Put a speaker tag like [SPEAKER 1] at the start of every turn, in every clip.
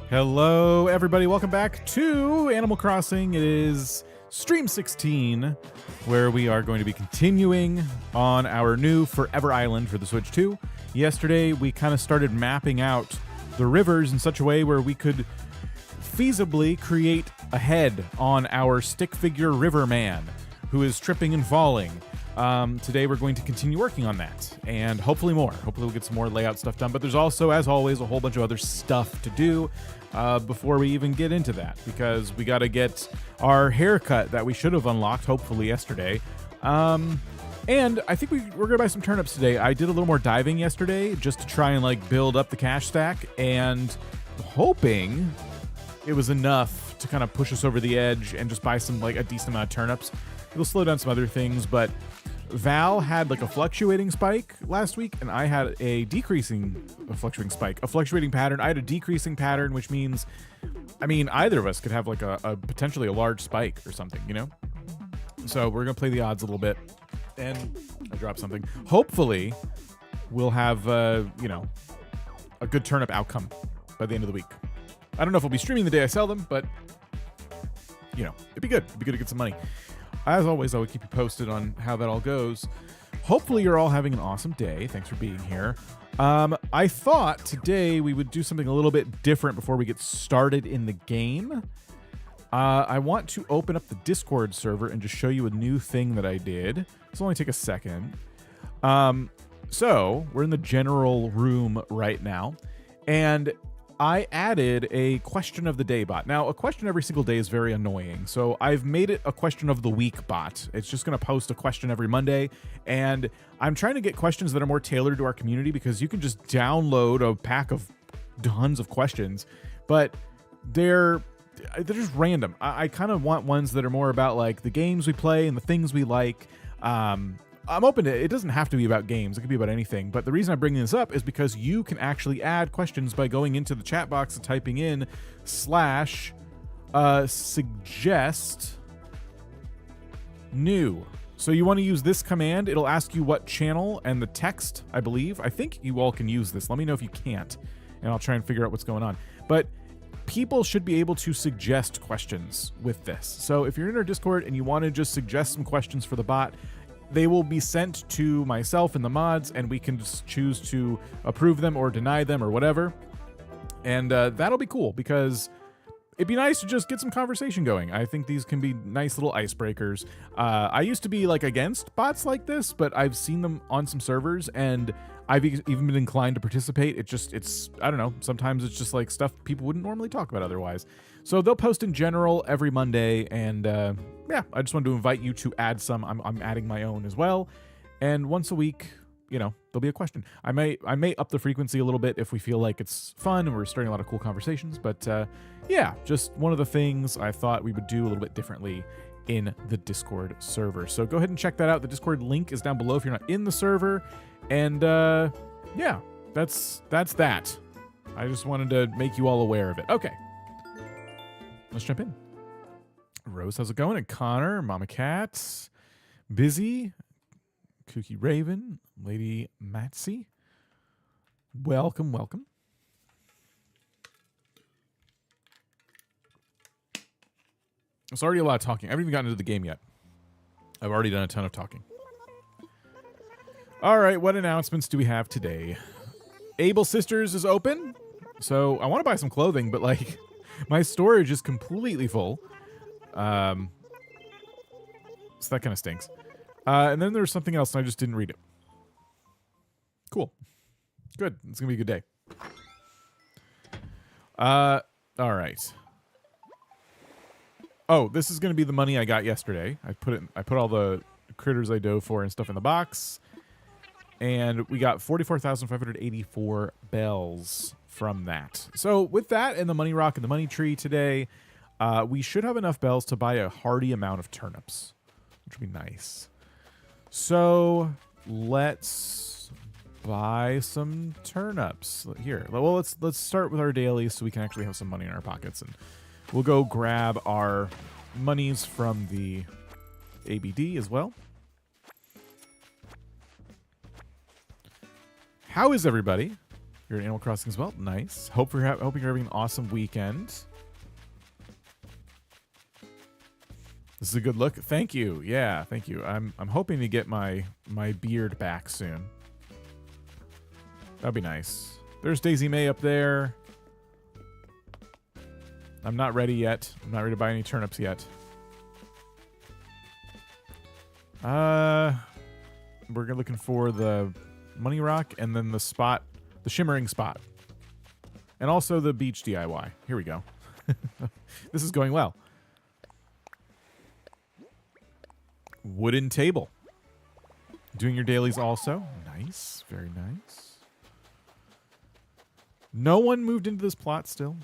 [SPEAKER 1] Hello, everybody. Welcome back to Animal Crossing. It is Stream 16, where we are going to be continuing on our new Forever Island for the Switch 2. Yesterday, we kind of started mapping out the rivers in such a way where we could feasibly create a head on our stick figure Riverman, who is tripping and falling. Today we're going to continue working on that, and hopefully more. Hopefully we'll get some more layout stuff done, but there's also, as always, a whole bunch of other stuff to do before we even get into that, because we got to get our haircut that we should have unlocked, hopefully, yesterday. And I think we're going to buy some turnips today. I did a little more diving yesterday just to try and like build up the cash stack, and hoping it was enough to kind of push us over the edge and just buy some like a decent amount of turnips. It'll slow down some other things, but Val had like a fluctuating spike last week, and I had a fluctuating pattern. I had a decreasing pattern, which means, I mean, either of us could have like a potentially a large spike or something, you know? So we're going to play the odds a little bit, and I dropped something. Hopefully, we'll have, you know, a good turnip outcome by the end of the week. I don't know if we'll be streaming the day I sell them, but, you know, it'd be good. It'd be good to get some money. As always, I would keep you posted on how that all goes. Hopefully you're all having an awesome day. Thanks for being here. I thought today we would do something a little bit different before we get started in the game. I want to open up the Discord server and just show you a new thing that I did. This will only take a second. So we're in the general room right now, and I added a question of the day bot. Now, a question every single day is very annoying, so I've made it a question of the week bot. It's just going to post a question every Monday, and I'm trying to get questions that are more tailored to our community, because you can just download a pack of tons of questions, but they're just random. I kind of want ones that are more about like the games we play and the things we like. I'm open to it. It doesn't have to be about games. It could be about anything. But the reason I'm bringing this up is because you can actually add questions by going into the chat box and typing in /suggest new. So you want to use this command. It'll ask you what channel and the text, I believe. I think you all can use this. Let me know if you can't, and I'll try and figure out what's going on. But people should be able to suggest questions with this. So if you're in our Discord and you want to just suggest some questions for the bot, they will be sent to myself and the mods, and we can just choose to approve them or deny them or whatever. And that'll be cool, because it'd be nice to just get some conversation going. I think these can be nice little icebreakers. I used to be like against bots like this, but I've seen them on some servers, and I've even been inclined to participate. It's I don't know, sometimes it's just like stuff people wouldn't normally talk about otherwise. So they'll post in general every Monday, and yeah, I just wanted to invite you to add some. I'm adding my own as well, and once a week, you know, there'll be a question. I may up the frequency a little bit if we feel like it's fun and we're starting a lot of cool conversations. But yeah, just one of the things I thought we would do a little bit differently in the Discord server. So go ahead and check that out. The Discord link is down below if you're not in the server. And yeah, that's that. I just wanted to make you all aware of it. Okay, let's jump in. Rose, how's it going? And Connor, Mama Cat, Busy, Kooky Raven, Lady Matsy. Welcome, welcome. It's already a lot of talking. I haven't even gotten into the game yet. I've already done a ton of talking. All right, what announcements do we have today? Able Sisters is open. So I want to buy some clothing, but like my storage is completely full. So that kind of stinks. And then there's something else, and I just didn't read it. Cool. Good. It's going to be a good day. All right. Oh, this is going to be the money I got yesterday. I put all the critters I dove for and stuff in the box. And we got 44,584 bells from that. So with that and the money rock and the money tree today, we should have enough bells to buy a hearty amount of turnips, which would be nice. So let's buy some turnips here. Well, let's start with our dailies so we can actually have some money in our pockets, and we'll go grab our monies from the ABD as well. How is everybody? You're in Animal Crossing as well. Nice. Hoping you're having an awesome weekend. This is a good look. Thank you. Yeah, thank you. I'm hoping to get my beard back soon. That'd be nice. There's Daisy May up there. I'm not ready yet. I'm not ready to buy any turnips yet. We're looking for the money rock and then the spot, the shimmering spot. And also the beach DIY. Here we go. This is going well. Wooden table. Doing your dailies also. Nice. Very nice. No one moved into this plot still.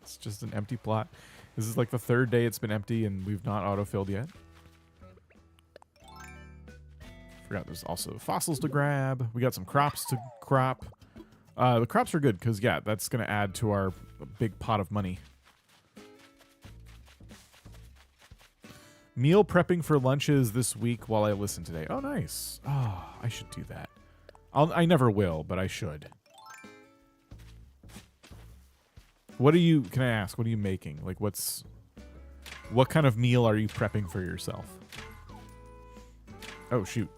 [SPEAKER 1] It's just an empty plot. This is like the third day it's been empty and we've not auto-filled yet. Forgot there's also fossils to grab. We got some crops to crop. The crops are good because, yeah, that's going to add to our big pot of money. Meal prepping for lunches this week while I listen today. Oh, nice. Oh, I should do that. I never will, but I should. What are you, can I ask, what are you making? Like, what kind of meal are you prepping for yourself? Oh, shoot.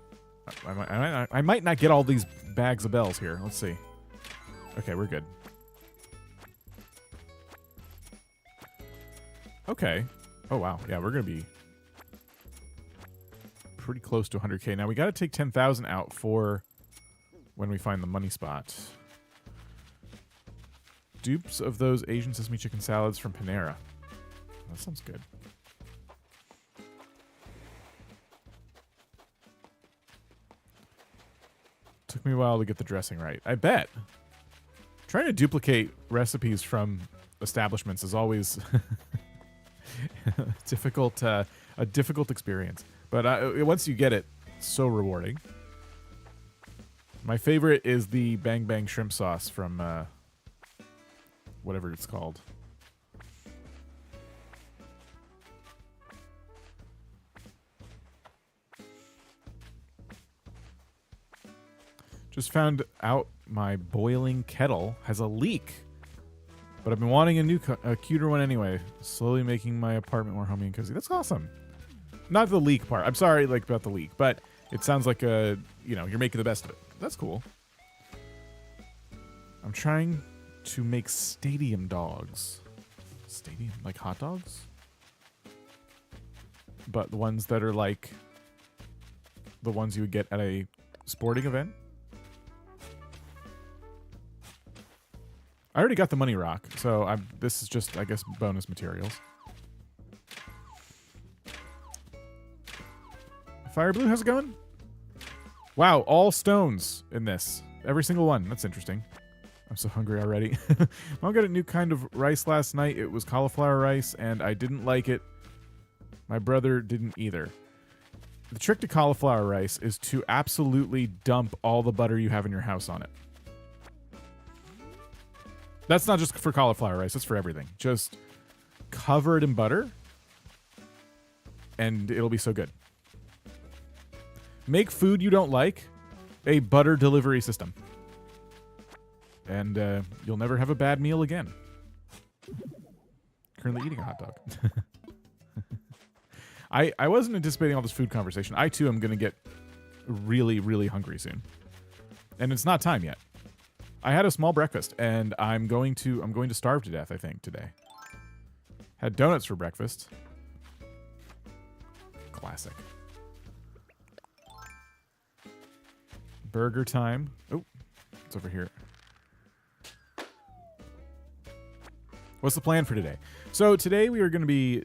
[SPEAKER 1] I might not get all these bags of bells here. Let's see. Okay, we're good. Okay. Oh, wow. Yeah, we're going to be pretty close to 100K. Now, we got to take 10,000 out for when we find the money spot. Dupes of those Asian sesame chicken salads from Panera. That sounds good. Took me a while to get the dressing right. I bet. Trying to duplicate recipes from establishments is always a difficult experience. But once you get it, it's so rewarding. My favorite is the Bang Bang shrimp sauce from whatever it's called. Just found out my boiling kettle has a leak. But I've been wanting a cuter one anyway. Slowly making my apartment more homey and cozy. That's awesome. Not the leak part. I'm sorry about the leak, but it sounds like you're making the best of it. That's cool. I'm trying to make stadium dogs. Stadium? Like hot dogs? But the ones that are like the ones you would get at a sporting event. I already got the money rock, so this is just, I guess, bonus materials. Fire Blue, how's it going? Wow, all stones in this. Every single one. That's interesting. I'm so hungry already. Mom got a new kind of rice last night. It was cauliflower rice, and I didn't like it. My brother didn't either. The trick to cauliflower rice is to absolutely dump all the butter you have in your house on it. That's not just for cauliflower rice. That's for everything. Just cover it in butter, and it'll be so good. Make food you don't like a butter delivery system. And you'll never have a bad meal again. Currently eating a hot dog. I wasn't anticipating all this food conversation. I, too, am going to get really, really hungry soon. And it's not time yet. I had a small breakfast, and I'm going to starve to death, I think, today. Had donuts for breakfast. Classic. Burger time. Oh, it's over here. What's the plan for today? So today we are going to be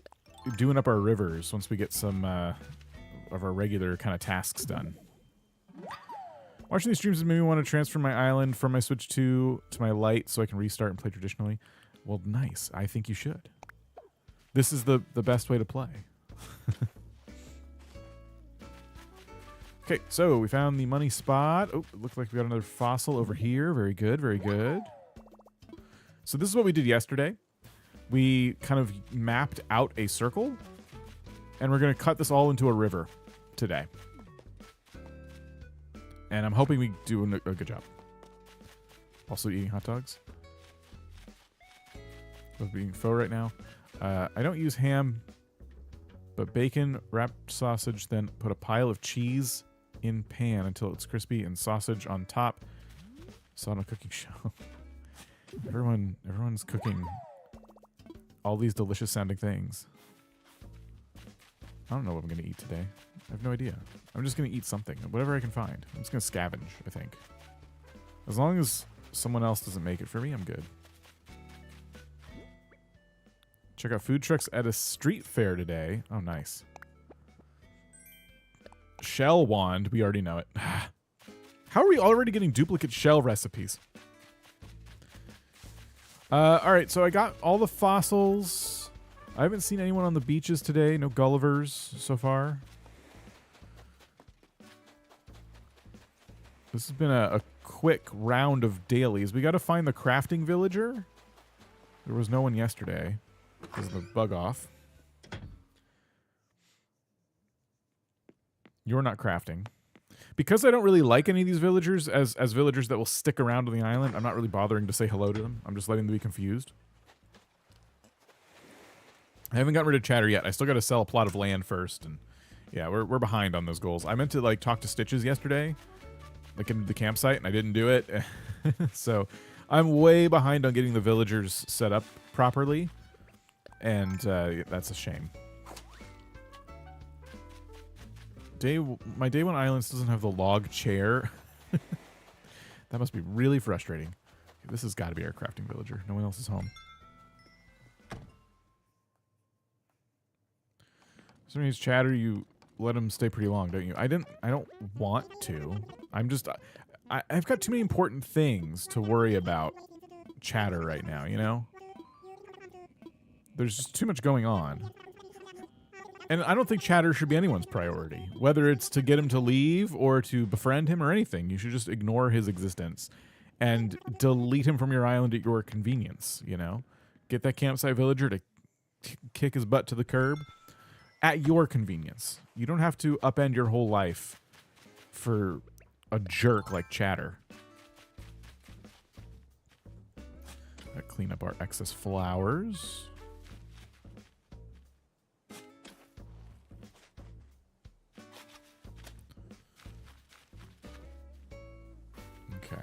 [SPEAKER 1] doing up our rivers once we get some of our regular kind of tasks done. Watching these streams has made me want to transfer my island from my Switch 2 to my Lite so I can restart and play traditionally. Well, nice. I think you should. This is the best way to play. Okay, so we found the money spot. Oh, it looked like we got another fossil over here. Very good, very good. So this is what we did yesterday. We kind of mapped out a circle, and we're going to cut this all into a river today. And I'm hoping we do a good job. Also eating hot dogs. Both being pho right now. I don't use ham, but bacon, wrapped sausage, then put a pile of cheese in pan until it's crispy and sausage on top. Saw on a cooking show. Everyone's cooking all these delicious sounding things. I don't know what I'm going to eat today. I have no idea. I'm just going to eat something, whatever I can find. I'm just going to scavenge, I think. As long as someone else doesn't make it for me, I'm good. Check out food trucks at a street fair today. Oh, nice. Shell wand. We already know it. How are we already getting duplicate shell recipes? All right, so I got all the fossils. I haven't seen anyone on the beaches today. No Gullivers so far. This has been a quick round of dailies. We got to find the crafting villager. There was no one yesterday because of the bug off. You're not crafting. Because I don't really like any of these villagers as villagers that will stick around on the island, I'm not really bothering to say hello to them. I'm just letting them be confused. I haven't gotten rid of chatter yet. I still got to sell a plot of land first, and yeah, we're behind on those goals. I meant to like talk to Stitches yesterday, like in the campsite, and I didn't do it. So I'm way behind on getting the villagers set up properly, and that's a shame. My day one islands doesn't have the log chair. That must be really frustrating. This has got to be our crafting villager. No one else is home. So when he's chatter, you let him stay pretty long, don't you? I don't want to. I've got too many important things to worry about chatter right now, you know? There's just too much going on. And I don't think chatter should be anyone's priority. Whether it's to get him to leave or to befriend him or anything, you should just ignore his existence and delete him from your island at your convenience, you know? Get that campsite villager to kick his butt to the curb at your convenience. You don't have to upend your whole life for a jerk like chatter. Gotta clean up our excess flowers. Okay.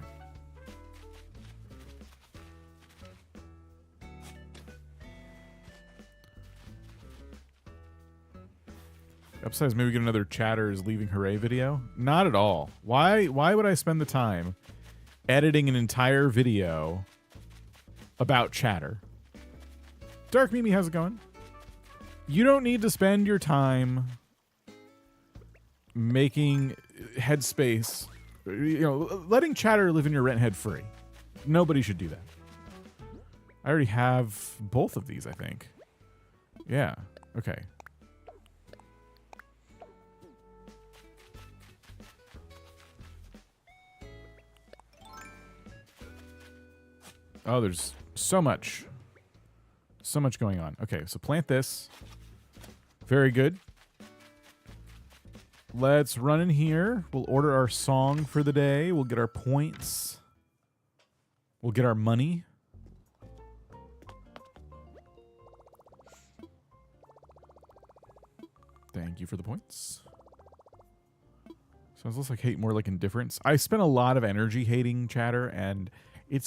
[SPEAKER 1] Upsides, maybe get another chatter is leaving hooray video. Not at all. Why would I spend the time editing an entire video about chatter? Dark Mimi, how's it going? You don't need to spend your time making headspace, you know, letting chatter live in your rent head free. Nobody should do that. I already have both of these, I think. Yeah. Okay. Oh, there's so much going on. Okay, so plant this. Very good. Let's run in here. We'll order our song for the day. We'll get our points. We'll get our money. Thank you for the points. Sounds less like hate, more like indifference. I spent a lot of energy hating chatter, and it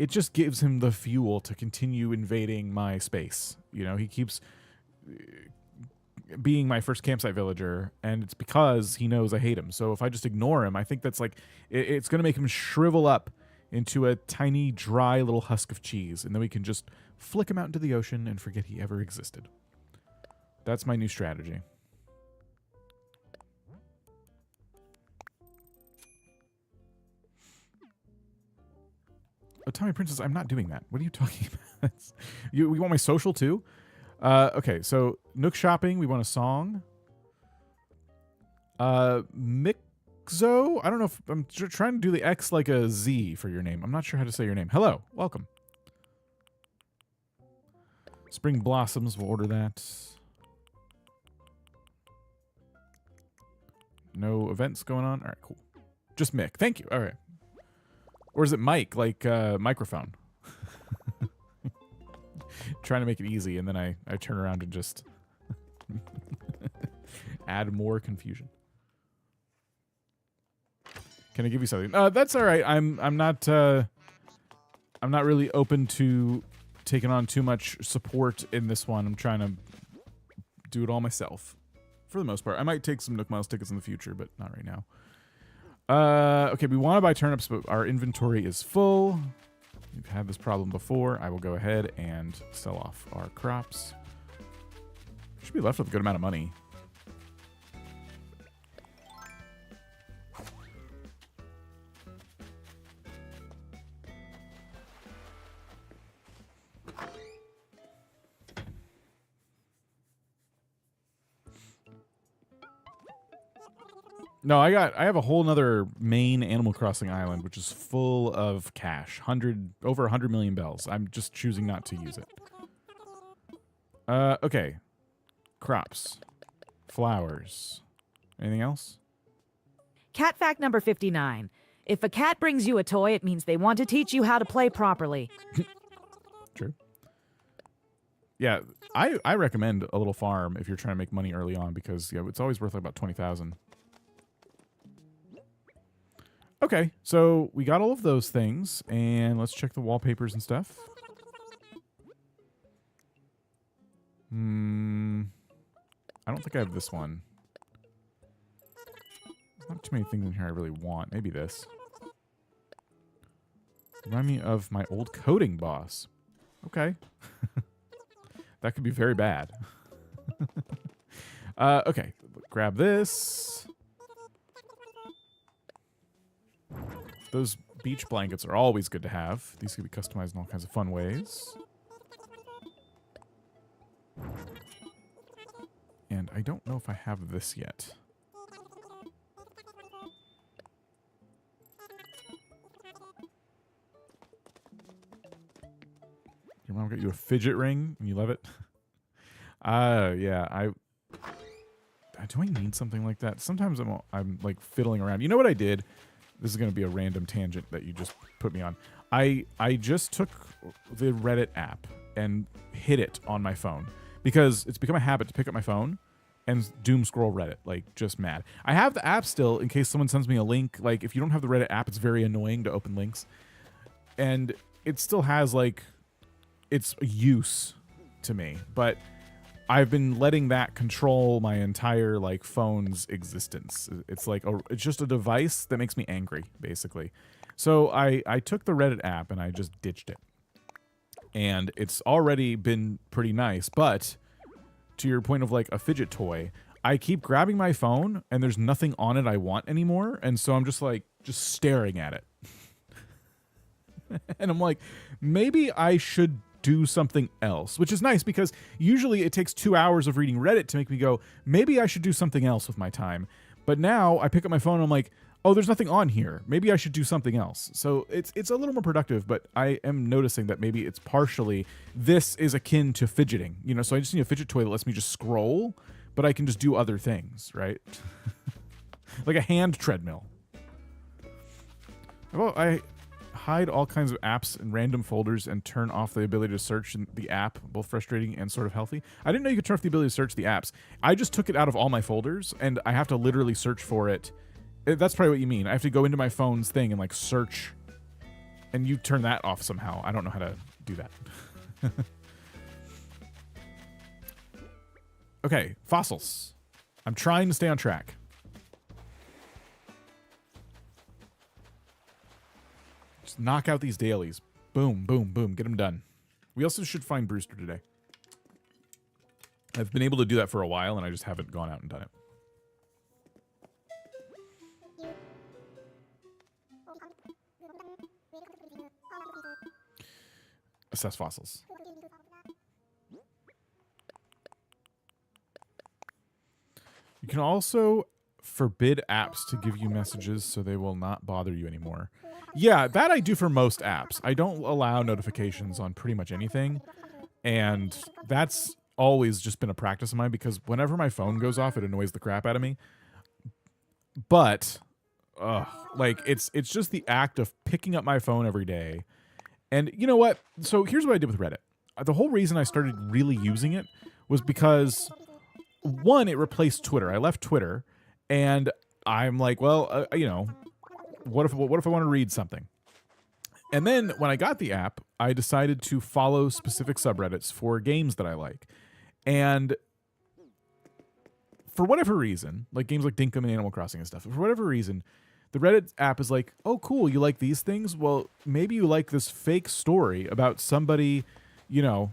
[SPEAKER 1] just gives him the fuel to continue invading my space. You know, he keeps being my first campsite villager, and it's because he knows I hate him. So if I just ignore him, I think that's like, it's going to make him shrivel up into a tiny, dry little husk of cheese, and then we can just flick him out into the ocean and forget he ever existed. That's my new strategy. Oh, Tommy Princess, I'm not doing that. What are you talking about? We want my social too? Okay, so Nook shopping, we want a song. Mixo, I don't know if I'm trying to do the X like a Z for your name. I'm not sure how to say your name. Hello, welcome. Spring Blossoms, we'll order that. No events going on? All right, cool. Just Mick. Thank you. All right. Or is it mic, like microphone? Trying to make it easy, and then I turn around and just add more confusion. Can I give you something? That's all right. I'm not really open to taking on too much support in this one. I'm trying to do it all myself for the most part. I might take some Nook Miles tickets in the future, but not right now. Okay, we want to buy turnips, but our inventory is full. We've had this problem before. I will go ahead and sell off our crops. Should be left with a good amount of money. No, I have a whole nother main Animal Crossing island, which is full of cash. Over 100 million bells. I'm just choosing not to use it. Okay. Crops. Flowers. Anything else?
[SPEAKER 2] Cat fact number 59. If a cat brings you a toy, it means they want to teach you how to play properly.
[SPEAKER 1] True. Yeah, I recommend a little farm if you're trying to make money early on, because yeah, it's always worth like about 20,000. Okay, so we got all of those things, and let's check the wallpapers and stuff. I don't think I have this one. There's not too many things in here I really want. Maybe this. Remind me of my old coding boss. Okay. That could be very bad. Okay, grab this. Those beach blankets are always good to have. These can be customized in all kinds of fun ways. And I don't know if I have this yet. Your mom got you a fidget ring and you love it? Yeah, do I need something like that? Sometimes I'm like fiddling around. You know what I did? This is going to be a random tangent that you just put me on. I just took the Reddit app and hid it on my phone because it's become a habit to pick up my phone and doom scroll Reddit, like just mad. I have the app still in case someone sends me a link. Like if you don't have the Reddit app, it's very annoying to open links. And it still has like its use to me, but I've been letting that control my entire like phone's existence. It's like it's just a device that makes me angry, basically. So I took the Reddit app and I just ditched it. And it's already been pretty nice, but to your point of like a fidget toy, I keep grabbing my phone and there's nothing on it I want anymore, and so I'm just staring at it. And I'm like, maybe I should do something else, which is nice because usually it takes 2 hours of reading Reddit to make me go, maybe I should do something else with my time. But now I pick up my phone and I'm like, oh, there's nothing on here. Maybe I should do something else. So it's a little more productive, but I am noticing that maybe it's partially, this is akin to fidgeting. You know, so I just need a fidget toy that lets me just scroll, but I can just do other things, right? Like a hand treadmill. Well, I hide all kinds of apps in random folders and turn off the ability to search in the app, both frustrating and sort of healthy. I didn't know you could turn off the ability to search the apps. I just took it out of all my folders, and I have to literally search for it. That's probably what you mean. I have to go into my phone's thing and like search, and you turn that off somehow. I don't know how to do that. Okay, fossils. I'm trying to stay on track. Just knock out these dailies. Boom, boom, boom. Get them done. We also should find Brewster today. I've been able to do that for a while, and I just haven't gone out and done it. Assess fossils. You can also forbid apps to give you messages so they will not bother you anymore. Yeah, that I do for most apps. I don't allow notifications on pretty much anything, and that's always just been a practice of mine because whenever my phone goes off, it annoys the crap out of me. But ugh, like it's just the act of picking up my phone every day. And you know what? So here's what I did with Reddit. The whole reason I started really using it was because, one, it replaced Twitter. I left Twitter, and I'm like, well, you know, what if I want to read something? And then when I got the app, I decided to follow specific subreddits for games that I like. And for whatever reason, like games like Dinkum and Animal Crossing and stuff, for whatever reason, the Reddit app is like, oh, cool, you like these things? Well, maybe you like this fake story about somebody, you know,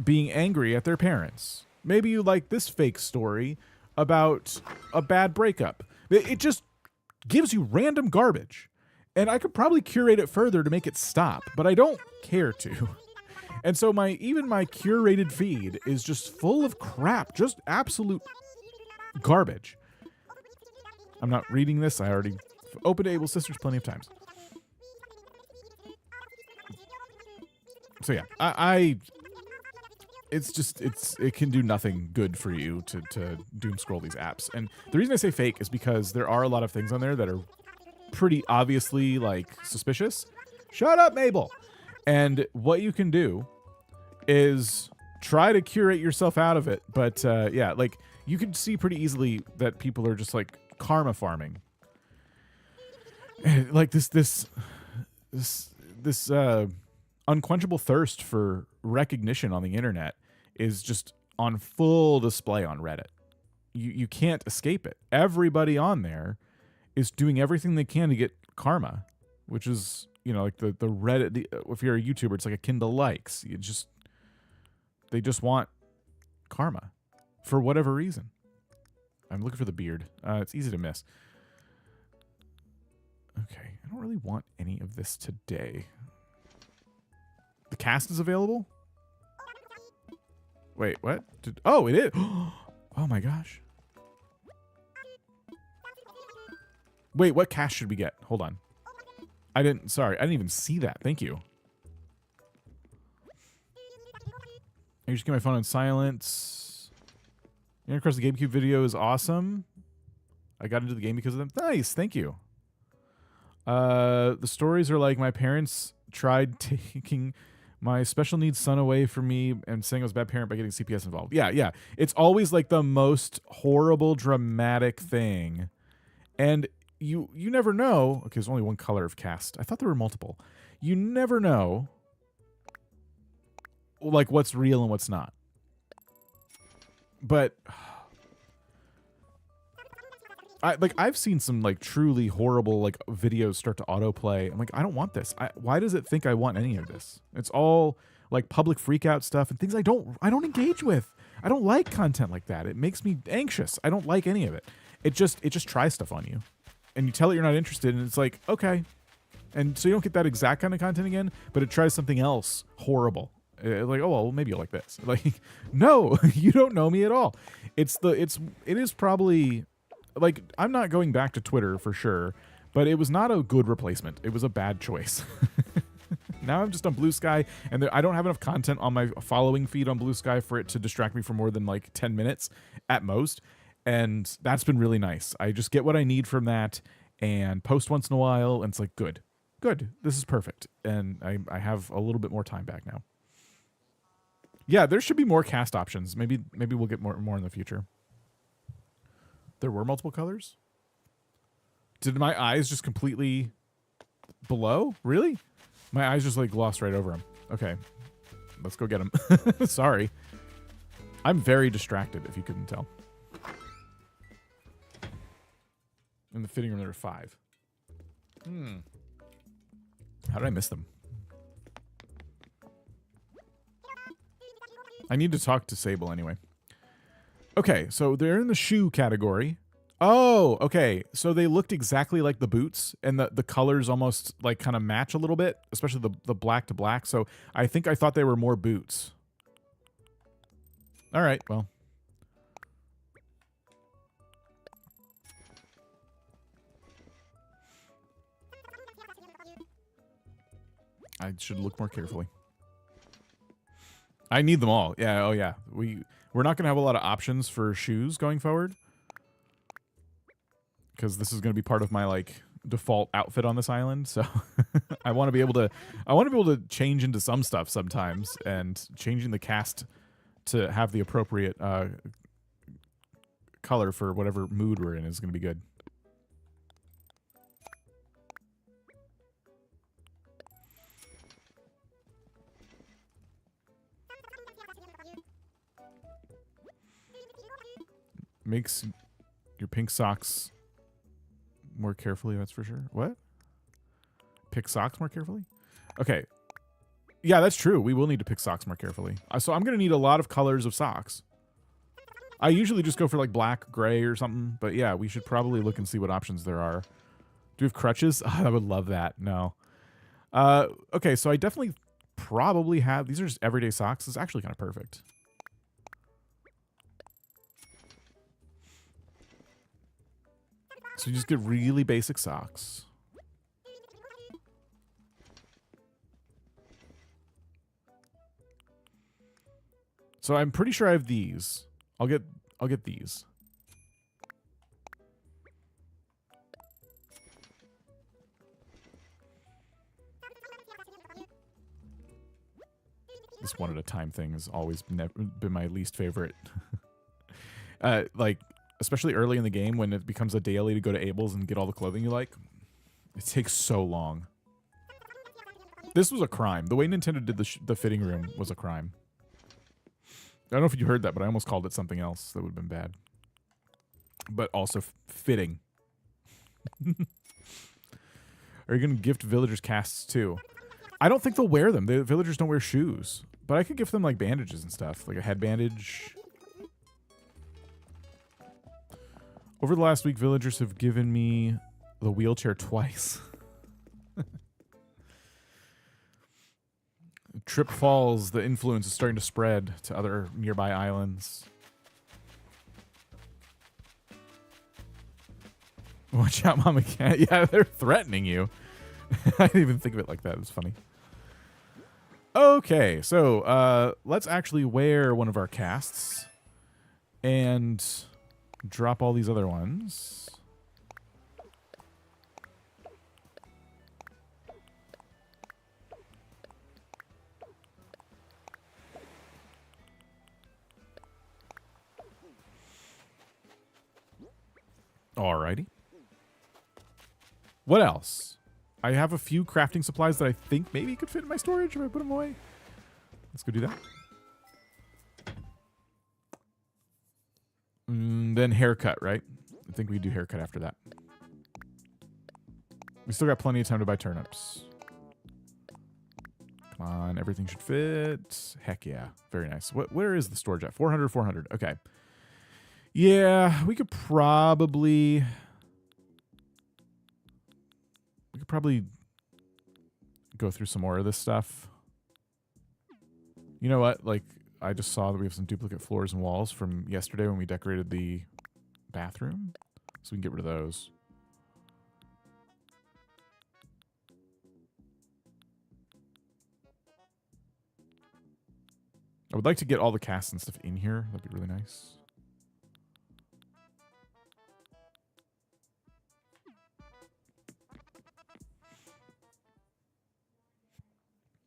[SPEAKER 1] being angry at their parents. Maybe you like this fake story about a bad breakup. It just gives you random garbage. And I could probably curate it further to make it stop, but I don't care to. And so even my curated feed is just full of crap, just absolute garbage. I'm not reading this. I already opened Able Sisters plenty of times. So yeah, it can do nothing good for you to doom scroll these apps. And the reason I say fake is because there are a lot of things on there that are pretty obviously like suspicious. Shut up, Mabel. And what you can do is try to curate yourself out of it. But yeah, like you can see pretty easily that people are just like karma farming. And like this unquenchable thirst for recognition on the internet is just on full display on Reddit. You can't escape it. Everybody on there is doing everything they can to get karma, which is, you know, like the Reddit. If you're a YouTuber, it's like akin to likes. They just want karma for whatever reason. I'm looking for the beard. It's easy to miss. Okay, I don't really want any of this today. The cast is available? Wait, what? Oh, it is. Oh my gosh. Wait, what cast should we get? Hold on. I didn't even see that. Thank you. I just get my phone on silence. Across the GameCube video is awesome. I got into the game because of them. Nice, thank you. The stories are like my parents tried taking my special needs son away from me and saying I was a bad parent by getting CPS involved. Yeah. It's always like the most horrible, dramatic thing. And you never know. Okay, there's only one color of cast. I thought there were multiple. You never know like what's real and what's not. But I've seen some like truly horrible like videos start to autoplay. I'm like, I don't want this. Why does it think I want any of this? It's all like public freakout stuff and things I don't engage with. I don't like content like that. It makes me anxious. I don't like any of it. It just tries stuff on you. And you tell it you're not interested, and it's like, okay. And so you don't get that exact kind of content again, but it tries something else horrible. Like, oh, well, maybe you'll like this. Like, no, you don't know me at all. It is probably, like, I'm not going back to Twitter for sure, but it was not a good replacement. It was a bad choice. Now I'm just on Blue Sky, and I don't have enough content on my following feed on Blue Sky for it to distract me for more than like 10 minutes at most. And that's been really nice. I just get what I need from that and post once in a while, and it's like, good. This is perfect. And I have a little bit more time back now. Yeah, there should be more cast options. Maybe we'll get more in the future. There were multiple colors? Did my eyes just completely below? Really? My eyes just like glossed right over them. Okay. Let's go get them. Sorry. I'm very distracted, if you couldn't tell. In the fitting room, there were 5. How did I miss them? I need to talk to Sable anyway. Okay, so they're in the shoe category. Oh, okay. So they looked exactly like the boots, and the colors almost like kind of match a little bit, especially the black to black. So I thought they were more boots. All right, well. I should look more carefully. I need them all. Yeah, oh yeah. We're not going to have a lot of options for shoes going forward. Because this is going to be part of my, like, default outfit on this island, so I want to be able to change into some stuff sometimes, and changing the cast to have the appropriate color for whatever mood we're in is going to be good. Makes your pink socks more carefully, that's for sure. What? Pick socks more carefully? Okay. Yeah, that's true. We will need to pick socks more carefully. So I'm going to need a lot of colors of socks. I usually just go for like black, gray, or something. But yeah, we should probably look and see what options there are. Do we have crutches? Oh, I would love that. No. Okay, so I definitely probably have... These are just everyday socks. It's actually kind of perfect. So you just get really basic socks. So I'm pretty sure I have these. I'll get these. This one at a time thing has always been my least favorite. Like, especially early in the game when it becomes a daily to go to Abel's and get all the clothing you like. It takes so long. This was a crime. The way Nintendo did the fitting room was a crime. I don't know if you heard that, but I almost called it something else that would have been bad. But also fitting. Are you going to gift villagers casts too? I don't think they'll wear them. The villagers don't wear shoes. But I could gift them like bandages and stuff. Like a head bandage. Over the last week, villagers have given me the wheelchair twice. Trip Falls, the influence is starting to spread to other nearby islands. Watch out, Mama Cat. Yeah, they're threatening you. I didn't even think of it like that. It was funny. Okay, so let's actually wear one of our casts and drop all these other ones. Alrighty. What else? I have a few crafting supplies that I think maybe could fit in my storage if I put them away. Let's go do that. Then haircut, right? I think we do haircut after that. We still got plenty of time to buy turnips. Come on, everything should fit. Heck yeah. Very nice. Where is the storage at? 400, 400. Okay. Yeah, we could probably go through some more of this stuff. You know what? Like, I just saw that we have some duplicate floors and walls from yesterday when we decorated the bathroom. So we can get rid of those. I would like to get all the casts and stuff in here. That'd be really nice.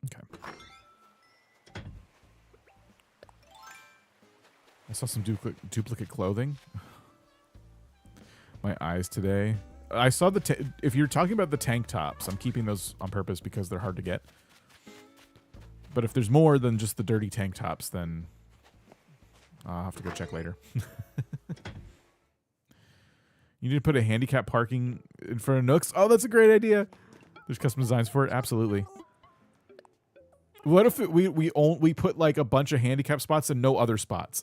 [SPEAKER 1] Okay. I saw some duplicate clothing. My eyes today. I saw if you're talking about the tank tops, I'm keeping those on purpose because they're hard to get. But if there's more than just the dirty tank tops, then I'll have to go check later. You need to put a handicap parking in front of Nooks. Oh, that's a great idea. There's custom designs for it. Absolutely. What if we put like a bunch of handicap spots and no other spots?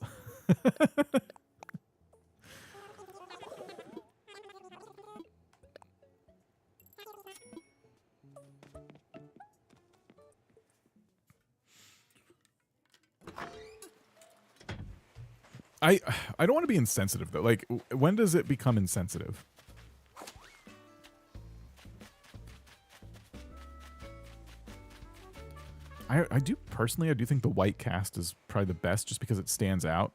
[SPEAKER 1] I don't want to be insensitive though. Like, when does it become insensitive? I do think the white cast is probably the best just because it stands out.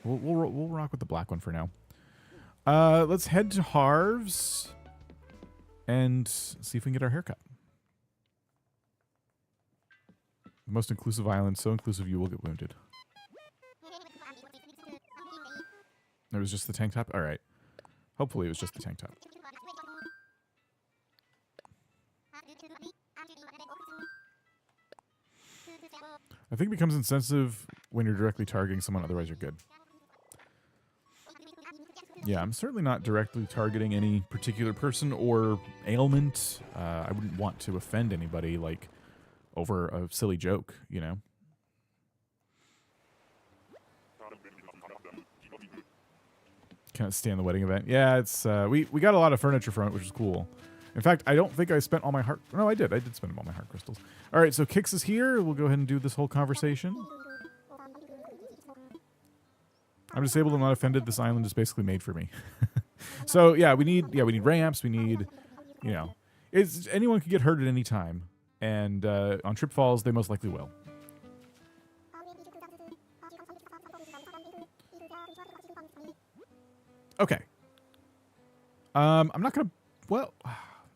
[SPEAKER 1] We'll rock with the black one for now. Let's head to Harv's. and see if we can get our haircut. The most inclusive island, so inclusive you will get wounded. It was just the tank top? Alright. Hopefully it was just the tank top. I think it becomes insensitive when you're directly targeting someone, otherwise you're good. Yeah, I'm certainly not directly targeting any particular person or ailment. I wouldn't want to offend anybody, like, over a silly joke, you know? Can't stand the wedding event. Yeah, it's we got a lot of furniture from it, which is cool. In fact, I don't think I spent all my heart... No, I did. I did spend all my heart crystals. All right, so Kix is here. We'll go ahead and do this whole conversation. I'm disabled and not offended. This island is basically made for me. So, yeah, we need ramps. We need, you know... anyone can get hurt at any time. And on trip falls, they most likely will. Okay. I'm not going to... Well,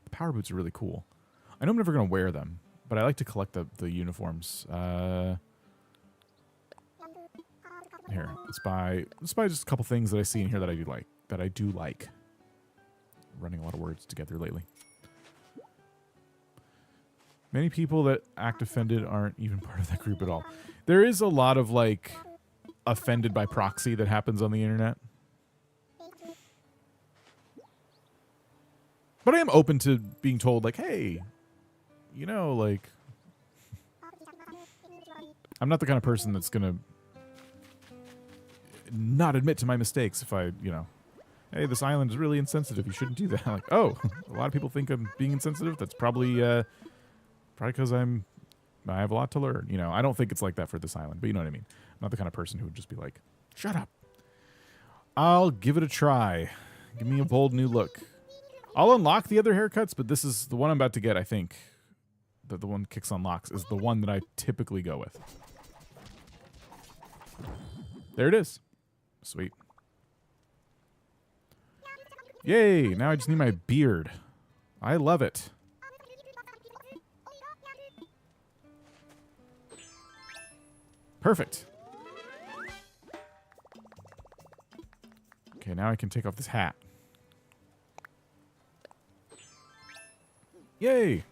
[SPEAKER 1] the power boots are really cool. I know I'm never going to wear them, but I like to collect the uniforms. Here, let's buy just a couple things that I see in here that I do like. Running a lot of words together lately. Many people that act offended aren't even part of that group at all. There is a lot of, like, offended by proxy that happens on the internet. But I am open to being told, like, hey, you know, like, I'm not the kind of person that's going to not admit to my mistakes if I, you know, hey, this island is really insensitive. You shouldn't do that. Like, oh, a lot of people think I'm being insensitive. That's probably because I have a lot to learn. You know, I don't think it's like that for this island, but you know what I mean. I'm not the kind of person who would just be like, shut up. I'll give it a try. Give me a bold new look. I'll unlock the other haircuts, but this is the one I'm about to get, I think. The one Kix unlocks is the one that I typically go with. There it is. Sweet. Yay, now I just need my beard. I love it. Perfect. Okay, now I can take off this hat. Yay!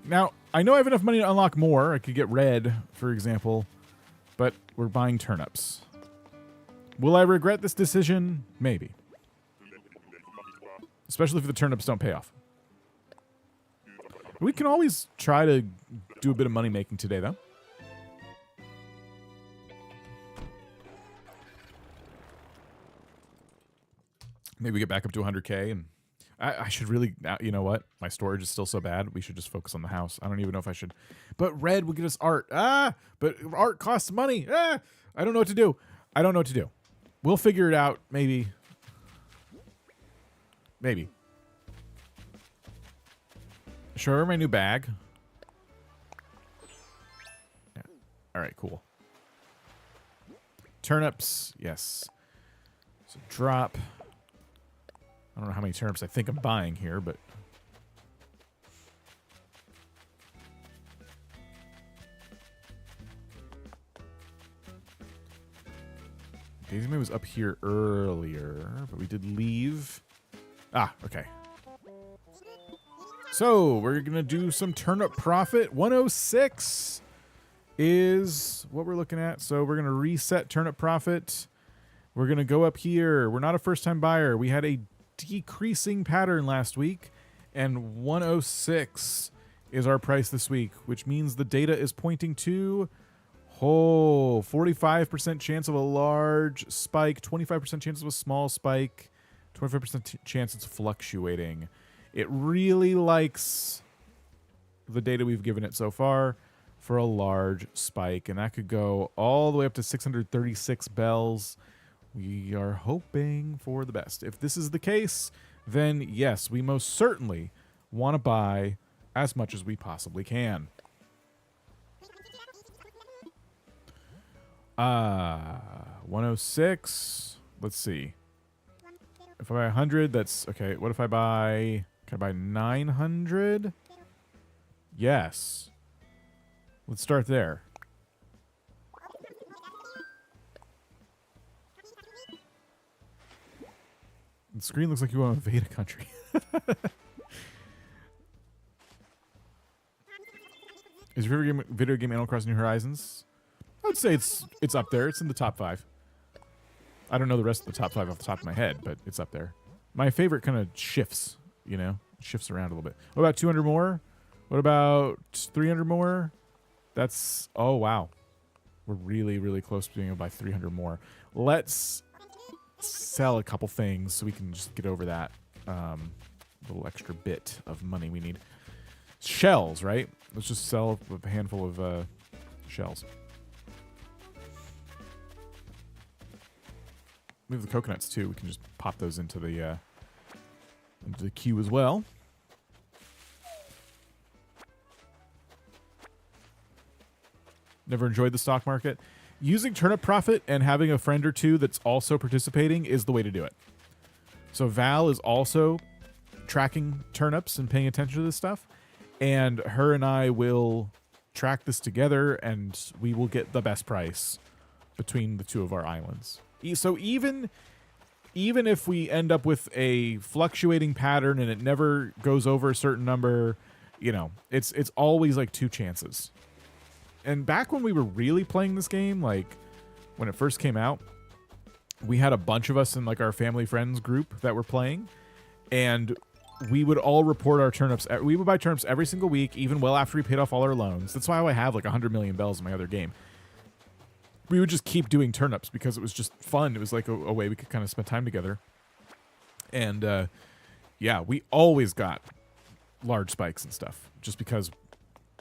[SPEAKER 1] Now, I know I have enough money to unlock more. I could get red, for example, but we're buying turnips. Will I regret this decision? Maybe. Especially if the turnips don't pay off. We can always try to do a bit of money making today, though. Maybe we get back up to 100K and I should really, you know what? My storage is still so bad. We should just focus on the house. I don't even know if I should. But red would get us art. But art costs money. I don't know what to do. I don't know what to do. We'll figure it out. Maybe. Maybe. Show her my new bag. Yeah. All right, cool. Turnips. Yes. So drop. I don't know how many turnips I think I'm buying here, but... Daisy May was up here earlier, but we did leave. Ah, okay. So, we're going to do some turnip profit. 106 is what we're looking at. So, we're going to reset turnip profit. We're going to go up here. We're not a first-time buyer. We had a decreasing pattern last week, and 106 is our price this week, which means the data is pointing to 45% chance of a large spike, 25% chance of a small spike, 25% chance it's fluctuating. It really likes the data we've given it so far for a large spike, and that could go all the way up to 636 bells. We are hoping for the best. If this is the case, then yes, we most certainly want to buy as much as we possibly can. 106. Let's see. If I buy 100, that's okay. What if I buy? Can I buy 900? Yes. Let's start there. The screen looks like you want to invade a country. Is your favorite video game Animal Crossing New Horizons? I would say it's up there. It's in the top 5. I don't know the rest of the top 5 off the top of my head, but it's up there. My favorite kind of shifts, you know? Shifts around a little bit. What about 200 more? What about 300 more? That's... Oh, wow. We're really, really close to being able to buy 300 more. Let's sell a couple things so we can just get over that little extra bit of money we need. Shells, right? Let's just sell a handful of shells. We have the coconuts too. We can just pop those into the queue as well. Never enjoyed the stock market. Using Turnip Profit and having a friend or two that's also participating is the way to do it. So Val is also tracking turnips and paying attention to this stuff. And her and I will track this together, and we will get the best price between the two of our islands. So even if we end up with a fluctuating pattern and it never goes over a certain number, you know, it's always like 2 chances. And back when we were really playing this game, like when it first came out, we had a bunch of us in like our family friends group that were playing, and we would all report our turnips. We would buy turnips every single week, even well after we paid off all our loans. That's why I have like 100 million bells in my other game. We would just keep doing turnips because it was just fun. It was like a way we could kind of spend time together. And yeah, we always got large spikes and stuff just because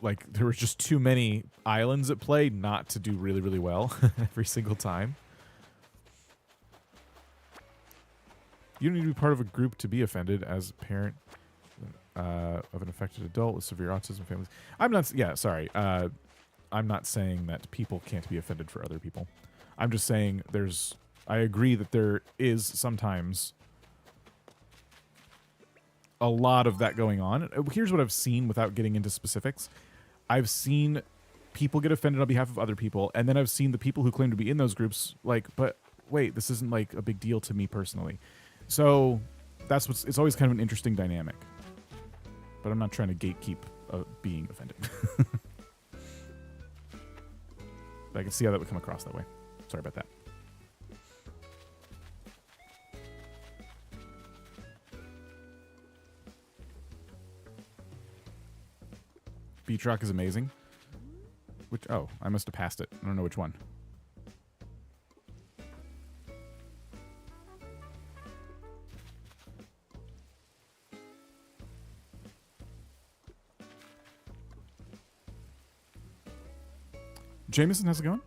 [SPEAKER 1] like there were just too many islands at play not to do really, really well every single time. You don't need to be part of a group to be offended as a parent of an affected adult with severe autism families. I'm not, yeah, sorry. I'm not saying that people can't be offended for other people. I'm just saying I agree that there is sometimes a lot of that going on. Here's what I've seen without getting into specifics. I've seen people get offended on behalf of other people, and then I've seen the people who claim to be in those groups like, but wait, this isn't like a big deal to me personally. So that's it's always kind of an interesting dynamic. But I'm not trying to gatekeep being offended. I can see how that would come across that way. Sorry about that. Beach Rock is amazing. Oh, I must have passed it. I don't know which one. Jameson, how's it going?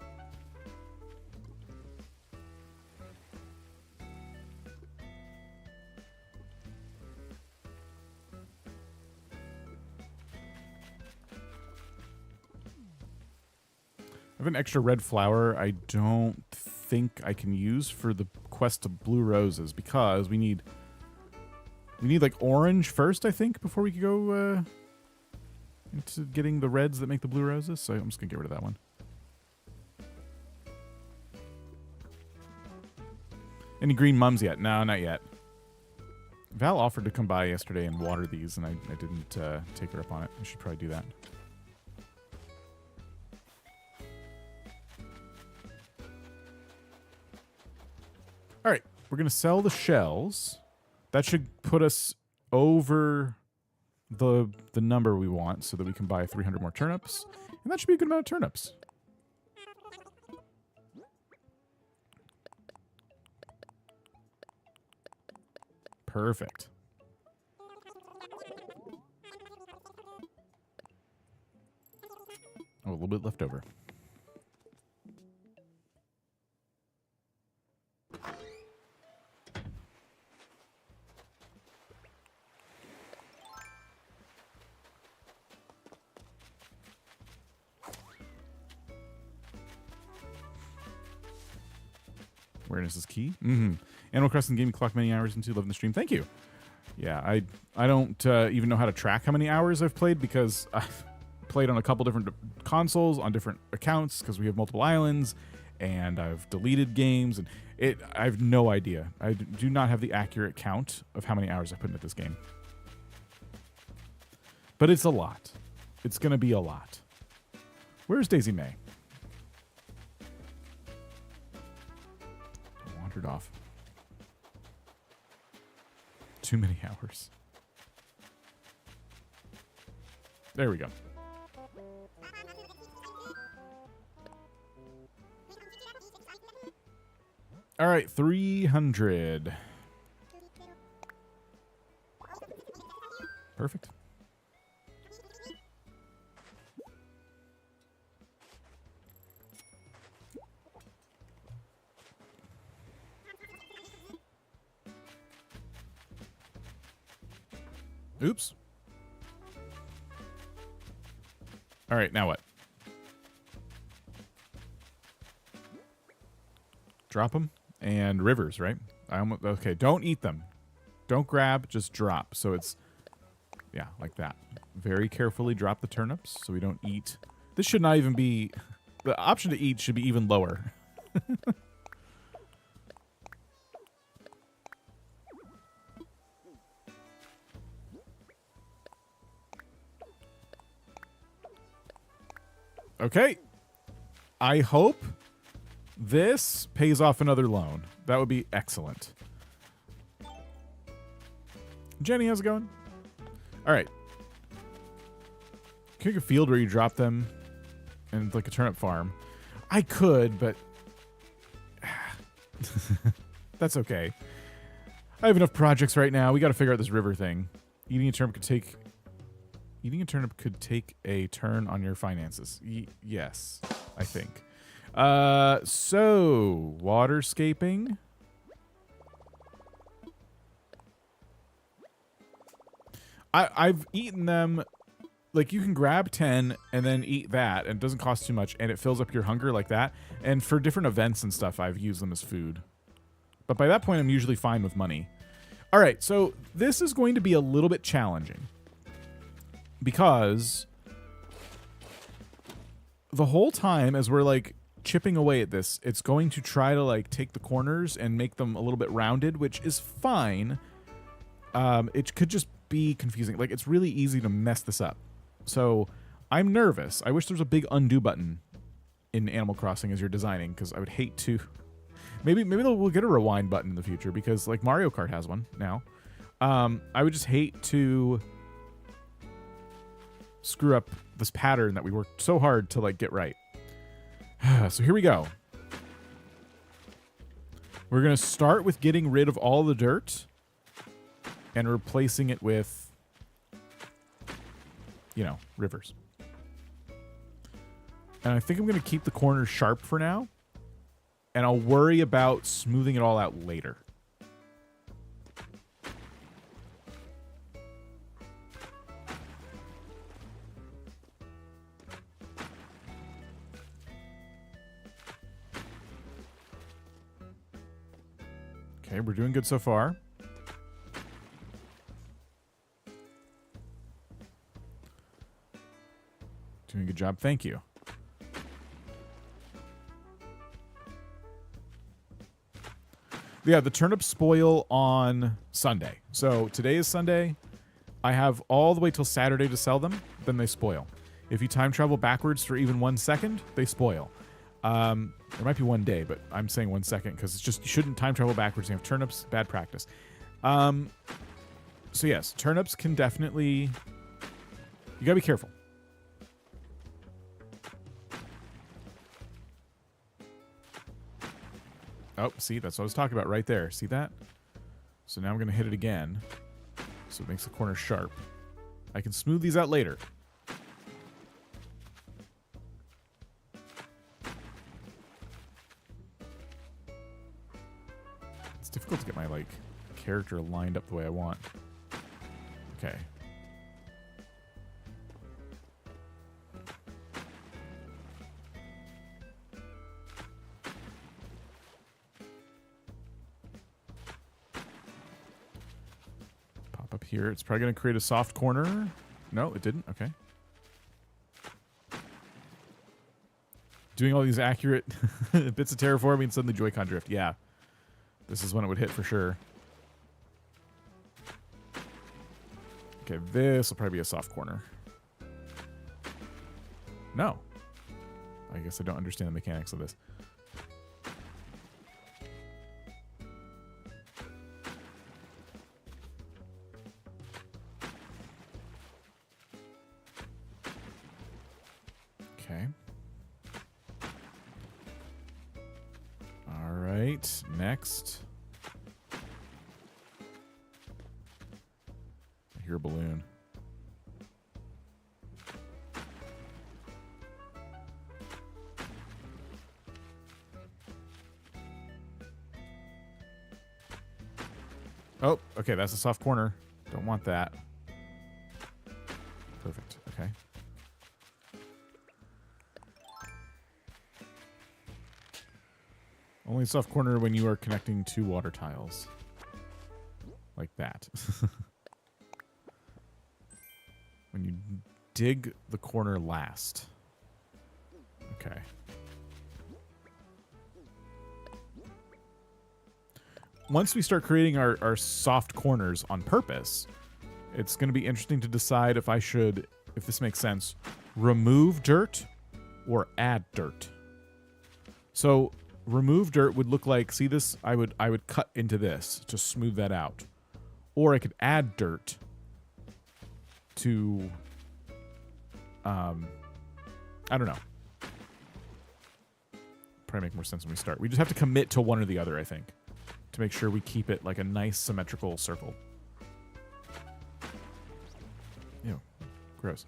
[SPEAKER 1] I have an extra red flower I don't think I can use for the quest to blue roses because we need like orange first, I think, before we could go into getting the reds that make the blue roses. So I'm just gonna get rid of that one. Any green mums yet? No, not yet. Val offered to come by yesterday and water these, and I didn't take her up on it. I should probably do that. All right, we're going to sell the shells. That should put us over the number we want so that we can buy 300 more turnips. And that should be a good amount of turnips. Perfect. Oh, a little bit left over. Awareness is key. Mm-hmm. Animal Crossing game you clock many hours into. Loving the stream. Thank you. Yeah, I don't even know how to track how many hours I've played because I've played on a couple different consoles on different accounts because we have multiple islands, and I've deleted games, and I have no idea. I do not have the accurate count of how many hours I put into this game. But it's a lot. It's going to be a lot. Where's Daisy May? Wandered off. Too many hours. There we go. All right, 300. Perfect. Oops. All right, now what? Drop them and rivers, right? Okay, don't eat them. Don't grab, just drop. So it's, yeah, like that. Very carefully drop the turnips so we don't eat. This should not even be, the option to eat should be even lower. Okay. I hope this pays off another loan. That would be excellent. Jenny, how's it going? All right. Can you make a field where you drop them in like a turnip farm? I could, but that's okay. I have enough projects right now. We got to figure out this river thing. Eating a turnip could take a turn on your finances. Yes, I think. So waterscaping. I've eaten them. Like, you can grab 10 and then eat that, and it doesn't cost too much, and it fills up your hunger like that. And for different events and stuff, I've used them as food. But by that point, I'm usually fine with money. All right, so this is going to be a little bit challenging. Because the whole time as we're, like, chipping away at this, it's going to try to, like, take the corners and make them a little bit rounded, which is fine. It could just be confusing. Like, it's really easy to mess this up. So I'm nervous. I wish there was a big undo button in Animal Crossing as you're designing, because I would hate to. Maybe we'll get a rewind button in the future, because like Mario Kart has one now. I would just hate to screw up this pattern that we worked so hard to like get right. So here we go. We're gonna start with getting rid of all the dirt and replacing it with, you know, rivers. And I think I'm going to keep the corners sharp for now. And I'll worry about smoothing it all out later. Okay, we're doing good so far. Doing a good job. Thank you. Yeah, the turnips spoil on Sunday. So today is Sunday. I have all the way till Saturday to sell them. Then they spoil. If you time travel backwards for even 1 second, they spoil. There might be 1 day, but I'm saying 1 second because it's just you shouldn't time travel backwards. You have turnips, bad practice. So yes, turnips can definitely. You gotta be careful. Oh, see, that's what I was talking about right there. See that? So now I'm going to hit it again. So it makes the corner sharp. I can smooth these out later. It's difficult to get my, like, character lined up the way I want. Okay. Up here, it's probably going to create a soft corner. No, it didn't. Okay. Doing all these accurate bits of terraforming and suddenly Joy-Con drift. Yeah. This is when it would hit for sure. Okay, this will probably be a soft corner. No. I guess I don't understand the mechanics of this. Okay. All right, next. I hear a balloon. Oh, okay, that's a soft corner. Don't want that. Perfect, okay. Only soft corner when you are connecting two water tiles. Like that. When you dig the corner last. Okay. Once we start creating our soft corners on purpose, it's going to be interesting to decide if I should, if this makes sense, remove dirt or add dirt. So remove dirt would look like, see this? I would cut into this to smooth that out. Or I could add dirt to, I don't know. Probably make more sense when we start. We just have to commit to one or the other, I think, to make sure we keep it like a nice symmetrical circle. Ew, gross.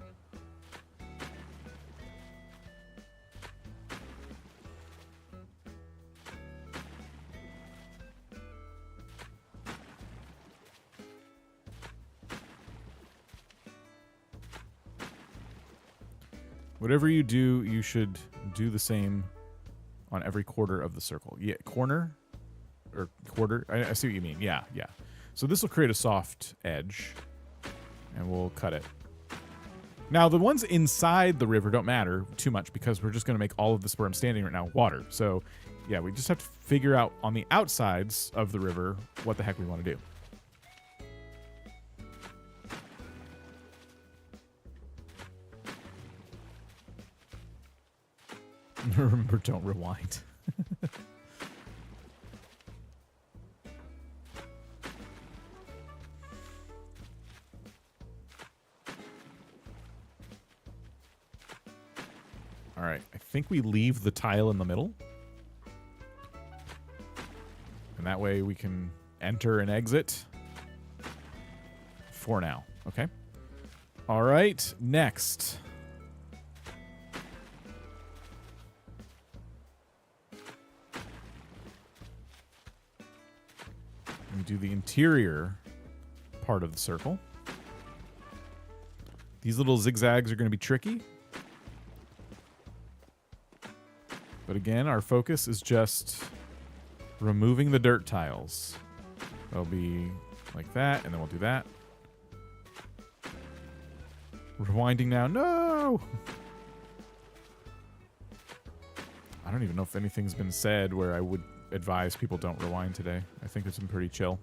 [SPEAKER 1] Whatever you do, you should do the same on every quarter of the circle. Yeah, corner or quarter. I see what you mean. Yeah, yeah. So this will create a soft edge, and we'll cut it. Now, the ones inside the river don't matter too much because we're just going to make all of this where I'm standing right now water. So, yeah, we just have to figure out on the outsides of the river what the heck we want to do. Remember, don't rewind. All right, I think we leave the tile in the middle. And that way we can enter and exit for now, okay? All right, next. We do the interior part of the circle. These little zigzags are going to be tricky. But again, our focus is just removing the dirt tiles. They'll be like that, and then we'll do that. Rewinding now. No! I don't even know if anything's been said where I would advise people don't rewind today. I think it's been pretty chill.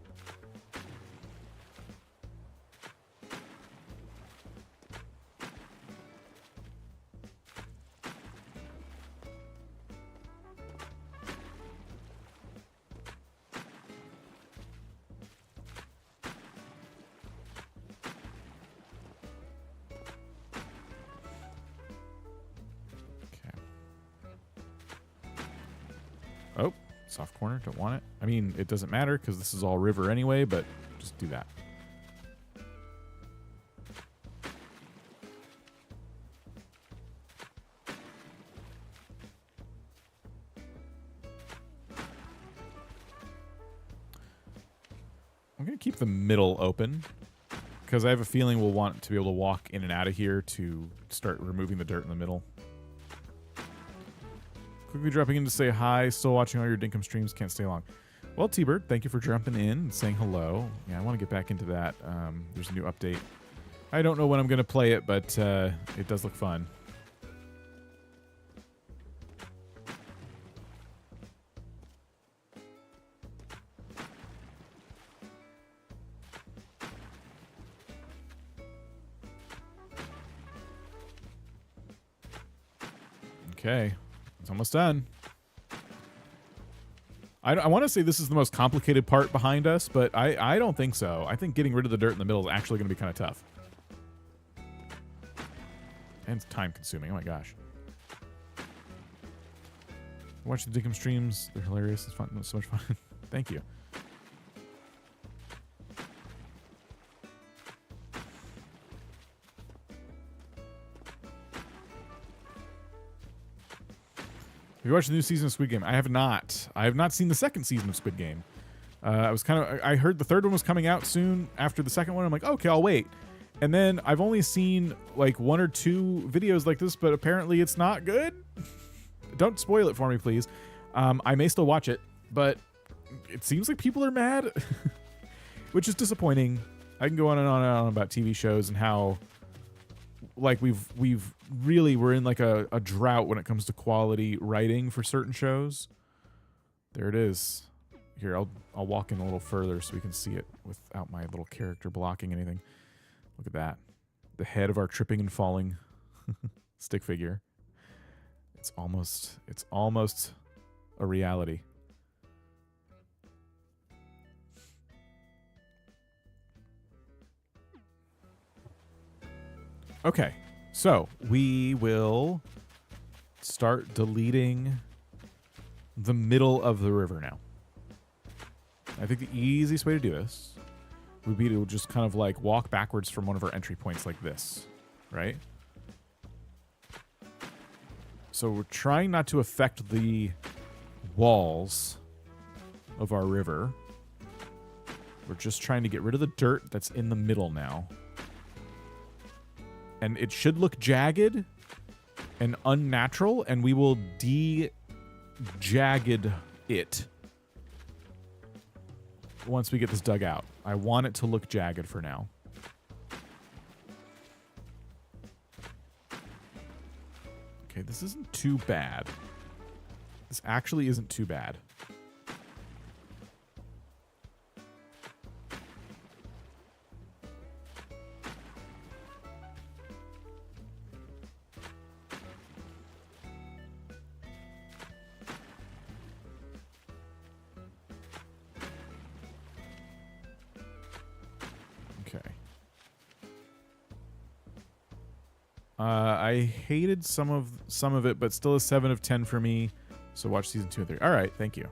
[SPEAKER 1] Oh, soft corner, don't want it. I mean, it doesn't matter because this is all river anyway, but just do that. I'm going to keep the middle open because I have a feeling we'll want to be able to walk in and out of here to start removing the dirt in the middle. Quickly dropping in to say hi. Still watching all your Dinkum streams. Can't stay long. Well, T-Bird, thank you for jumping in and saying hello. Yeah, I want to get back into that. There's a new update. I don't know when I'm going to play it, but it does look fun. Okay, it's almost done. I want to say this is the most complicated part behind us, but I don't think so. I think getting rid of the dirt in the middle is actually going to be kind of tough. And it's time consuming. Oh my gosh. Watch the Dickum streams. They're hilarious. It's fun. It's so much fun. Thank you. Have you watched the new season of Squid Game? I have not. I have not seen the second season of Squid Game. I heard the third one was coming out soon after the second one. I'm like, okay, I'll wait. And then I've only seen like 1 or 2 videos like this, but apparently it's not good. Don't spoil it for me, please. I may still watch it, but it seems like people are mad, which is disappointing. I can go on and on and on about TV shows and how like we're in like a drought when it comes to quality writing for certain shows. There it is. Here, I'll walk in a little further so we can see it without my little character blocking anything. Look at that. The head of our tripping and falling stick figure. It's almost a reality. Okay, so we will start deleting the middle of the river now. I think the easiest way to do this would be to just kind of like walk backwards from one of our entry points like this, right? So we're trying not to affect the walls of our river. We're just trying to get rid of the dirt that's in the middle now. And it should look jagged and unnatural, and we will de-jagged it once we get this dug out. I want it to look jagged for now. Okay, this isn't too bad. This actually isn't too bad. I hated some of it, but still a 7 of 10 for me. So watch season 2 and 3. All right, thank you.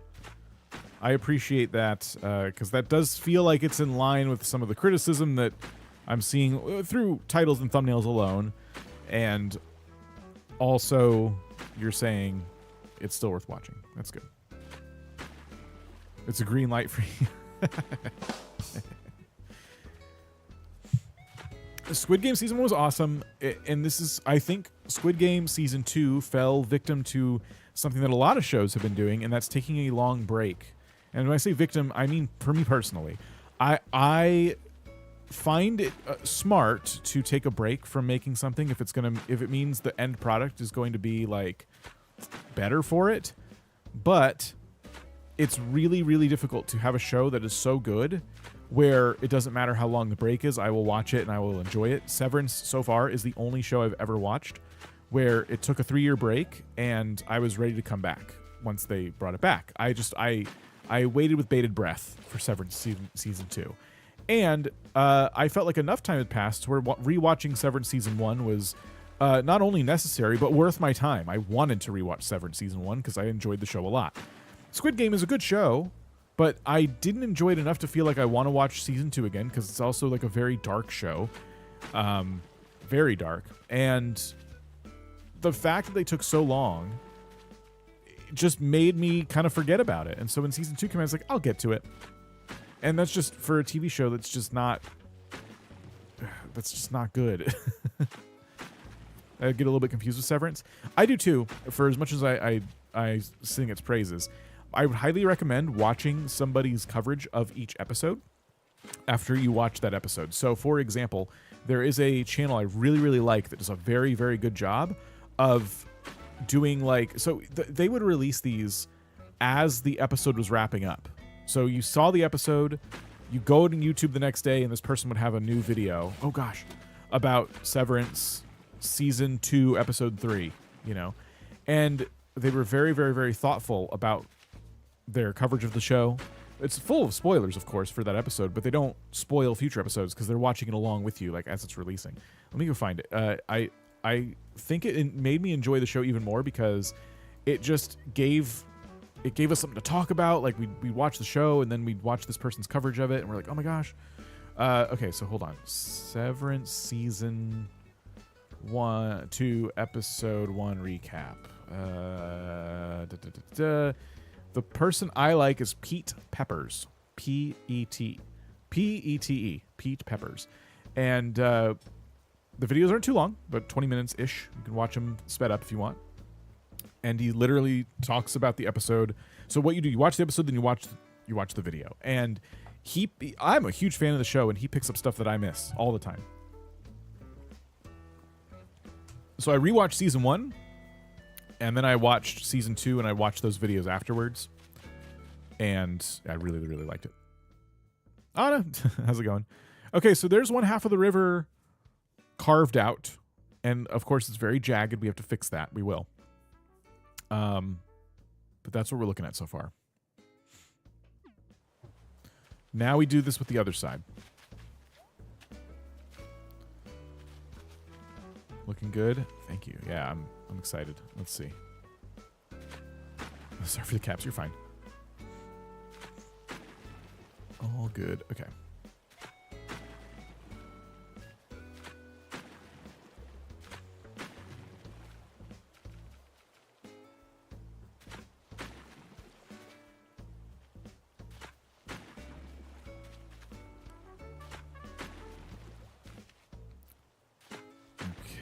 [SPEAKER 1] I appreciate that because that does feel like it's in line with some of the criticism that I'm seeing through titles and thumbnails alone, and also you're saying it's still worth watching. That's good. It's a green light for you. Squid Game Season 1 was awesome, and this is, I think, Squid Game Season 2 fell victim to something that a lot of shows have been doing, and that's taking a long break. And when I say victim, I mean for me personally. I find it smart to take a break from making something if it means the end product is going to be like better for it. But it's really, really difficult to have a show that is so good where it doesn't matter how long the break is, I will watch it and I will enjoy it. Severance so far is the only show I've ever watched where it took a 3-year break and I was ready to come back once they brought it back. I waited with bated breath for Severance season 2. And I felt like enough time had passed where rewatching Severance Season 1 was not only necessary, but worth my time. I wanted to rewatch Severance Season 1 because I enjoyed the show a lot. Squid Game is a good show, but I didn't enjoy it enough to feel like I want to watch Season 2 again because it's also like a very dark show. Very dark. And the fact that they took so long just made me kind of forget about it. And so when Season 2 came out, I was like, I'll get to it. And that's just for a TV show that's just not good. I get a little bit confused with Severance. I do too, for as much as I sing its praises. I would highly recommend watching somebody's coverage of each episode after you watch that episode. So, for example, there is a channel I really, really like that does a very, very good job of doing like, so they would release these as the episode was wrapping up. So you saw the episode, you go to YouTube the next day, and this person would have a new video, oh gosh, about Severance season 2, episode 3, you know, and they were very, very, very thoughtful about their coverage of the show. It's full of spoilers, of course, for that episode, but they don't spoil future episodes because they're watching it along with you, like as it's releasing. Let me go find it. I think it made me enjoy the show even more because it just gave us something to talk about. Like we watch the show and then we'd watch this person's coverage of it, and we're like, oh my gosh. Okay, so hold on. Severance season 2, episode 1 recap. The person I like is Pete Peppers. P-E-T-E. Pete Peppers. And the videos aren't too long, but 20 minutes-ish. You can watch them sped up if you want. And he literally talks about the episode. So what you do, you watch the episode, then you watch the video. And I'm a huge fan of the show, and he picks up stuff that I miss all the time. So I rewatched season 1. And then I watched season 2, and I watched those videos afterwards. And I really, really liked it. Oh, no. How's it going? Okay, so there's one half of the river carved out. And, of course, it's very jagged. We have to fix that. We will. But that's what we're looking at so far. Now we do this with the other side. Looking good. Thank you. Yeah, I'm excited. Let's see. Sorry for the caps. You're fine. All good. Okay.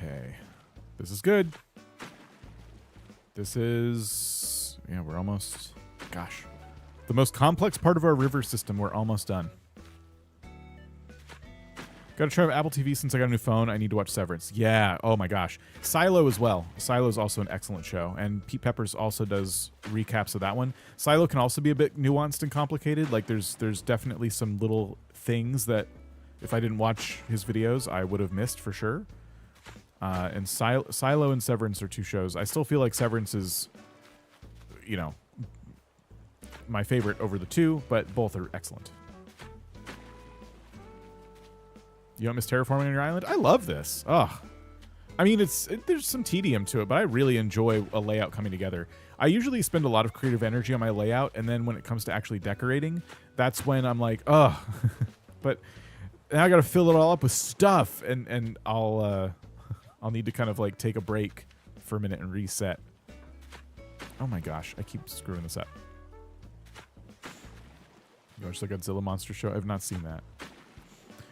[SPEAKER 1] Okay. This is good. This is, yeah, we're almost, gosh. The most complex part of our river system, we're almost done. Got to try Apple TV since I got a new phone. I need to watch Severance. Yeah, oh my gosh. Silo as well. Silo is also an excellent show. And Pete Peppers also does recaps of that one. Silo can also be a bit nuanced and complicated. Like there's definitely some little things that if I didn't watch his videos, I would have missed for sure. And Silo and Severance are two shows. I still feel like Severance is, you know, my favorite over the two, but both are excellent. You don't miss terraforming on your island? I love this. Ugh. I mean, there's some tedium to it, but I really enjoy a layout coming together. I usually spend a lot of creative energy on my layout, and then when it comes to actually decorating, that's when I'm like, ugh. But now I got to fill it all up with stuff, and I'll need to kind of like take a break for a minute and reset. Oh my gosh, I keep screwing this up. You watch the Godzilla Monster Show? I've not seen that.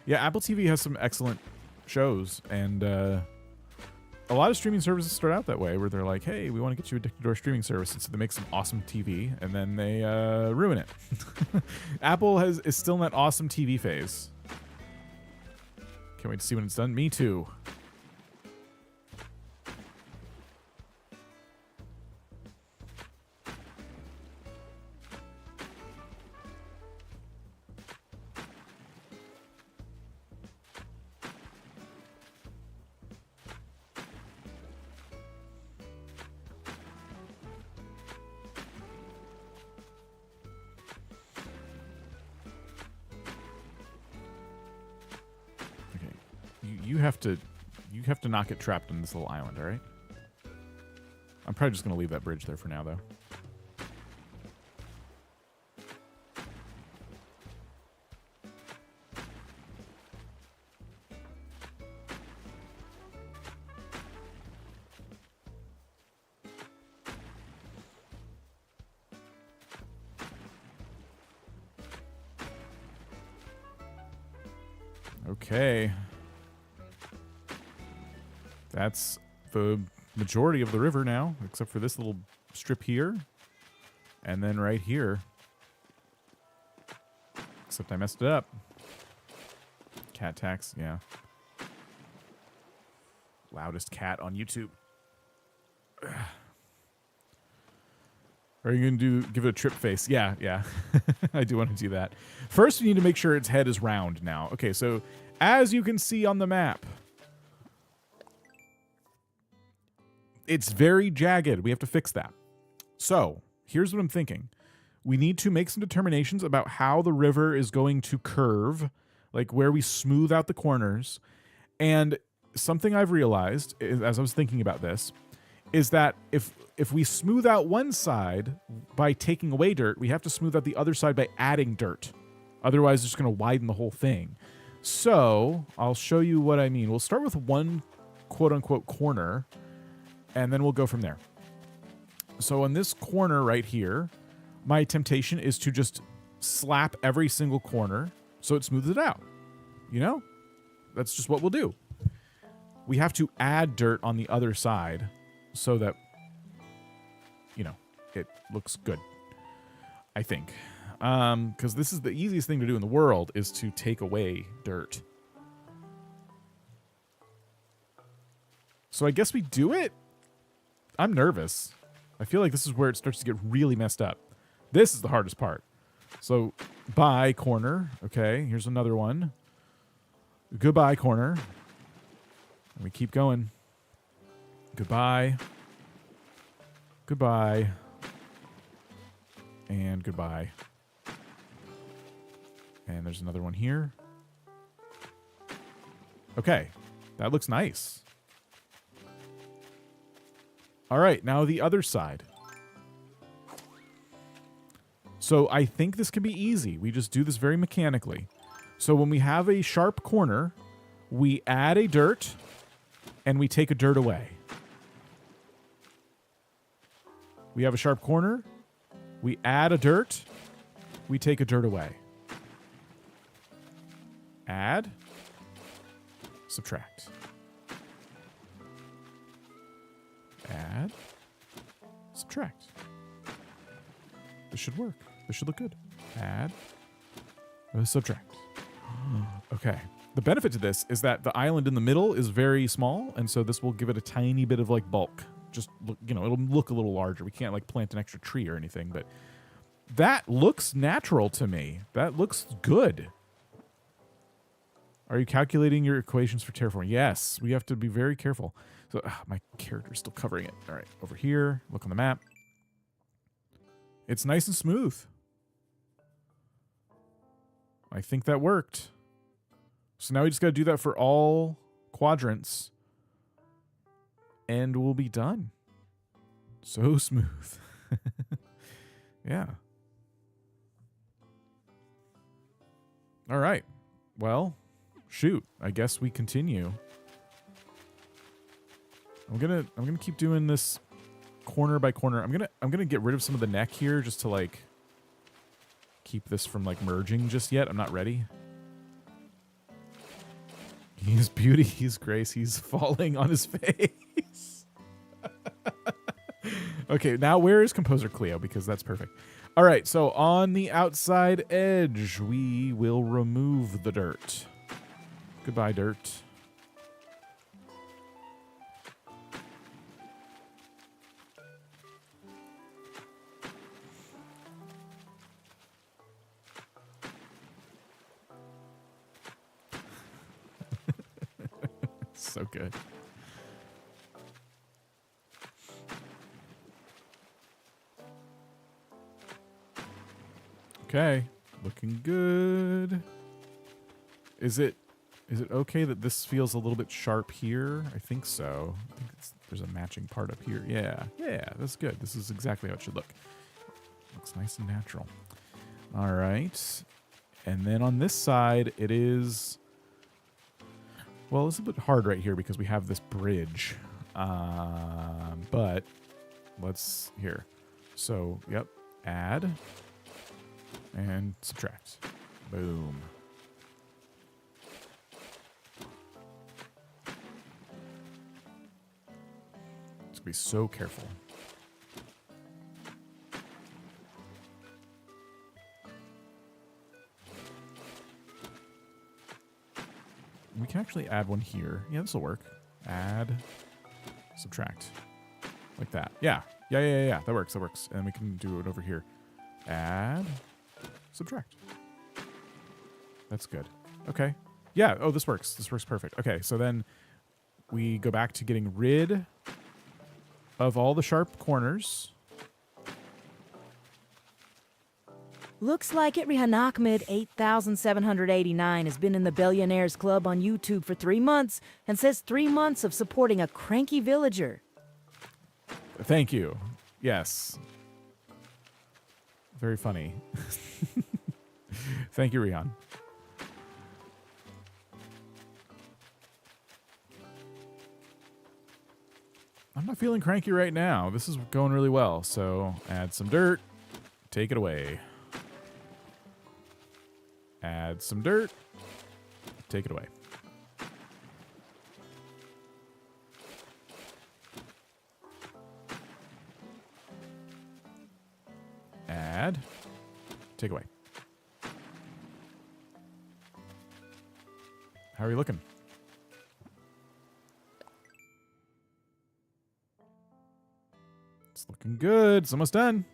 [SPEAKER 1] Yeah, Apple TV has some excellent shows, and a lot of streaming services start out that way, where they're like, hey, we want to get you addicted to our streaming service, and so they make some awesome TV, and then they ruin it. Apple is still in that awesome TV phase. Can't wait to see when it's done. Me too. You have to not get trapped on this little island, all right? I'm probably just going to leave that bridge there for now, though. Okay. That's the majority of the river now, except for this little strip here. And then right here. Except I messed it up. Cat tax, yeah. Loudest cat on YouTube. Are you going to give it a trip face? Yeah, yeah. I do want to do that. First, we need to make sure its head is round now. Okay, so as you can see on the map, it's very jagged. We have to fix that. So here's what I'm thinking. We need to make some determinations about how the river is going to curve, like where we smooth out the corners. And something I've realized, as I was thinking about this, is that if we smooth out one side by taking away dirt, we have to smooth out the other side by adding dirt. Otherwise, it's just going to widen the whole thing. So I'll show you what I mean. We'll start with one quote-unquote corner, and then we'll go from there. So on this corner right here, my temptation is to just slap every single corner so it smooths it out. You know? That's just what we'll do. We have to add dirt on the other side so that, you know, it looks good, I think. Because this is the easiest thing to do in the world, is to take away dirt. So I guess we do it? I'm nervous. I feel like this is where it starts to get really messed up. This is the hardest part. So, bye, corner. Okay, here's another one. Goodbye, corner. And we keep going. Goodbye. Goodbye. And goodbye. And there's another one here. Okay, that looks nice. All right, now the other side. So I think this can be easy. We just do this very mechanically. So when we have a sharp corner, we add a dirt and we take a dirt away. We have a sharp corner. We add a dirt. We take a dirt away. Add. Subtract. Add. Subtract. This should work. This should look good. Add. Subtract. Okay. The benefit to this is that the island in the middle is very small, and so this will give it a tiny bit of like bulk. Just look, you know, it'll look a little larger. We can't like plant an extra tree or anything, but that looks natural to me. That looks good. Are you calculating your equations for terraforming? Yes, we have to be very careful. So my character's still covering it. All right, over here, look on the map. It's nice and smooth. I think that worked. So now we just got to do that for all quadrants. And we'll be done. So smooth. Yeah. All right. Well, shoot. I guess we continue. I'm gonna keep doing this corner by corner. I'm gonna get rid of some of the neck here just to like keep this from like merging just yet. I'm not ready. He's beauty, he's grace, he's falling on his face. Okay, now where is Composer Cleo? Because that's perfect. All right, so on the outside edge, we will remove the dirt. Goodbye, dirt. So good. Okay, looking good. Is it okay that this feels a little bit sharp here? I think so. I think there's a matching part up here. Yeah, that's good. This is exactly how it should look. Looks nice and natural. All right, and then on this side, it is. Well, it's a bit hard right here because we have this bridge. But let's here. So, yep, add and subtract. Boom. Just be so careful. We can actually add one here. Yeah, this will work. Add, subtract. Like that. Yeah. Yeah. That works. And we can do it over here. Add, subtract. That's good. Okay. Yeah. Oh, this works. This works perfect. Okay, so then we go back to getting rid of all the sharp corners.
[SPEAKER 2] Looks like it. Rihan Ahmed 8789 has been in the Billionaires Club on YouTube for 3 months and says 3 months of supporting a cranky villager.
[SPEAKER 1] Thank you. Yes. Very funny. Thank you, Rihan. I'm not feeling cranky right now. This is going really well. So add some dirt. Take it away. Add some dirt. Take it away. Add. Take away. How are you looking? It's looking good. It's almost done.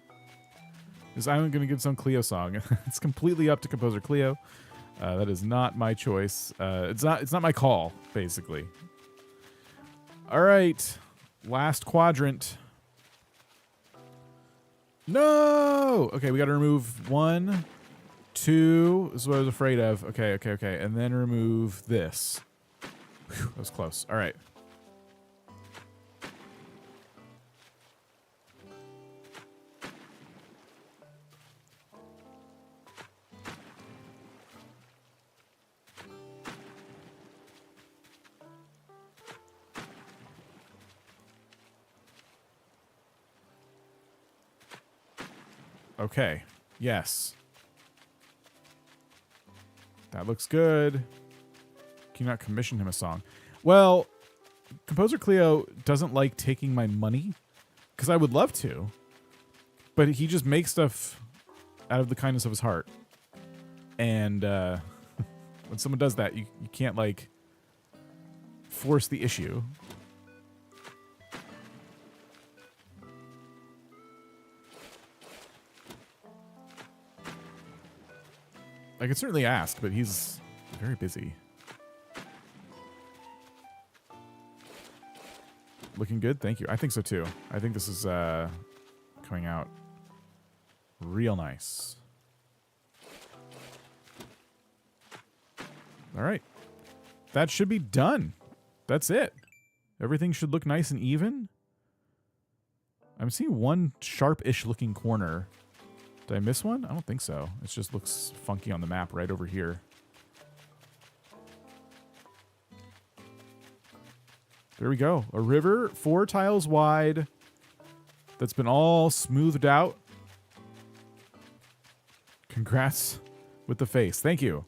[SPEAKER 1] I'm going to give some Cleo song. It's completely up to composer Cleo. That is not my choice. It's not my call, basically. All right. Last quadrant. No! Okay, we got to remove 1, 2. This is what I was afraid of. Okay. And then remove this. Whew, that was close. All right. Okay. Yes. That looks good. Can you not commission him a song? Well, composer Cleo doesn't like taking my money, because I would love to, but he just makes stuff out of the kindness of his heart. And when someone does that, you can't, like, force the issue. I could certainly ask, but he's very busy. Looking good? Thank you. I think so, too. I think this is coming out real nice. All right. That should be done. That's it. Everything should look nice and even. I'm seeing one sharp-ish looking corner. Did I miss one? I don't think so. It just looks funky on the map right over here. There we go. A river 4 tiles wide that's been all smoothed out. Congrats with the face. Thank you.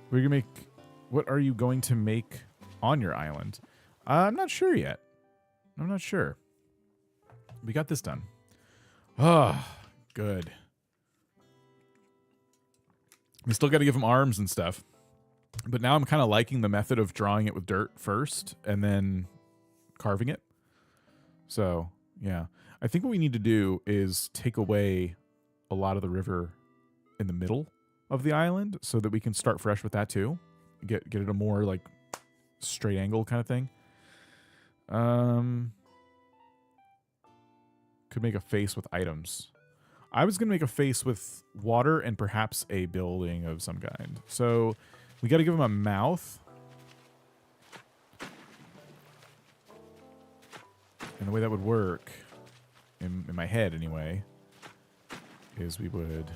[SPEAKER 1] We're gonna make... What are you going to make on your island? I'm not sure yet. I'm not sure. We got this done. Oh, good. We still got to give him arms and stuff. But now I'm kind of liking the method of drawing it with dirt first and then carving it. So, yeah. I think what we need to do is take away a lot of the river in the middle of the island so that we can start fresh with that too. Get it a more like straight angle kind of thing. Could make a face with items. I was going to make a face with water and perhaps a building of some kind. So we got to give him a mouth. And the way that would work, in my head anyway, is we would...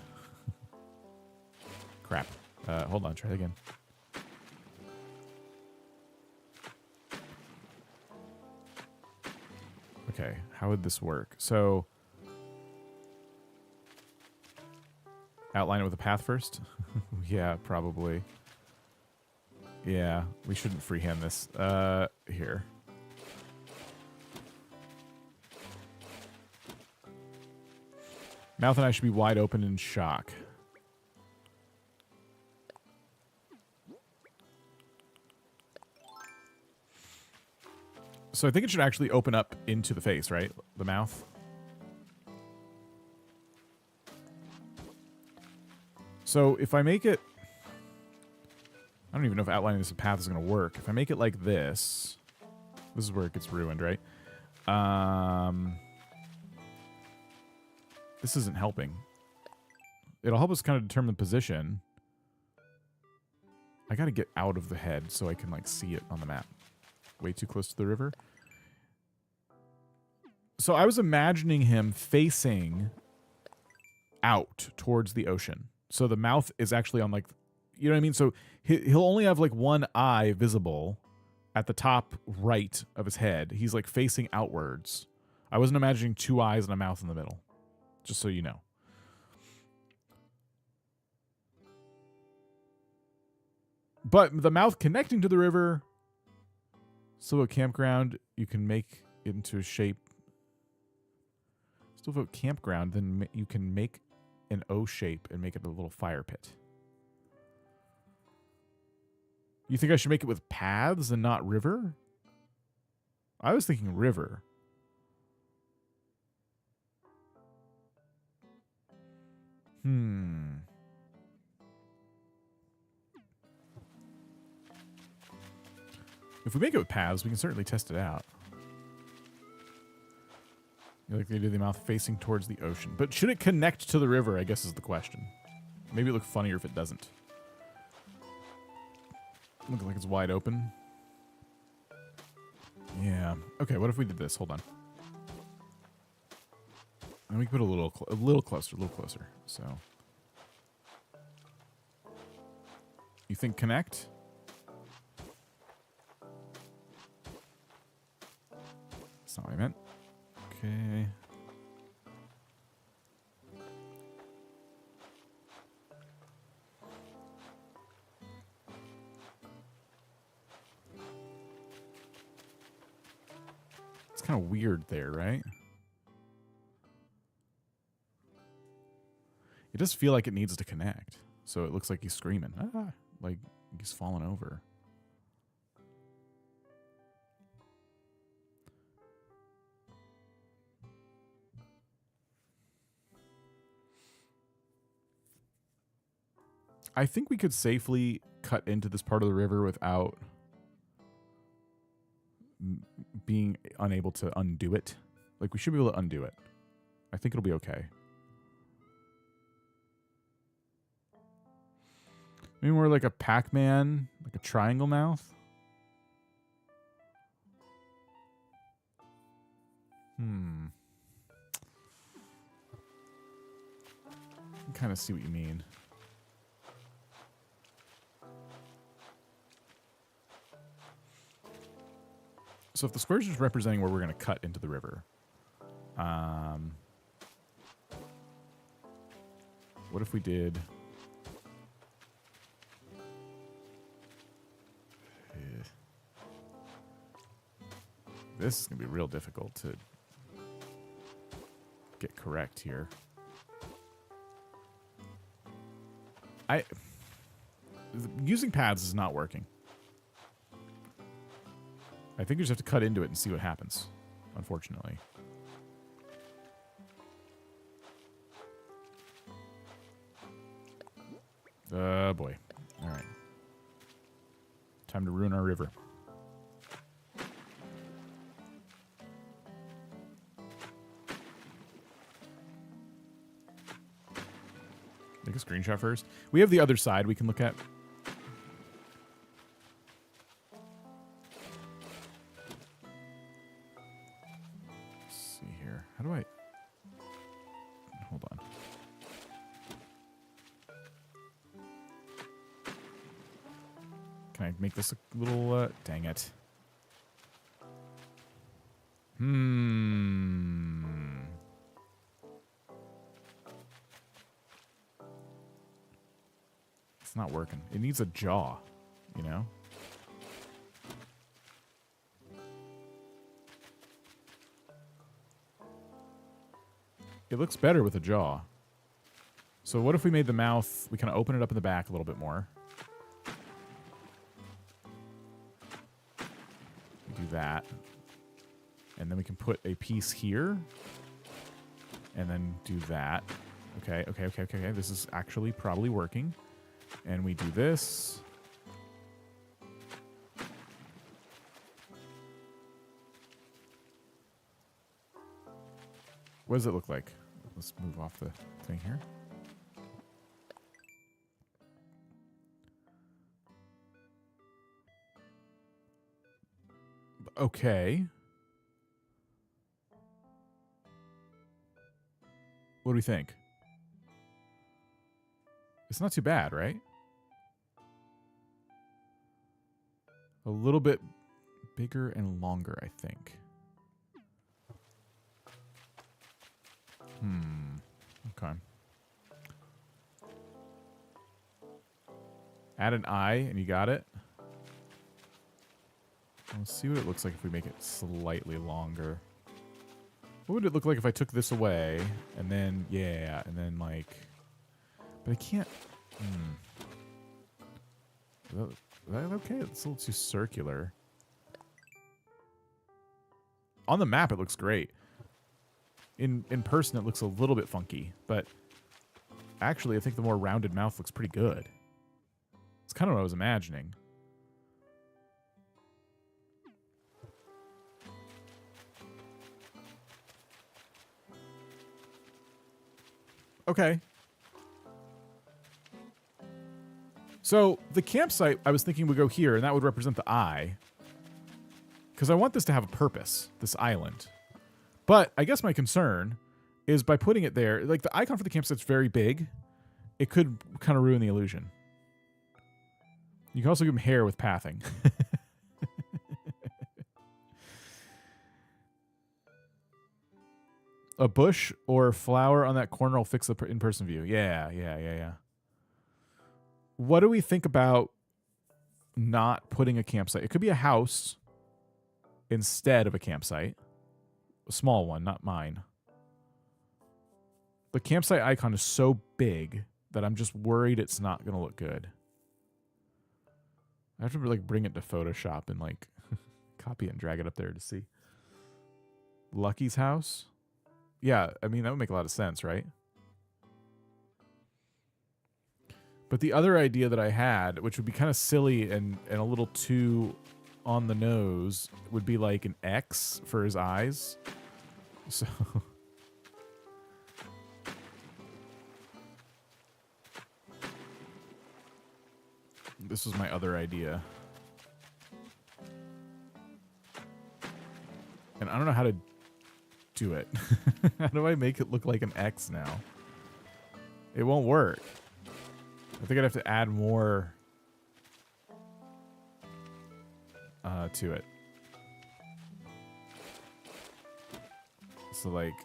[SPEAKER 1] Crap. Hold on, try it again. Okay, how would this work? So... Outline it with a path first? Yeah, probably. Yeah, we shouldn't freehand this. Here. Mouth and I should be wide open in shock. So I think it should actually open up into the face, right? The mouth. So if I make it... I don't even know if outlining this path is going to work. If I make it like this... This is where it gets ruined, right? This isn't helping. It'll help us kind of determine the position. I got to get out of the head so I can, like, see it on the map. Way too close to the river. So I was imagining him facing out towards the ocean. So the mouth is actually on, like, you know what I mean? So he'll only have, like, one eye visible at the top right of his head. He's, like, facing outwards. I wasn't imagining two eyes and a mouth in the middle. Just so you know. But the mouth connecting to the river, still a campground, you can make it into a shape. Still vote campground, then you can make an O shape and make it a little fire pit. You think I should make it with paths and not river? I was thinking river. If we make it with paths, we can certainly test it out. You like the idea of the mouth facing towards the ocean. But should it connect to the river, I guess is the question. Maybe it look funnier if it doesn't. Looks like it's wide open. Yeah. Okay, what if we did this? Hold on. And we can put a little closer. So. You think connect? That's not what I meant. Okay. It's kind of weird there, right? It does feel like it needs to connect. So it looks like he's screaming. Ah, like he's falling over. I think we could safely cut into this part of the river without being unable to undo it. Like, we should be able to undo it. I think it'll be okay. Maybe more like a Pac-Man, like a triangle mouth. I can kind of see what you mean. So if the square is just representing where we're going to cut into the river, what if we did... This is going to be real difficult to get correct here. Using paths is not working. I think you just have to cut into it and see what happens, unfortunately. Boy. All right. Time to ruin our river. Take a screenshot first. We have the other side we can look at. How do I... Hold on. Can I make this a little... dang it. It's not working. It needs a jaw, you know? It looks better with a jaw. So what if we made the mouth, we kind of open it up in the back a little bit more. We do that. And then we can put a piece here. And then do that. Okay. This is actually probably working. And we do this. What does it look like? Let's move off the thing here. Okay. What do we think? It's not too bad, right? A little bit bigger and longer, I think. Okay. Add an eye, and you got it. Let's see what it looks like if we make it slightly longer. What would it look like if I took this away, and then, yeah, and then, like... But I can't... Is that okay? It's a little too circular. On the map, it looks great. In person, it looks a little bit funky, but actually, I think the more rounded mouth looks pretty good. It's kind of what I was imagining. Okay. So, the campsite, I was thinking would go here, and that would represent the eye. Because I want this to have a purpose, this island. But I guess my concern is by putting it there, like the icon for the campsite's very big, it could kind of ruin the illusion. You can also give him hair with pathing. A bush or flower on that corner will fix the in-person view. Yeah. What do we think about not putting a campsite? It could be a house instead of a campsite. A small one, not mine. The campsite icon is so big that I'm just worried it's not going to look good. I have to like bring it to Photoshop and like copy it and drag it up there to see. Lucky's house? Yeah, I mean, that would make a lot of sense, right? But the other idea that I had, which would be kind of silly and a little too on the nose, would be like an X for his eyes. So... This was my other idea. And I don't know how to do it. How do I make it look like an X now? It won't work. I think I'd have to add more to it. So, like,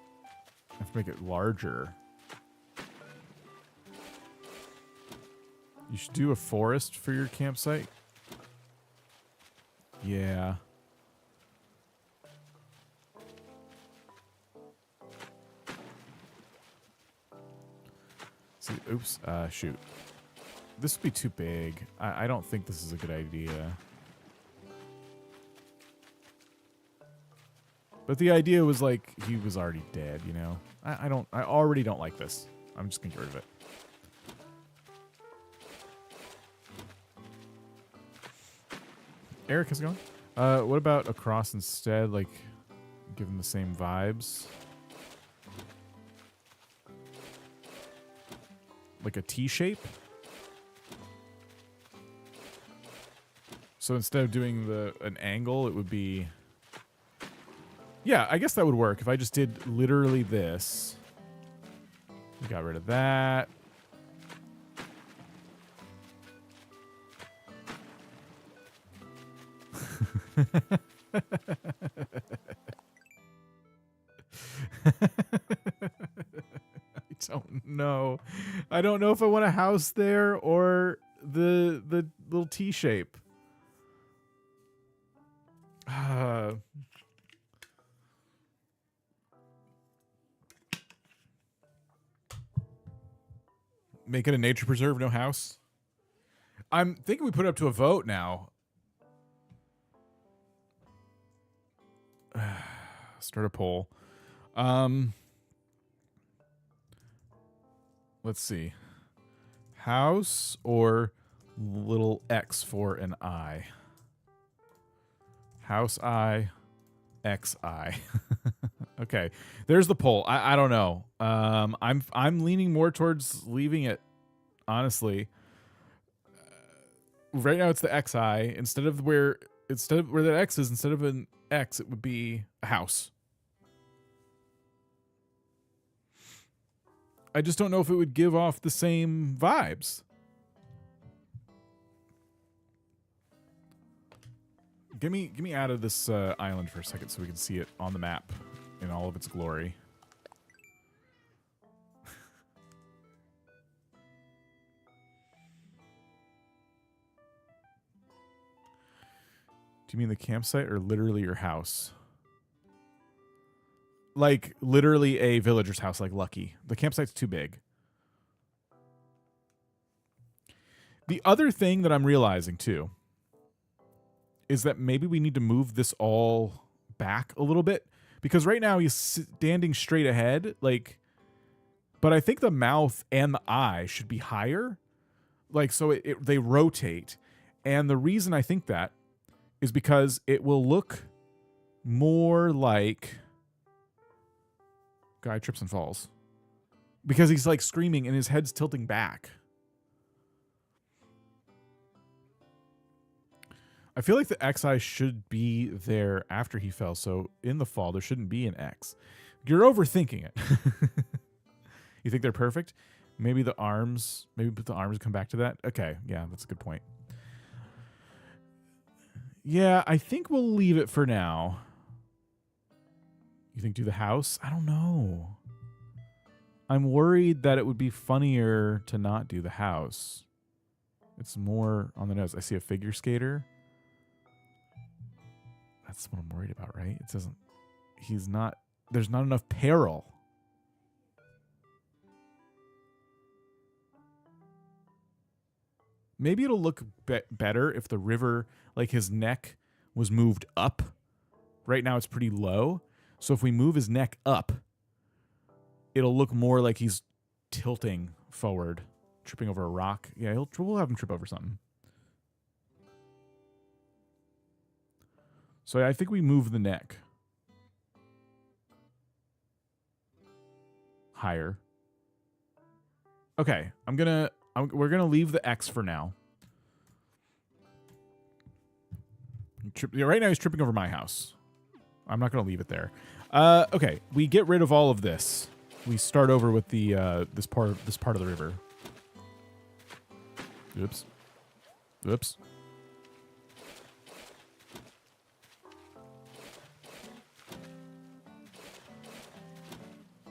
[SPEAKER 1] I have to make it larger. You should do a forest for your campsite. Yeah. See, oops, shoot. This would be too big. I don't think this is a good idea. But the idea was like he was already dead, you know? I already don't like this. I'm just gonna get rid of it. Eric, how's it going? What about across instead? Like, give him the same vibes. Like a T shape? So instead of doing an angle, it would be... Yeah, I guess that would work if I just did literally this. We got rid of that. I don't know. I don't know if I want a house there or the little T shape. Make it a nature preserve, no house. I'm thinking we put it up to a vote now. Start a poll. Let's see. House or little X for an I? House I, X I. Okay, there's the poll. I don't know. I'm leaning more towards leaving it. Honestly, right now it's the XI instead of where the X is. Instead of an X, it would be a house. I just don't know if it would give off the same vibes. Get me out of this island for a second so we can see it on the map in all of its glory. Do you mean the campsite or literally your house? Like literally a villager's house like Lucky. The campsite's too big. The other thing that I'm realizing too is that maybe we need to move this all back a little bit, because right now he's standing straight ahead, like, but I think the mouth and the eye should be higher, like, so they rotate. And the reason I think that is because it will look more like guy trips and falls, because he's like screaming and his head's tilting back. I feel like the XI should be there after he fell, so in the fall there shouldn't be an X. You're overthinking it. You think they're perfect? Maybe the arms come back to that. Okay, yeah, that's a good point. Yeah, I think we'll leave it for now. You think do the house? I don't know. I'm worried that it would be funnier to not do the house. It's more on the nose. I see a figure skater. That's what I'm worried about, right? It doesn't... There's not enough peril. Maybe it'll look better if the river, like his neck, was moved up. Right now it's pretty low. So if we move his neck up, it'll look more like he's tilting forward, tripping over a rock. Yeah, we'll have him trip over something. So I think we move the neck higher. Okay, we're gonna leave the X for now. Right now he's tripping over my house. I'm not gonna leave it there. Okay, we get rid of all of this. We start over with the this part of the river. Oops. Oops.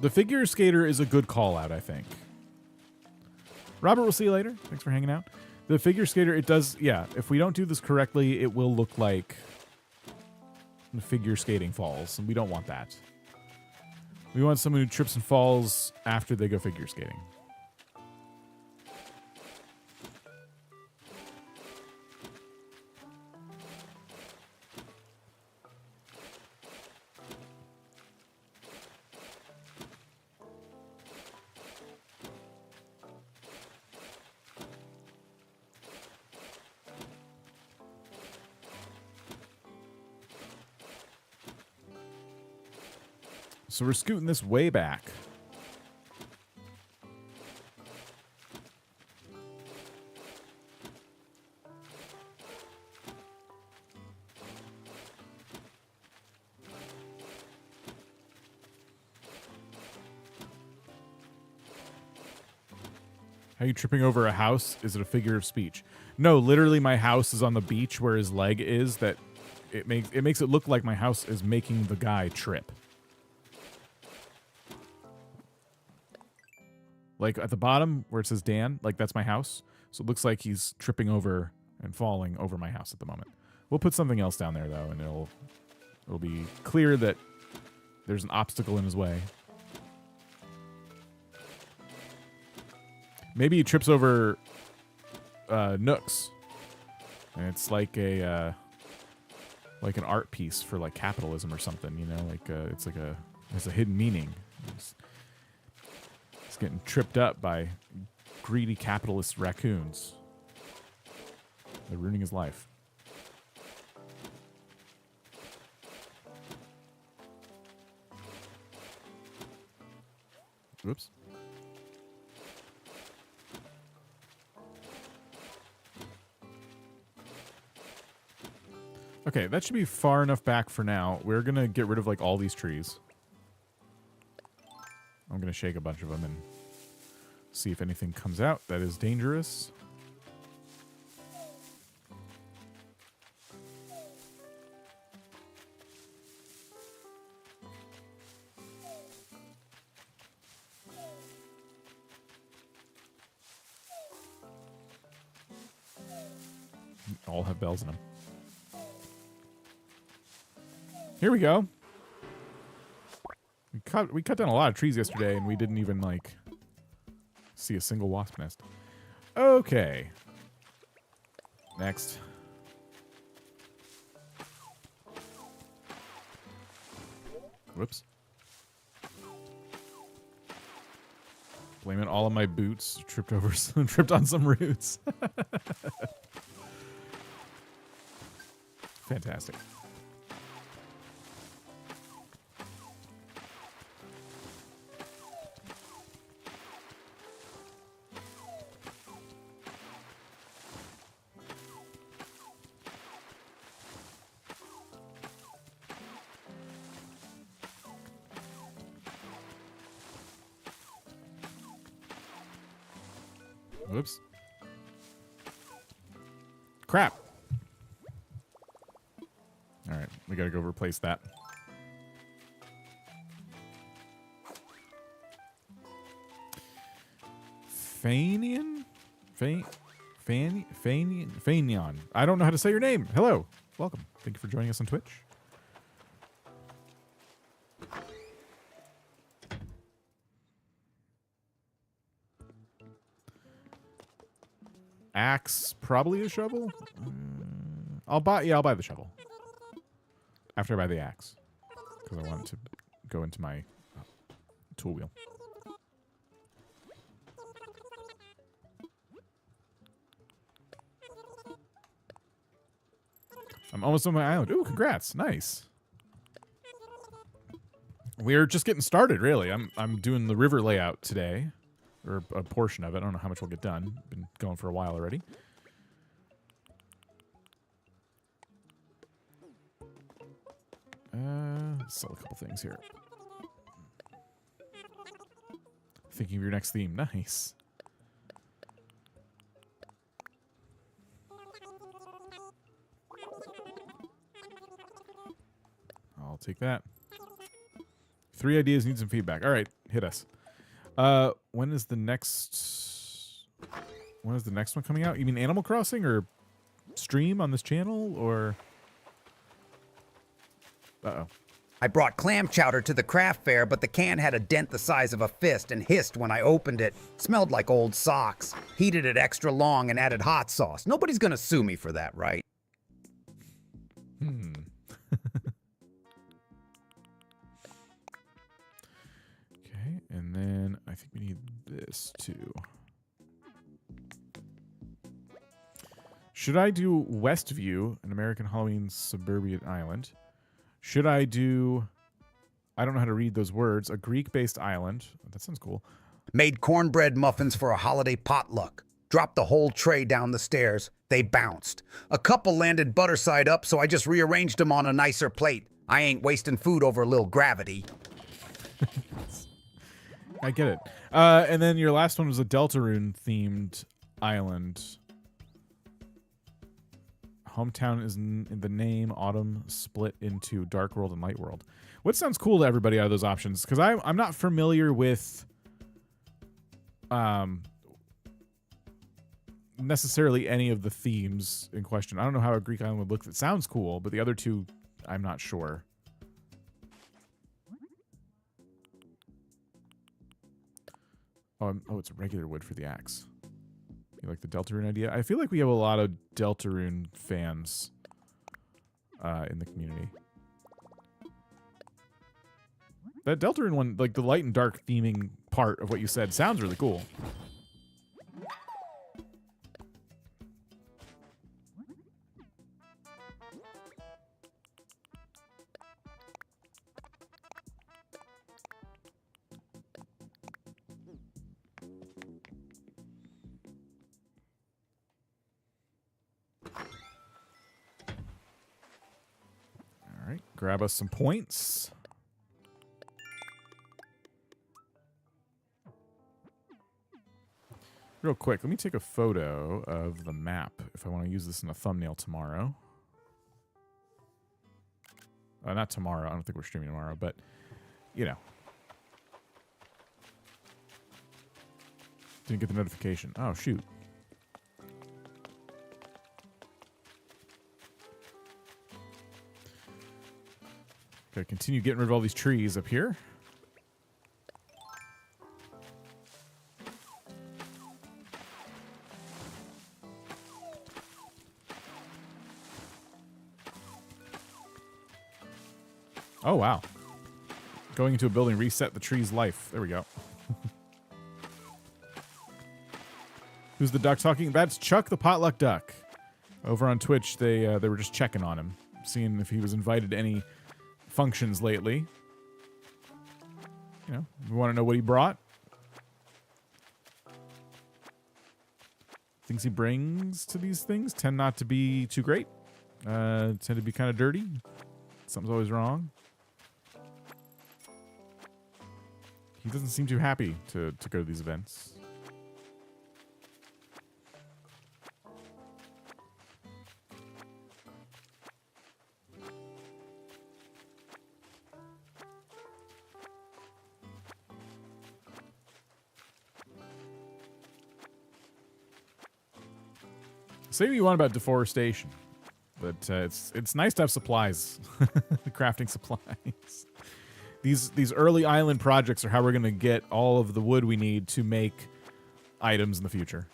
[SPEAKER 1] The figure skater is a good call out, I think. Robert, we'll see you later. Thanks for hanging out. The figure skater, it does, yeah, if we don't do this correctly, it will look like the figure skating falls, and we don't want that. We want someone who trips and falls after they go figure skating. So we're scooting this way back. How are you tripping over a house? Is it a figure of speech? No, literally my house is on the beach where his leg is. That it makes it look like my house is making the guy trip. Like at the bottom where it says Dan, like that's my house. So it looks like he's tripping over and falling over my house at the moment. We'll put something else down there though, and it'll be clear that there's an obstacle in his way. Maybe he trips over Nooks. And it's like a like an art piece for like capitalism or something, you know, like it's like has a hidden meaning. It's getting tripped up by greedy capitalist raccoons. They're ruining his life. Whoops. Okay, that should be far enough back for now. We're going to get rid of like all these trees. I'm going to shake a bunch of them and see if anything comes out that is dangerous. All have bells in them. Here we go. We cut down a lot of trees yesterday, and we didn't even, like, see a single wasp nest. Okay. Next. Whoops. Blame it all on my boots. Tripped on some roots. Fantastic. Whoops. Crap. All right, we gotta go replace that. Fanion? Fanion. I don't know how to say your name. Hello. Welcome. Thank you for joining us on Twitch. Axe, probably a shovel. I'll buy the shovel after I buy the axe because I want it to go into my tool wheel. I'm almost on my island. Ooh, congrats! Nice. We're just getting started, really. I'm doing the river layout today. Or a portion of it. I don't know how much we'll get done. Been going for a while already. Let's sell a couple things here. Thinking of your next theme. Nice. I'll take that. 3 ideas, need some feedback. All right, hit us. When is the next one coming out? You mean Animal Crossing or stream on this channel or? Uh-oh.
[SPEAKER 3] I brought clam chowder to the craft fair, but the can had a dent the size of a fist and hissed when I opened it. Smelled like old socks. Heated it extra long and added hot sauce. Nobody's gonna sue me for that, right?
[SPEAKER 1] Okay, and then I think we need this too. Should I do Westview, an American Halloween suburban island? Should I do, I don't know how to read those words, a Greek-based island? That sounds cool.
[SPEAKER 3] Made cornbread muffins for a holiday potluck. Dropped the whole tray down the stairs. They bounced. A couple landed butter side up, so I just rearranged them on a nicer plate. I ain't wasting food over a little gravity.
[SPEAKER 1] I get it. And then your last one was a Deltarune-themed island. Hometown is in the name. Autumn split into Dark World and Light World. What sounds cool to everybody out of those options? Because I'm not familiar with necessarily any of the themes in question. I don't know how a Greek island would look. It sounds cool, but the other two, I'm not sure. Oh, it's regular wood for the axe. You like the Deltarune idea? I feel like we have a lot of Deltarune fans in the community. That Deltarune one, like the light and dark theming part of what you said, sounds really cool. All right, grab us some points. Real quick, let me take a photo of the map if I want to use this in a thumbnail tomorrow. Not tomorrow. I don't think we're streaming tomorrow, but, you know. Didn't get the notification. Oh, shoot. Okay, continue getting rid of all these trees up here. Oh, wow. Going into a building, reset the tree's life. There we go. Who's the duck talking? That's Chuck the Potluck Duck. Over on Twitch, they were just checking on him, seeing if he was invited to any functions lately. You know, we want to know what he brought. Things he brings to these things tend not to be too great. Tend to be kind of dirty. Something's always wrong. He doesn't seem too happy to go to these events. Say what you want about deforestation, but it's nice to have supplies, crafting supplies. These early island projects are how we're going to get all of the wood we need to make items in the future.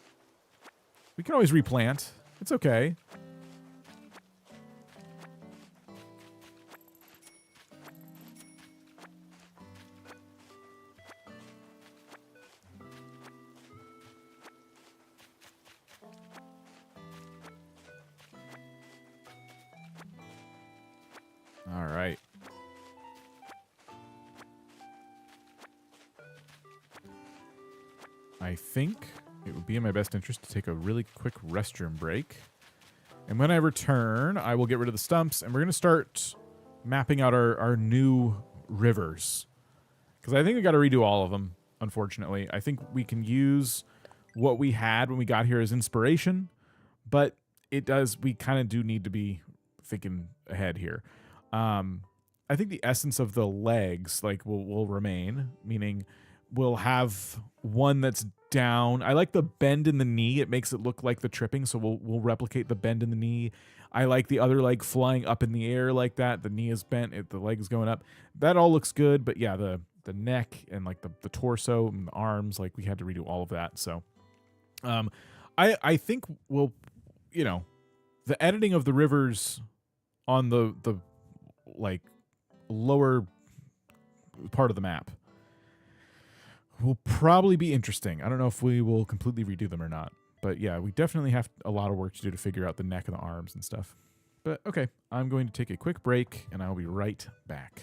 [SPEAKER 1] We can always replant. It's okay. All right. I think it would be in my best interest to take a really quick restroom break. And when I return, I will get rid of the stumps, and we're going to start mapping out our new rivers. Because I think we got to redo all of them, unfortunately. I think we can use what we had when we got here as inspiration, but we kind of do need to be thinking ahead here. I think the essence of the legs will remain, meaning we'll have one that's down. I like the bend in the knee. It makes it look like the tripping, so we'll replicate the bend in the knee. I like the other leg flying up in the air like that. The knee is bent, the leg is going up. That all looks good, but yeah, the neck and like the torso and the arms, like we had to redo all of that. So I think we'll, the editing of the rivers on the like lower part of the map will probably be interesting. I don't know if we will completely redo them or not, but yeah, we definitely have a lot of work to do to figure out the neck and the arms and stuff. But okay, I'm going to take a quick break and I'll be right back.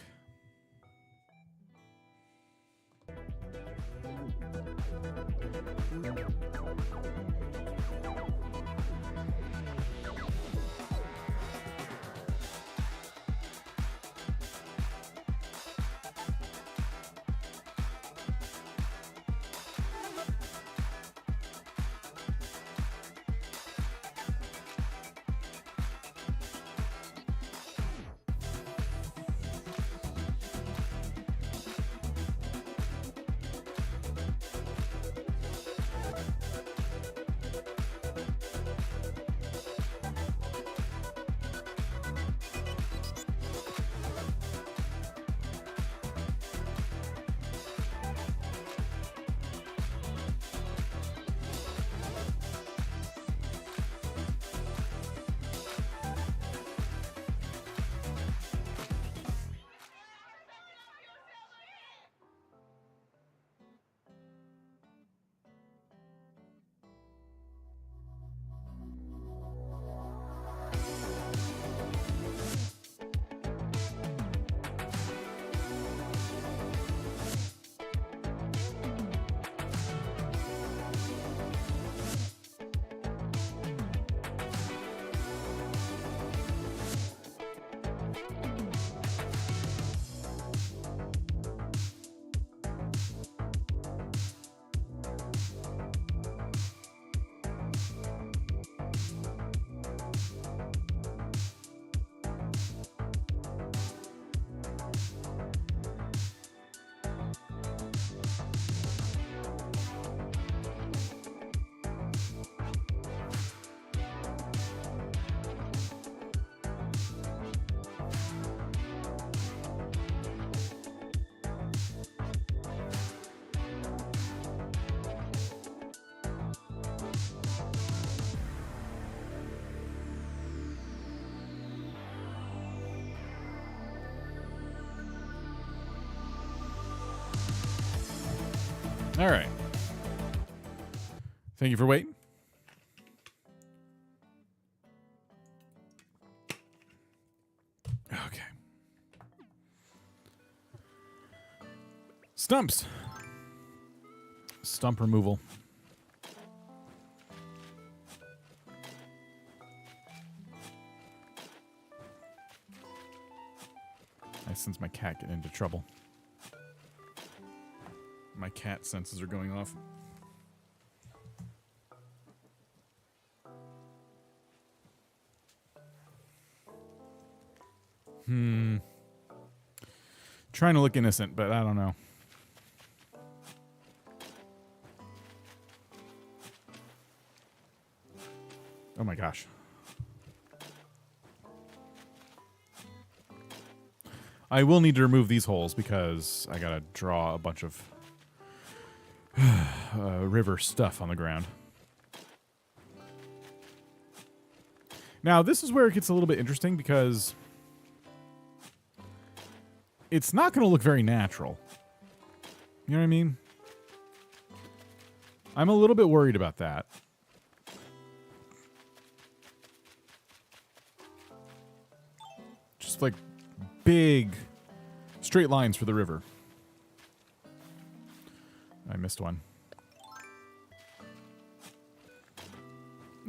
[SPEAKER 1] All right. Thank you for waiting. Okay. Stumps. Stump removal. I sense my cat getting into trouble. My cat senses are going off. Trying to look innocent, but I don't know. Oh my gosh. I will need to remove these holes because I gotta draw a bunch of river stuff on the ground. Now, this is where it gets a little bit interesting because it's not going to look very natural. You know what I mean? I'm a little bit worried about that. Just like big straight lines for the river. I missed one.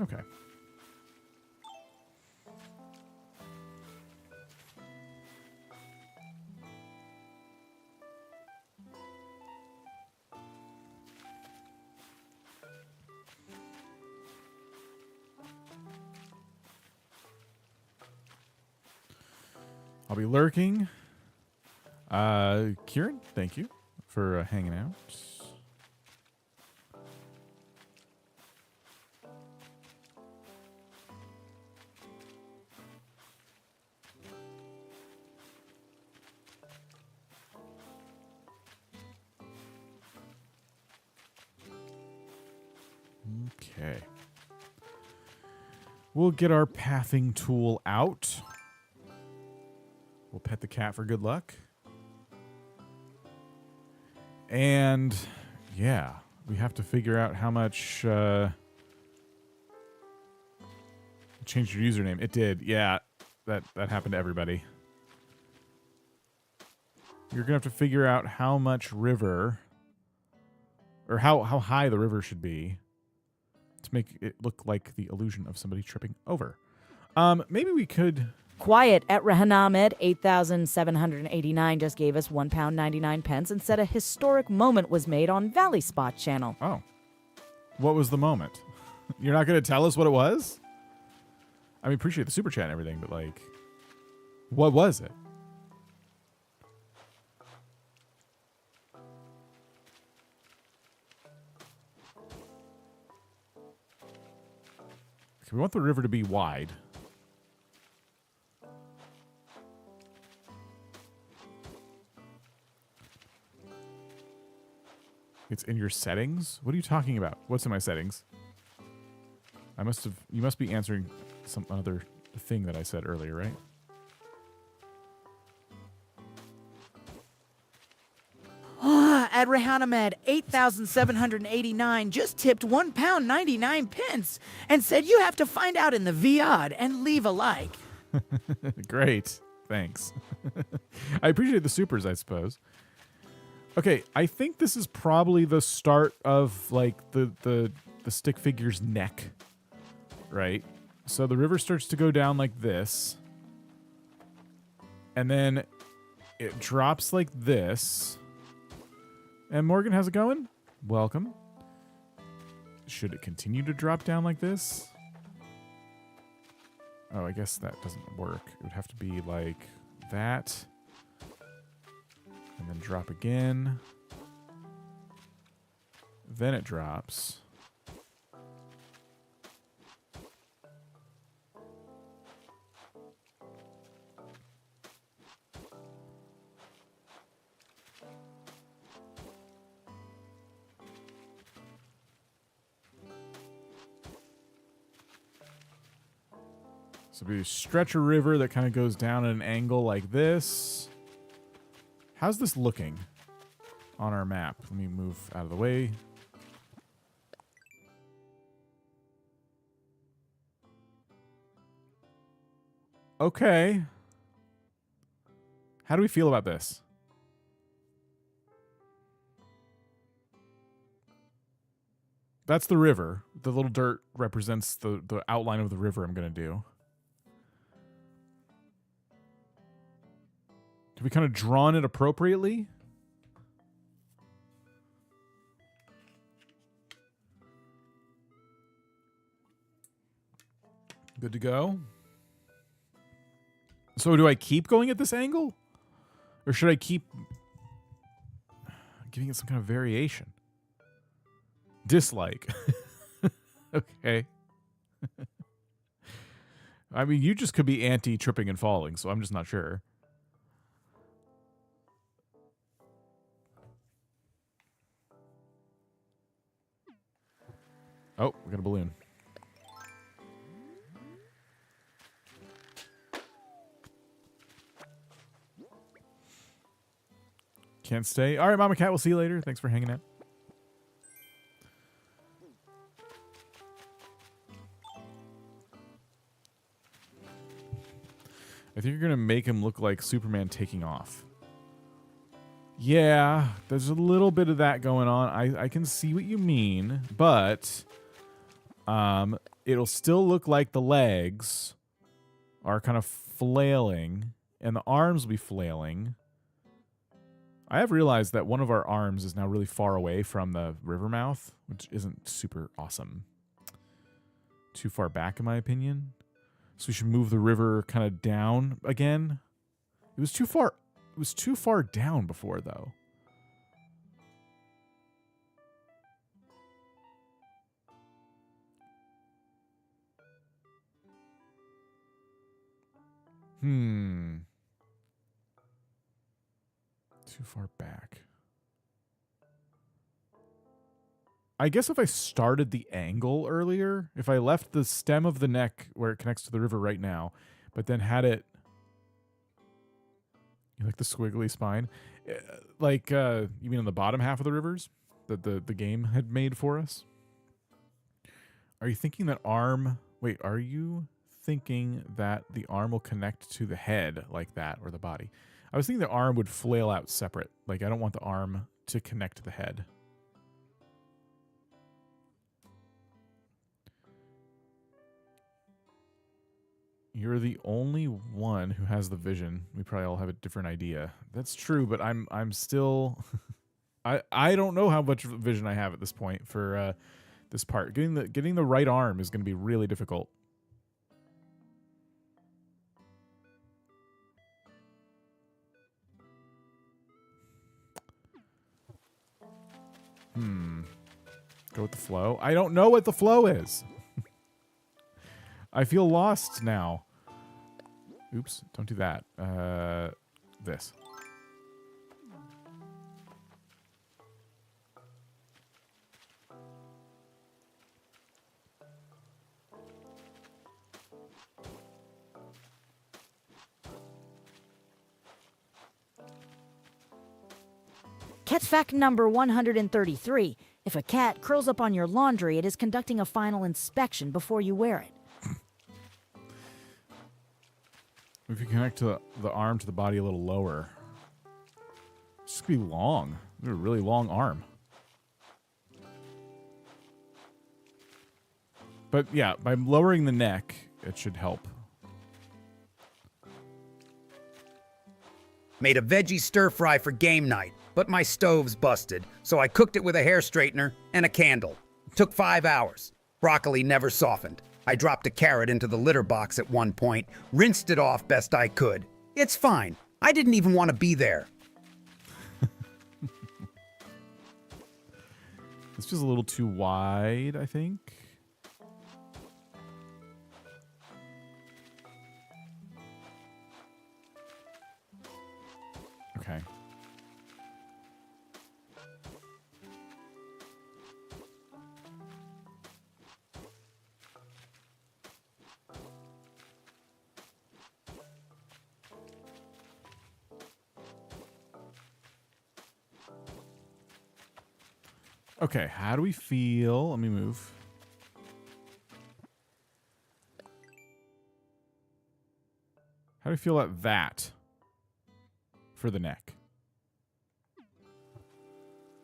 [SPEAKER 1] Okay. I'll be lurking. Kieran, thank you for hanging out. Okay. We'll get our pathing tool out. We'll pet the cat for good luck. And yeah, we have to figure out how much changed your username. It did. Yeah, that happened to everybody. You're gonna have to figure out how much river or how high the river should be to make it look like the illusion of somebody tripping over. Maybe we could.
[SPEAKER 2] Quiet at Rehanamed 8,789 just gave us £1.99 and said a historic moment was made on Valley Spot channel.
[SPEAKER 1] Oh. What was the moment? You're not going to tell us what it was? I mean, appreciate the super chat and everything, but like, what was it? We want the river to be wide. It's in your settings? What are you talking about? What's in my settings? You must be answering some other thing that I said earlier, right?
[SPEAKER 4] At Rehanamed 8,789 just tipped £1.99 and said you have to find out in the VOD and leave a like.
[SPEAKER 1] Great. Thanks. I appreciate the supers, I suppose. Okay, I think this is probably the start of like the stick figure's neck, right? So the river starts to go down like this, and then it drops like this. And Morgan, how's it going? Welcome. Should it continue to drop down like this? Oh, I guess that doesn't work. It would have to be like that. And then drop again. Then it drops. So we stretch a river that kind of goes down at an angle like this. How's this looking? on our map. Let me move out of the way. Okay. How do we feel about this? That's the river. The little dirt represents the outline of the river I'm going to do. Have we kind of drawn it appropriately? Good to go. So do I keep going at this angle? Or should I keep giving it some kind of variation? Dislike. Okay. I mean, you just could be anti-tripping and falling, so I'm just not sure. Oh, we got a balloon. Can't stay. All right, Mama Cat, we'll see you later. Thanks for hanging out. I think you're going to make him look like Superman taking off. Yeah, there's a little bit of that going on. I can see what you mean, but it'll still look like the legs are kind of flailing, and the arms will be flailing. I have realized that one of our arms is now really far away from the river mouth, which isn't super awesome. Too far back, in my opinion. So we should move the river kind of down again. It was too far. It was too far down before, though. Too far back. I guess if I started the angle earlier, if I left the stem of the neck where it connects to the river right now, but then had it, you like the squiggly spine, like you mean on the bottom half of the rivers that the game had made for us? Are you thinking that arm? Wait, are you thinking that the arm will connect to the head like that, or the body? I was thinking the arm would flail out separate. Like, I don't want the arm to connect to the head. You're the only one who has the vision. We probably all have a different idea. That's true, but I'm still I don't know how much vision I have at this point for this part. Getting the right arm is going to be really difficult. Go with the flow. I don't know what the flow is. I feel lost now. Oops, don't do that. This.
[SPEAKER 2] Cat fact number 133. If a cat curls up on your laundry, it is conducting a final inspection before you wear it.
[SPEAKER 1] If you connect to the arm to the body a little lower. It's just going to be long. A really long arm. But yeah, by lowering the neck, it should help.
[SPEAKER 3] Made a veggie stir fry for game night, but my stove's busted, so I cooked it with a hair straightener and a candle. Took 5 hours. Broccoli never softened. I dropped a carrot into the litter box at one point, rinsed it off best I could. It's fine. I didn't even want to be there.
[SPEAKER 1] It's just a little too wide, I think. Okay. Okay, how do we feel? Let me move. How do we feel at that for the neck?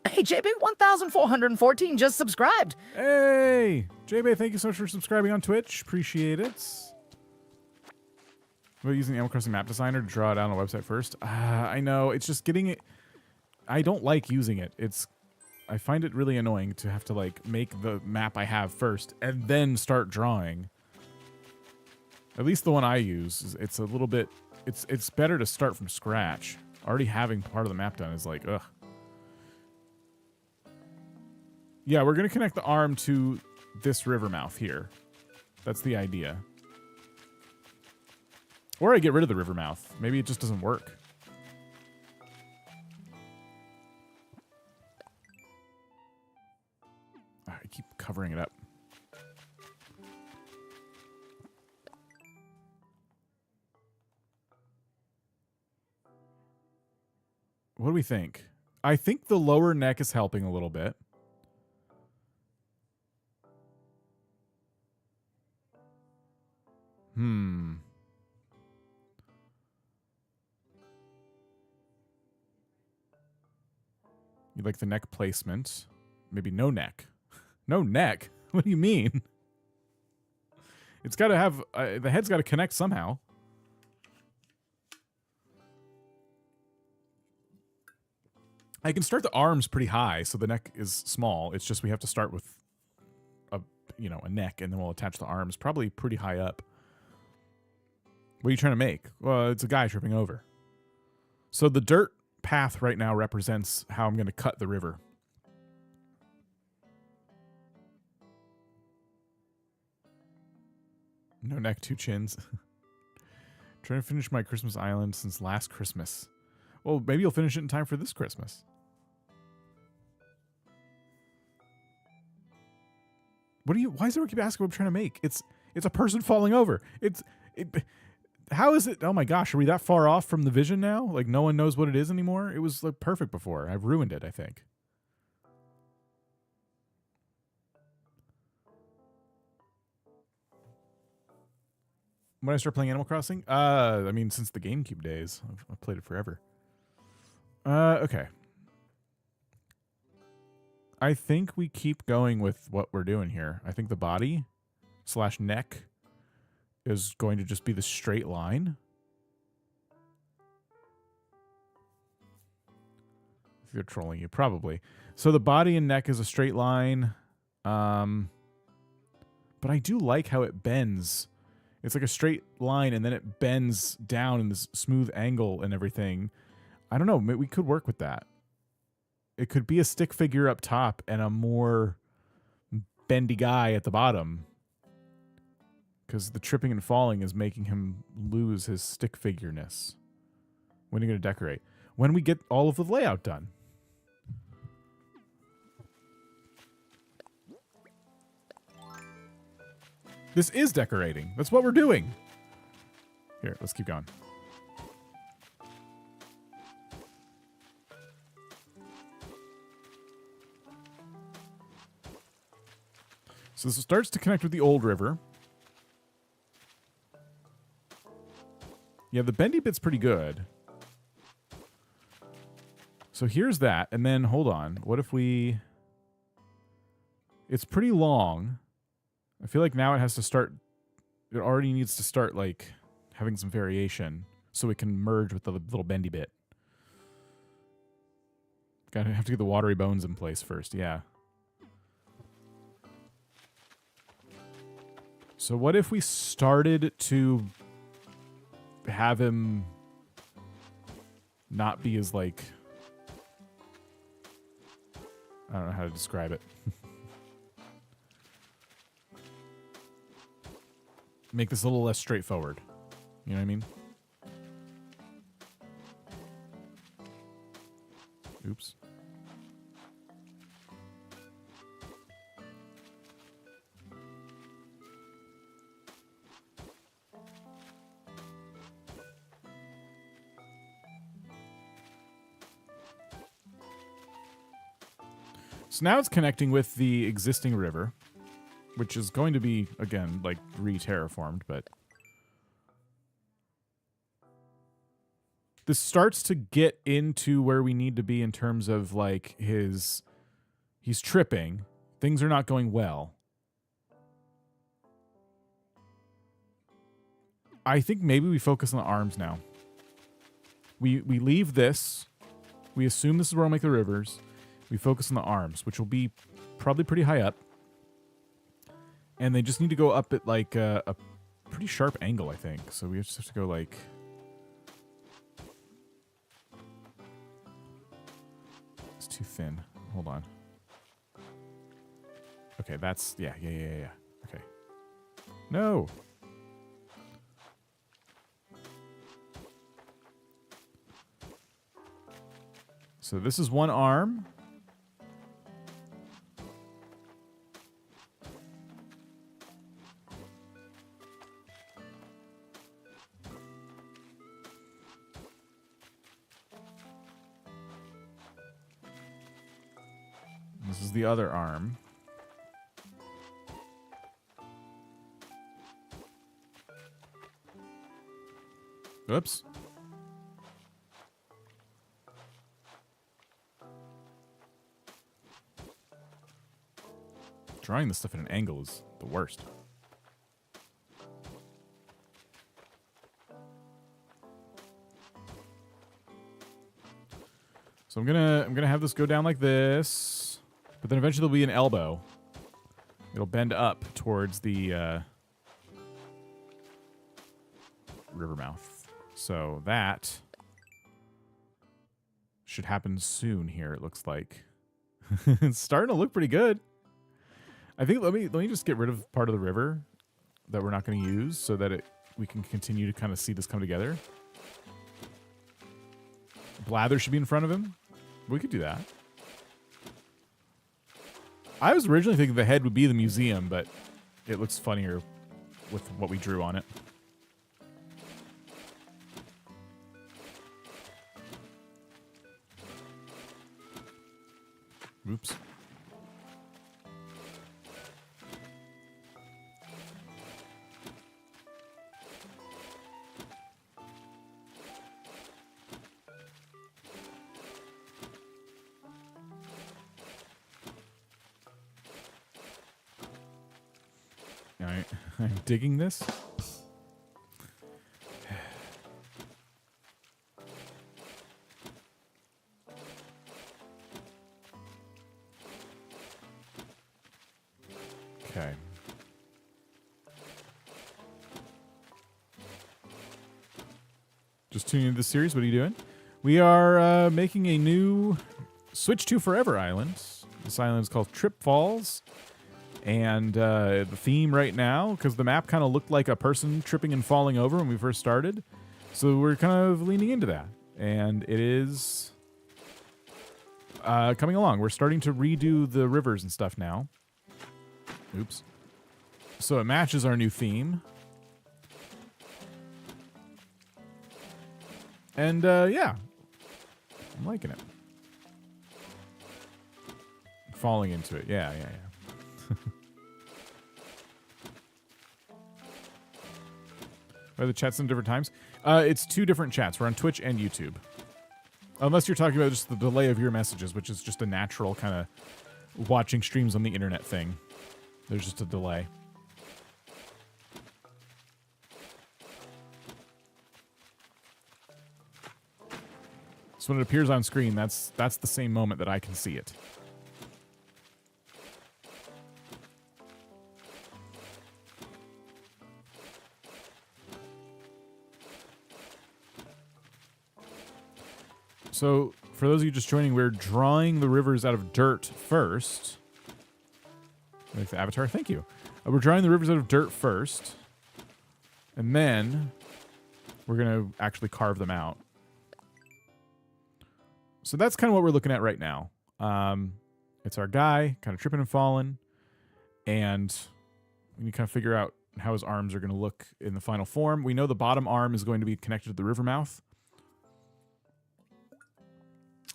[SPEAKER 4] Hey, JB1414 just subscribed.
[SPEAKER 1] Hey! JB, thank you so much for subscribing on Twitch. Appreciate it. About using Animal Crossing Map Designer to draw it out on a website first. I know, it's just getting it. I don't like using it. I find it really annoying to have to like make the map I have first and then start drawing. At least the one I use, it's a little bit. It's better to start from scratch. Already having part of the map done is like, ugh. Yeah, we're gonna connect the arm to this river mouth here. That's the idea. Or I get rid of the river mouth. Maybe it just doesn't work. I keep covering it up. What do we think? I think the lower neck is helping a little bit. You like the neck placement. Maybe no neck. No neck? What do you mean? It's got to have... the head's got to connect somehow. I can start the arms pretty high, so the neck is small. It's just we have to start with a neck, and then we'll attach the arms probably pretty high up. What are you trying to make? Well, it's a guy tripping over. So the dirt path right now represents how I'm going to cut the river. No neck, two chins. Trying to finish my Christmas island since last Christmas. Well, maybe you'll finish it in time for this Christmas. Why does everyone keep asking what I'm trying to make? It's a person falling over. How is it? Oh my gosh, are we that far off from the vision now? Like no one knows what it is anymore? It was like perfect before. I've ruined it, I think. When I start playing Animal Crossing? I mean, since the GameCube days. I've played it forever. Okay. I think we keep going with what we're doing here. I think the body / neck is going to just be the straight line. If they're trolling you, probably. So the body and neck is a straight line. But I do like how it bends. It's like a straight line and then it bends down in this smooth angle and everything. I don't know. We could work with that. It could be a stick figure up top and a more bendy guy at the bottom. Because the tripping and falling is making him lose his stick figureness. When are you going to decorate? When we get all of the layout done. This is decorating. That's what we're doing. Here, let's keep going. So this starts to connect with the old river. Yeah, the bendy bit's pretty good. So here's that. And then, hold on. What if we... It's pretty long. I feel like now it has to start... It already needs to start, like, having some variation so it can merge with the little bendy bit. Gotta have to get the watery bones in place first, yeah. So what if we started to have him not be as, like... I don't know how to describe it. Make this a little less straightforward. You know what I mean? Oops. So now it's connecting with the existing river, which is going to be, again, like re-terraformed, but this starts to get into where we need to be in terms of like he's tripping. Things are not going well. I think maybe we focus on the arms now. We leave this. We assume this is where we'll make the rivers. We focus on the arms, which will be probably pretty high up. And they just need to go up at like a pretty sharp angle, I think. So we just have to go like... It's too thin. Hold on. Okay, that's... Yeah. Okay. No! So this is one arm. This is the other arm. Oops. Drawing this stuff at an angle is the worst. So I'm gonna have this go down like this, but then eventually there'll be an elbow. It'll bend up towards the river mouth. So that should happen soon here, it looks like. It's starting to look pretty good. I think let me just get rid of part of the river that we're not going to use so that we can continue to kind of see this come together. Blather should be in front of him. We could do that. I was originally thinking the head would be the museum, but it looks funnier with what we drew on it. Oops. I'm digging this. Okay. Just tuning into the series. What are you doing? We are making a new Switch to Forever island. This island is called Trip Falls. And the theme right now, because the map kind of looked like a person tripping and falling over when we first started. So we're kind of leaning into that. And it is coming along. We're starting to redo the rivers and stuff now. Oops. So it matches our new theme. And yeah, I'm liking it. Falling into it. Yeah. Are the chats in different times? It's 2 different chats. We're on Twitch and YouTube. Unless you're talking about just the delay of your messages, which is just a natural kind of watching streams on the internet thing. There's just a delay. So when it appears on screen, that's the same moment that I can see it. So, for those of you just joining, we're drawing the rivers out of dirt first. Like the avatar, thank you. We're drawing the rivers out of dirt first. And then we're going to actually carve them out. So that's kind of what we're looking at right now. It's our guy kind of tripping and falling. And we need to kind of figure out how his arms are going to look in the final form. We know the bottom arm is going to be connected to the river mouth.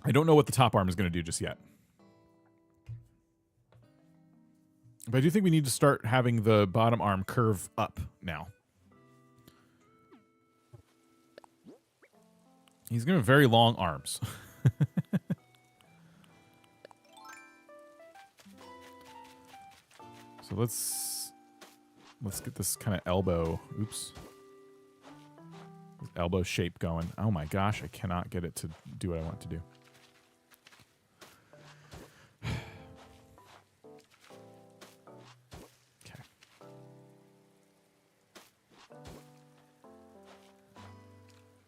[SPEAKER 1] I don't know what the top arm is going to do just yet. But I do think we need to start having the bottom arm curve up now. He's going to have very long arms. So let's get this kind of elbow. Oops. Elbow shape going. Oh my gosh, I cannot get it to do what I want to do. Okay.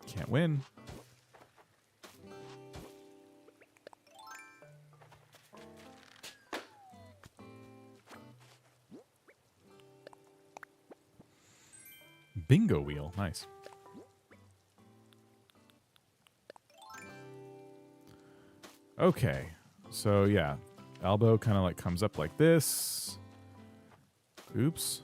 [SPEAKER 1] Can't win. Bingo wheel. Nice. Okay. So, yeah. Elbow kind of like comes up like this. Oops.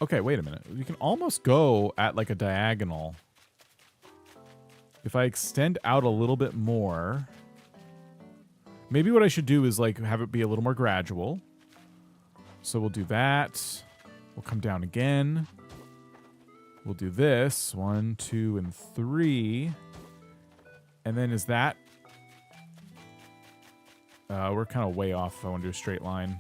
[SPEAKER 1] Okay, wait a minute. You can almost go at like a diagonal. If I extend out a little bit more... Maybe what I should do is like have it be a little more gradual. So we'll do that. We'll come down again. We'll do this. 1, 2, and 3. And then is that... we're kind of way off if I want to do a straight line.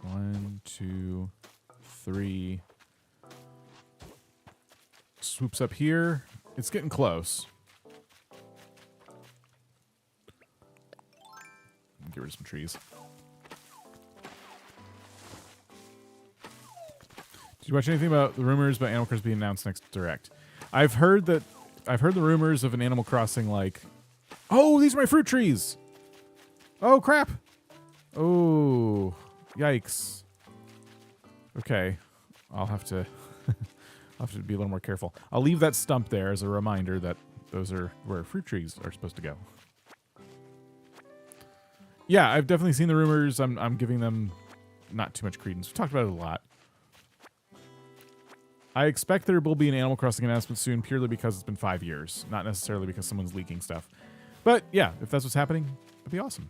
[SPEAKER 1] One, 2, 3... Swoops up here. It's getting close. Get rid of some trees. Did you watch anything about the rumors about Animal Crossing being announced next Direct? I've heard the rumors of an Animal Crossing like, oh, these are my fruit trees. Oh crap. Oh, yikes. Okay, I'll have to be a little more careful. I'll leave that stump there as a reminder that those are where fruit trees are supposed to go. Yeah, I've definitely seen the rumors. I'm giving them not too much credence. We've talked about it a lot. I expect there will be an Animal Crossing announcement soon purely because it's been 5 years, not necessarily because someone's leaking stuff. But yeah, if that's what's happening, it'd be awesome.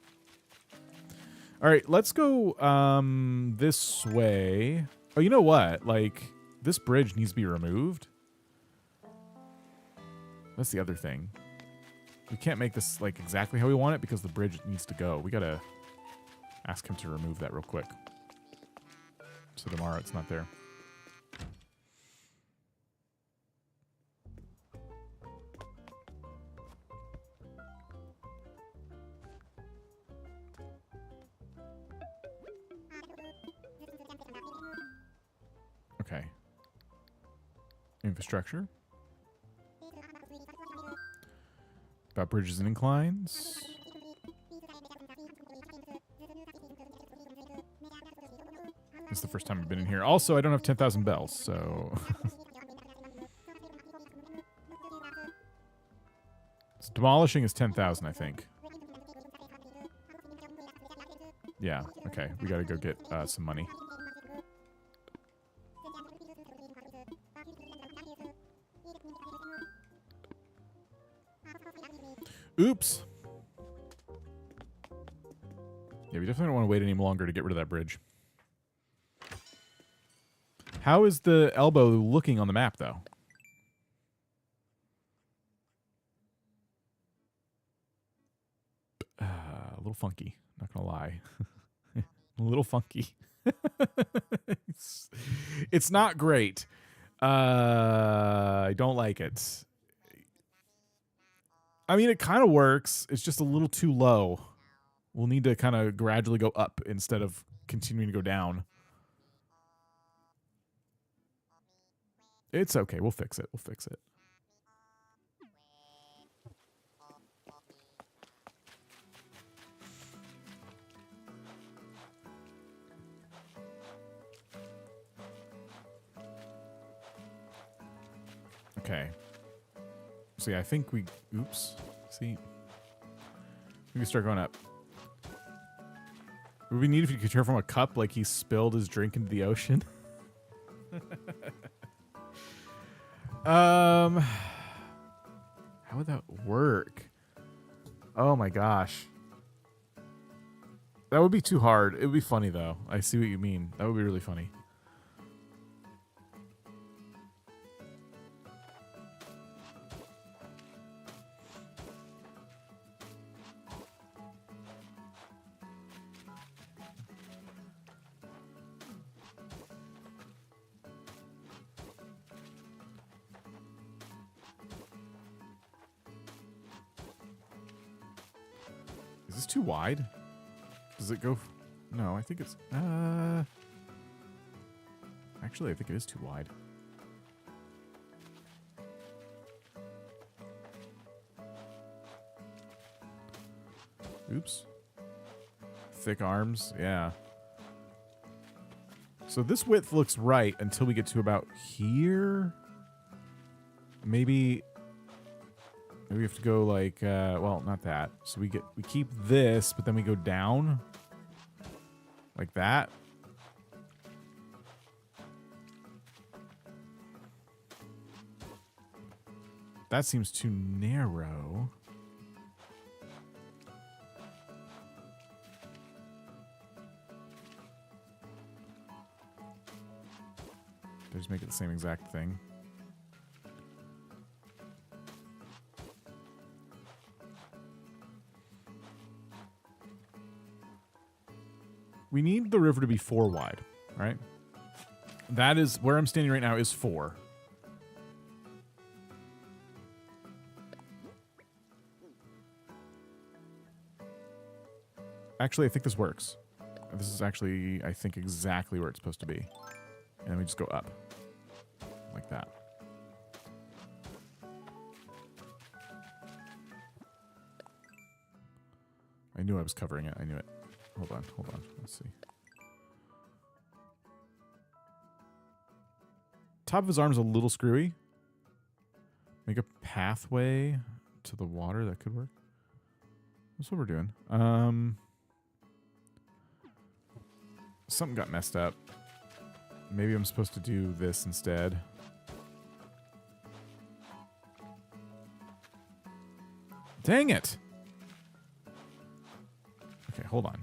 [SPEAKER 1] All right, let's go this way. Oh, you know what? Like, this bridge needs to be removed. That's the other thing. We can't make this like exactly how we want it because the bridge needs to go. We gotta ask him to remove that real quick. So tomorrow it's not there. Okay. Infrastructure. About bridges and inclines. This is the first time I've been in here. Also, I don't have 10,000 bells, so... So demolishing is 10,000, I think. Yeah, okay. We gotta go get some money. Oops. Yeah, we definitely don't want to wait any longer to get rid of that bridge. How is the elbow looking on the map, though? A little funky, not gonna lie. A little funky. It's not great. I don't like it. I mean, it kind of works. It's just a little too low. We'll need to kind of gradually go up instead of continuing to go down. It's okay. We'll fix it. We'll fix it. Okay. So yeah, I think we... Oops. See? We can start going up. Would we need if you could Terraform a cup like he spilled his drink into the ocean? How would that work? Oh my gosh. That would be too hard. It would be funny though. I see what you mean. That would be really funny. Is this too wide? Does it go? No, I think it's... Actually, I think it is too wide. Oops. Thick arms, yeah. So this width looks right until we get to about here. Maybe we have to go like, well, not that. So we keep this, but then we go down like that. That seems too narrow. Just make it the same exact thing. We need the river to be 4 wide, right? That is where I'm standing right now is 4. Actually, I think this works. This is actually, I think, exactly where it's supposed to be. And then we just go up. Like that. I knew I was covering it. I knew it. Hold on. Let's see. Top of his arm's a little screwy. Make a pathway to the water. That could work. That's what we're doing. Something got messed up. Maybe I'm supposed to do this instead. Dang it! Okay, hold on.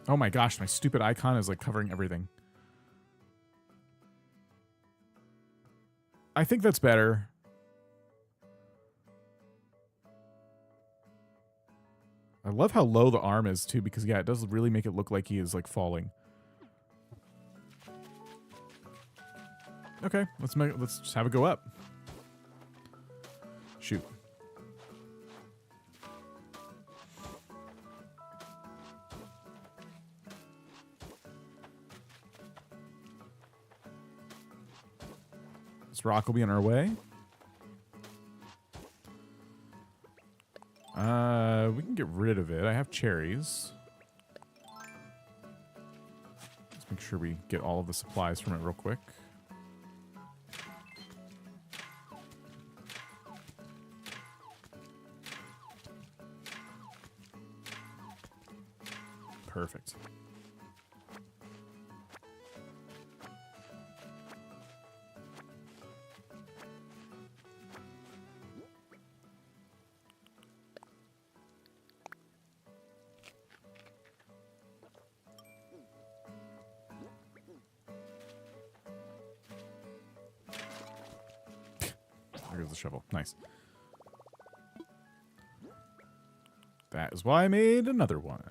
[SPEAKER 1] Oh my gosh, my stupid icon is like covering everything. I think that's better. I love how low the arm is too, because yeah, it does really make it look like he is like falling. Okay, let's just have it go up. Shoot. This rock will be on our way. We can get rid of it. I have cherries. Let's make sure we get all of the supplies from it real quick. Perfect. There goes the shovel. Nice. That is why I made another one.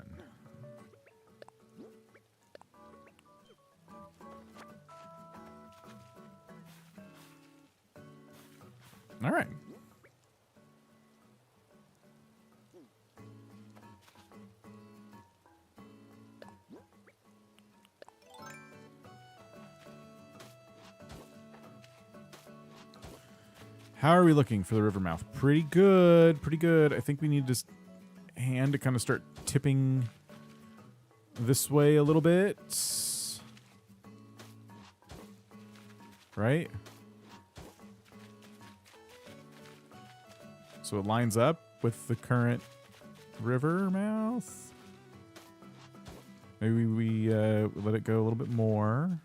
[SPEAKER 1] All right. How are we looking for the river mouth? Pretty good. Pretty good. I think we need this hand to kind of start tipping this way a little bit. Right? So it lines up with the current river mouth. Maybe we let it go a little bit more.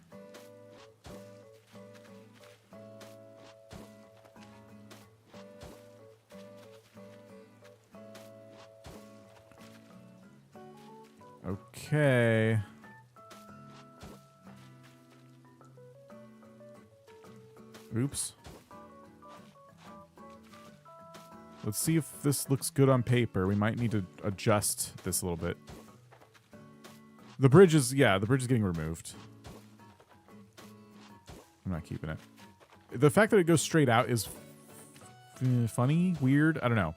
[SPEAKER 1] Okay. Oops. Let's see if this looks good on paper. We might need to adjust this a little bit. The bridge is, yeah, the bridge is getting removed. I'm not keeping it. The fact that it goes straight out is funny, weird. I don't know.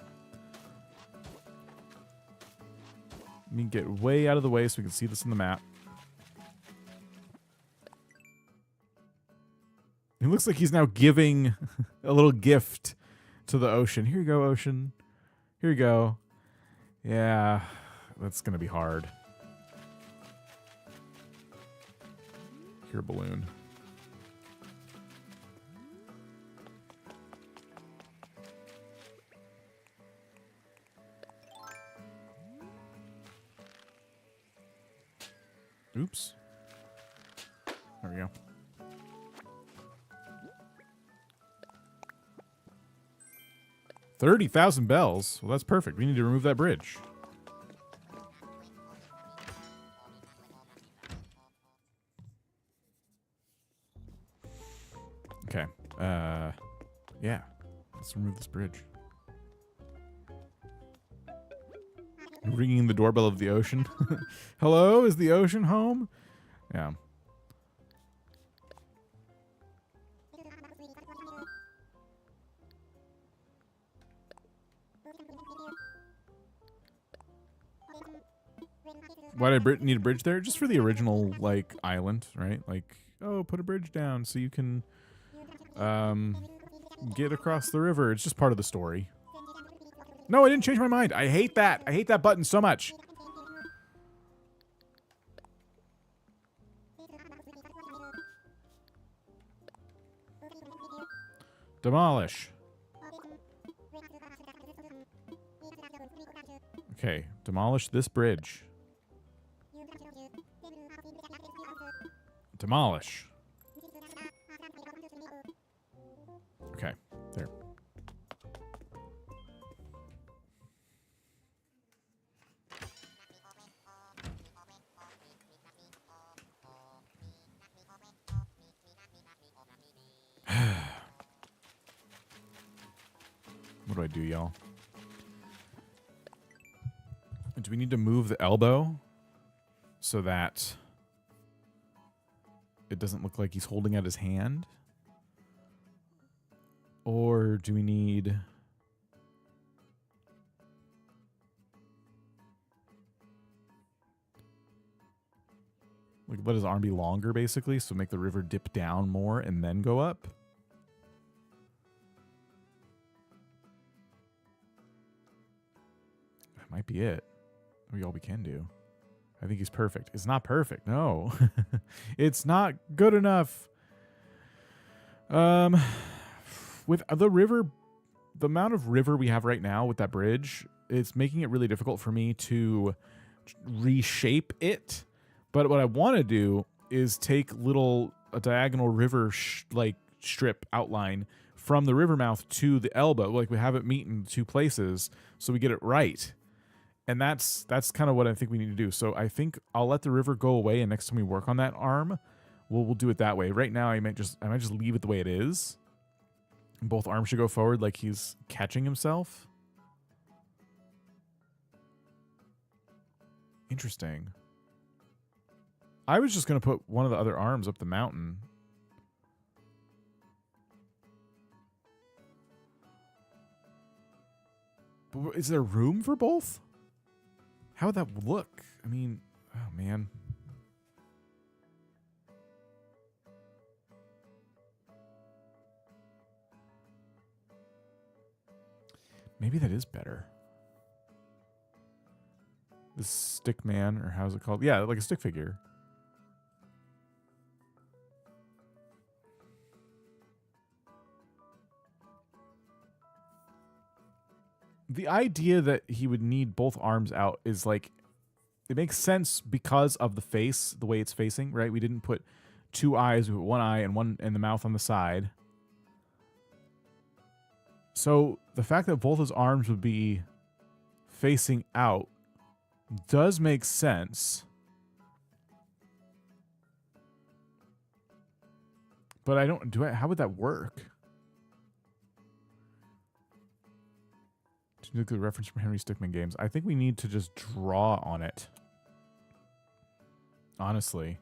[SPEAKER 1] Let me get way out of the way so we can see this in the map. It looks like he's now giving a little gift to the ocean. Here you go, ocean. Here you go. Yeah, that's going to be hard. Here, balloon. Oops. There we go. $30,000 bells. Well, that's perfect. We need to remove that bridge. Okay. Yeah. Let's remove this bridge. Ringing the doorbell of the ocean. Hello, is the ocean home? Yeah. Why did I need a bridge there? Just for the original, like, island, right? Like, oh, put a bridge down so you can get across the river. It's just part of the story. No, I didn't change my mind. I hate that. I hate that button so much. Demolish. Okay, demolish this bridge. Demolish. Okay, there. What do I do, y'all? Do we need to move the elbow so that it doesn't look like he's holding out his hand? Or do we need... like, let his arm be longer, basically, so make the river dip down more and then go up? That might be it. Maybe all we can do. I think he's perfect. It's not perfect. No. It's not good enough. With the river, the amount of river we have right now with that bridge, it's making it really difficult for me to reshape it. But what I want to do is take a diagonal river strip outline from the river mouth to the elbow. Like, we have it meet in two places so we get it right. And that's kind of what I think we need to do. So I think I'll let the river go away, and next time we work on that arm, we'll do it that way. Right now, I might just leave it the way it is. Both arms should go forward like he's catching himself. Interesting. I was just going to put one of the other arms up the mountain. But is there room for both? How would that look? I mean, oh man. Maybe that is better. The stick man, or how's it called? Yeah, like a stick figure. The idea that he would need both arms out is like, it makes sense because of the face, the way it's facing, right? We didn't put two eyes, we put one eye and the mouth on the side. So the fact that both his arms would be facing out does make sense. But how would that work? To look at the reference from Henry Stickmin games. I think we need to just draw on it. Honestly.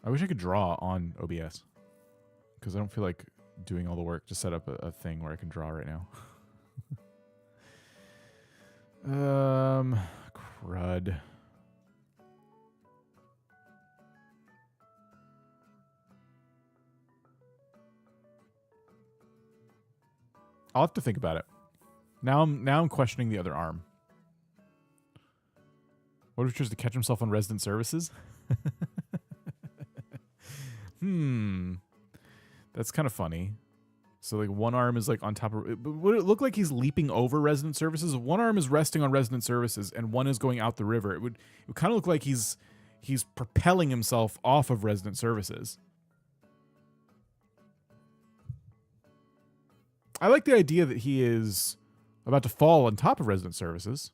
[SPEAKER 1] I wish I could draw on OBS. Because I don't feel like doing all the work to set up a thing where I can draw right now. Crud. I'll have to think about it. Now I'm questioning the other arm. What if he tries to catch himself on resident services? That's kind of funny. So like one arm is like on top of, would it look like he's leaping over resident services? If one arm is resting on resident services and one is going out the river, it would kind of look like he's propelling himself off of resident services. I like the idea that he is about to fall on top of resident services.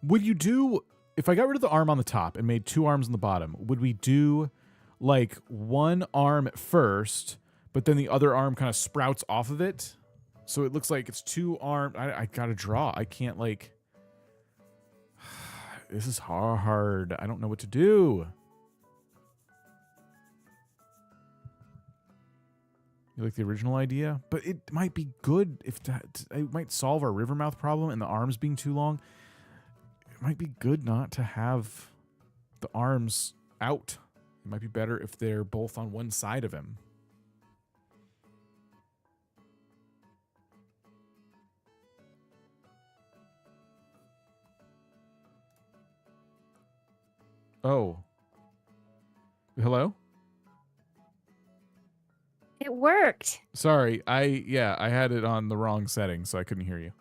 [SPEAKER 1] Would you do, if I got rid of the arm on the top and made two arms on the bottom, would we do like one arm at first, but then the other arm kind of sprouts off of it? So it looks like it's two arms. I gotta draw. I can't like, this is hard. I don't know what to do. You like the original idea? But it might be good if it might solve our river mouth problem and the arms being too long. It might be good not to have the arms out. It might be better if they're both on one side of him. Oh. Hello?
[SPEAKER 5] It worked.
[SPEAKER 1] Sorry, I had it on the wrong setting, so I couldn't hear you.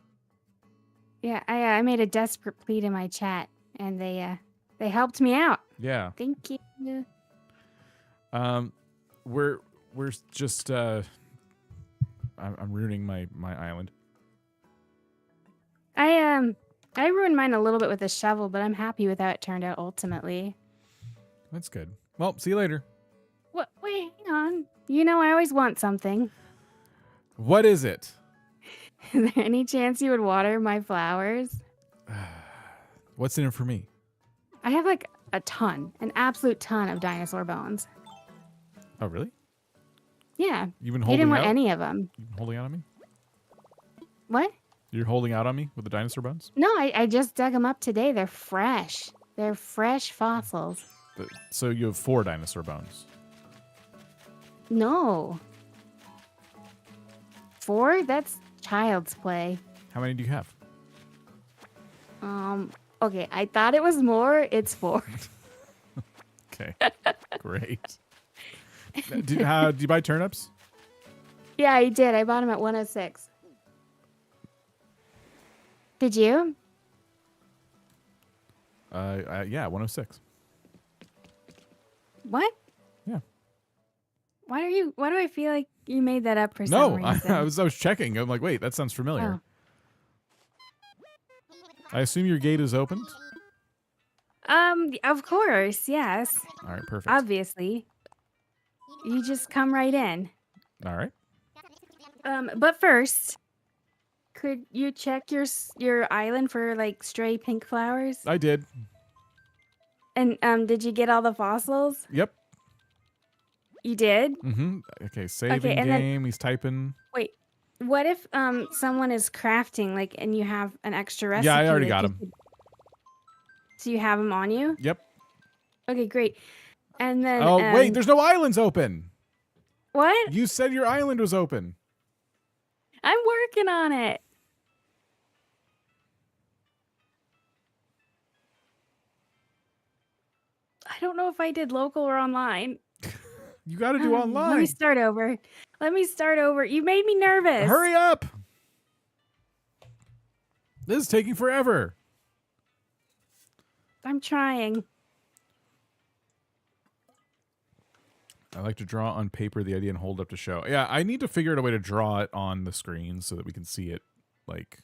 [SPEAKER 5] Yeah, I made a desperate plea to my chat, and they helped me out.
[SPEAKER 1] Yeah.
[SPEAKER 5] Thank you.
[SPEAKER 1] We're just I'm ruining my island.
[SPEAKER 5] I ruined mine a little bit with the shovel, but I'm happy with how it turned out ultimately.
[SPEAKER 1] That's good. Well, see you later.
[SPEAKER 5] What? Wait, hang on. You know I always want something.
[SPEAKER 1] What is it?
[SPEAKER 5] Is there any chance you would water my flowers?
[SPEAKER 1] What's in it for me?
[SPEAKER 5] I have like an absolute ton of dinosaur bones.
[SPEAKER 1] Oh, really?
[SPEAKER 5] Yeah.
[SPEAKER 1] You've been
[SPEAKER 5] He
[SPEAKER 1] holding
[SPEAKER 5] didn't
[SPEAKER 1] out?
[SPEAKER 5] want any of them.
[SPEAKER 1] You've been holding out on me?
[SPEAKER 5] What?
[SPEAKER 1] You're holding out on me with the dinosaur bones?
[SPEAKER 5] No, I just dug them up today. They're fresh. They're fresh fossils.
[SPEAKER 1] So you have 4 dinosaur bones.
[SPEAKER 5] No. 4? That's child's play.
[SPEAKER 1] How many do you have?
[SPEAKER 5] Okay, I thought it was more. It's 4.
[SPEAKER 1] Okay, great. Do you buy turnips?
[SPEAKER 5] Yeah, I did. I bought them at 106. Did you?
[SPEAKER 1] Yeah, 106.
[SPEAKER 5] What?
[SPEAKER 1] Yeah.
[SPEAKER 5] Why do I feel like you made that up for some
[SPEAKER 1] No,
[SPEAKER 5] reason?
[SPEAKER 1] I was checking. I'm like, wait, that sounds familiar.
[SPEAKER 5] Oh.
[SPEAKER 1] I assume your gate is opened?
[SPEAKER 5] Of course, yes.
[SPEAKER 1] All right, perfect.
[SPEAKER 5] Obviously. You just come right in.
[SPEAKER 1] All right.
[SPEAKER 5] But first, could you check your island for like stray pink flowers?
[SPEAKER 1] I did.
[SPEAKER 5] And did you get all the fossils?
[SPEAKER 1] Yep.
[SPEAKER 5] You did?
[SPEAKER 1] Mm-hmm. Okay, saving
[SPEAKER 5] and
[SPEAKER 1] game. He's typing.
[SPEAKER 5] Wait. What if someone is crafting like and you have an extra recipe?
[SPEAKER 1] Yeah, I already got
[SPEAKER 5] that
[SPEAKER 1] him.
[SPEAKER 5] So you have them on you?
[SPEAKER 1] Yep.
[SPEAKER 5] Okay, great. And then
[SPEAKER 1] Oh, wait, there's no islands open.
[SPEAKER 5] what?
[SPEAKER 1] You said your island was open.
[SPEAKER 5] I'm working on it. I I don't know if I did local or online.
[SPEAKER 1] You got to do online.
[SPEAKER 5] Let me start over. Let me start over. You made me nervous.
[SPEAKER 1] Hurry up. This is taking forever.
[SPEAKER 5] I'm trying.
[SPEAKER 1] I like to draw on paper the idea and hold up to show. Yeah, I need to figure out a way to draw it on the screen so that we can see it. Like,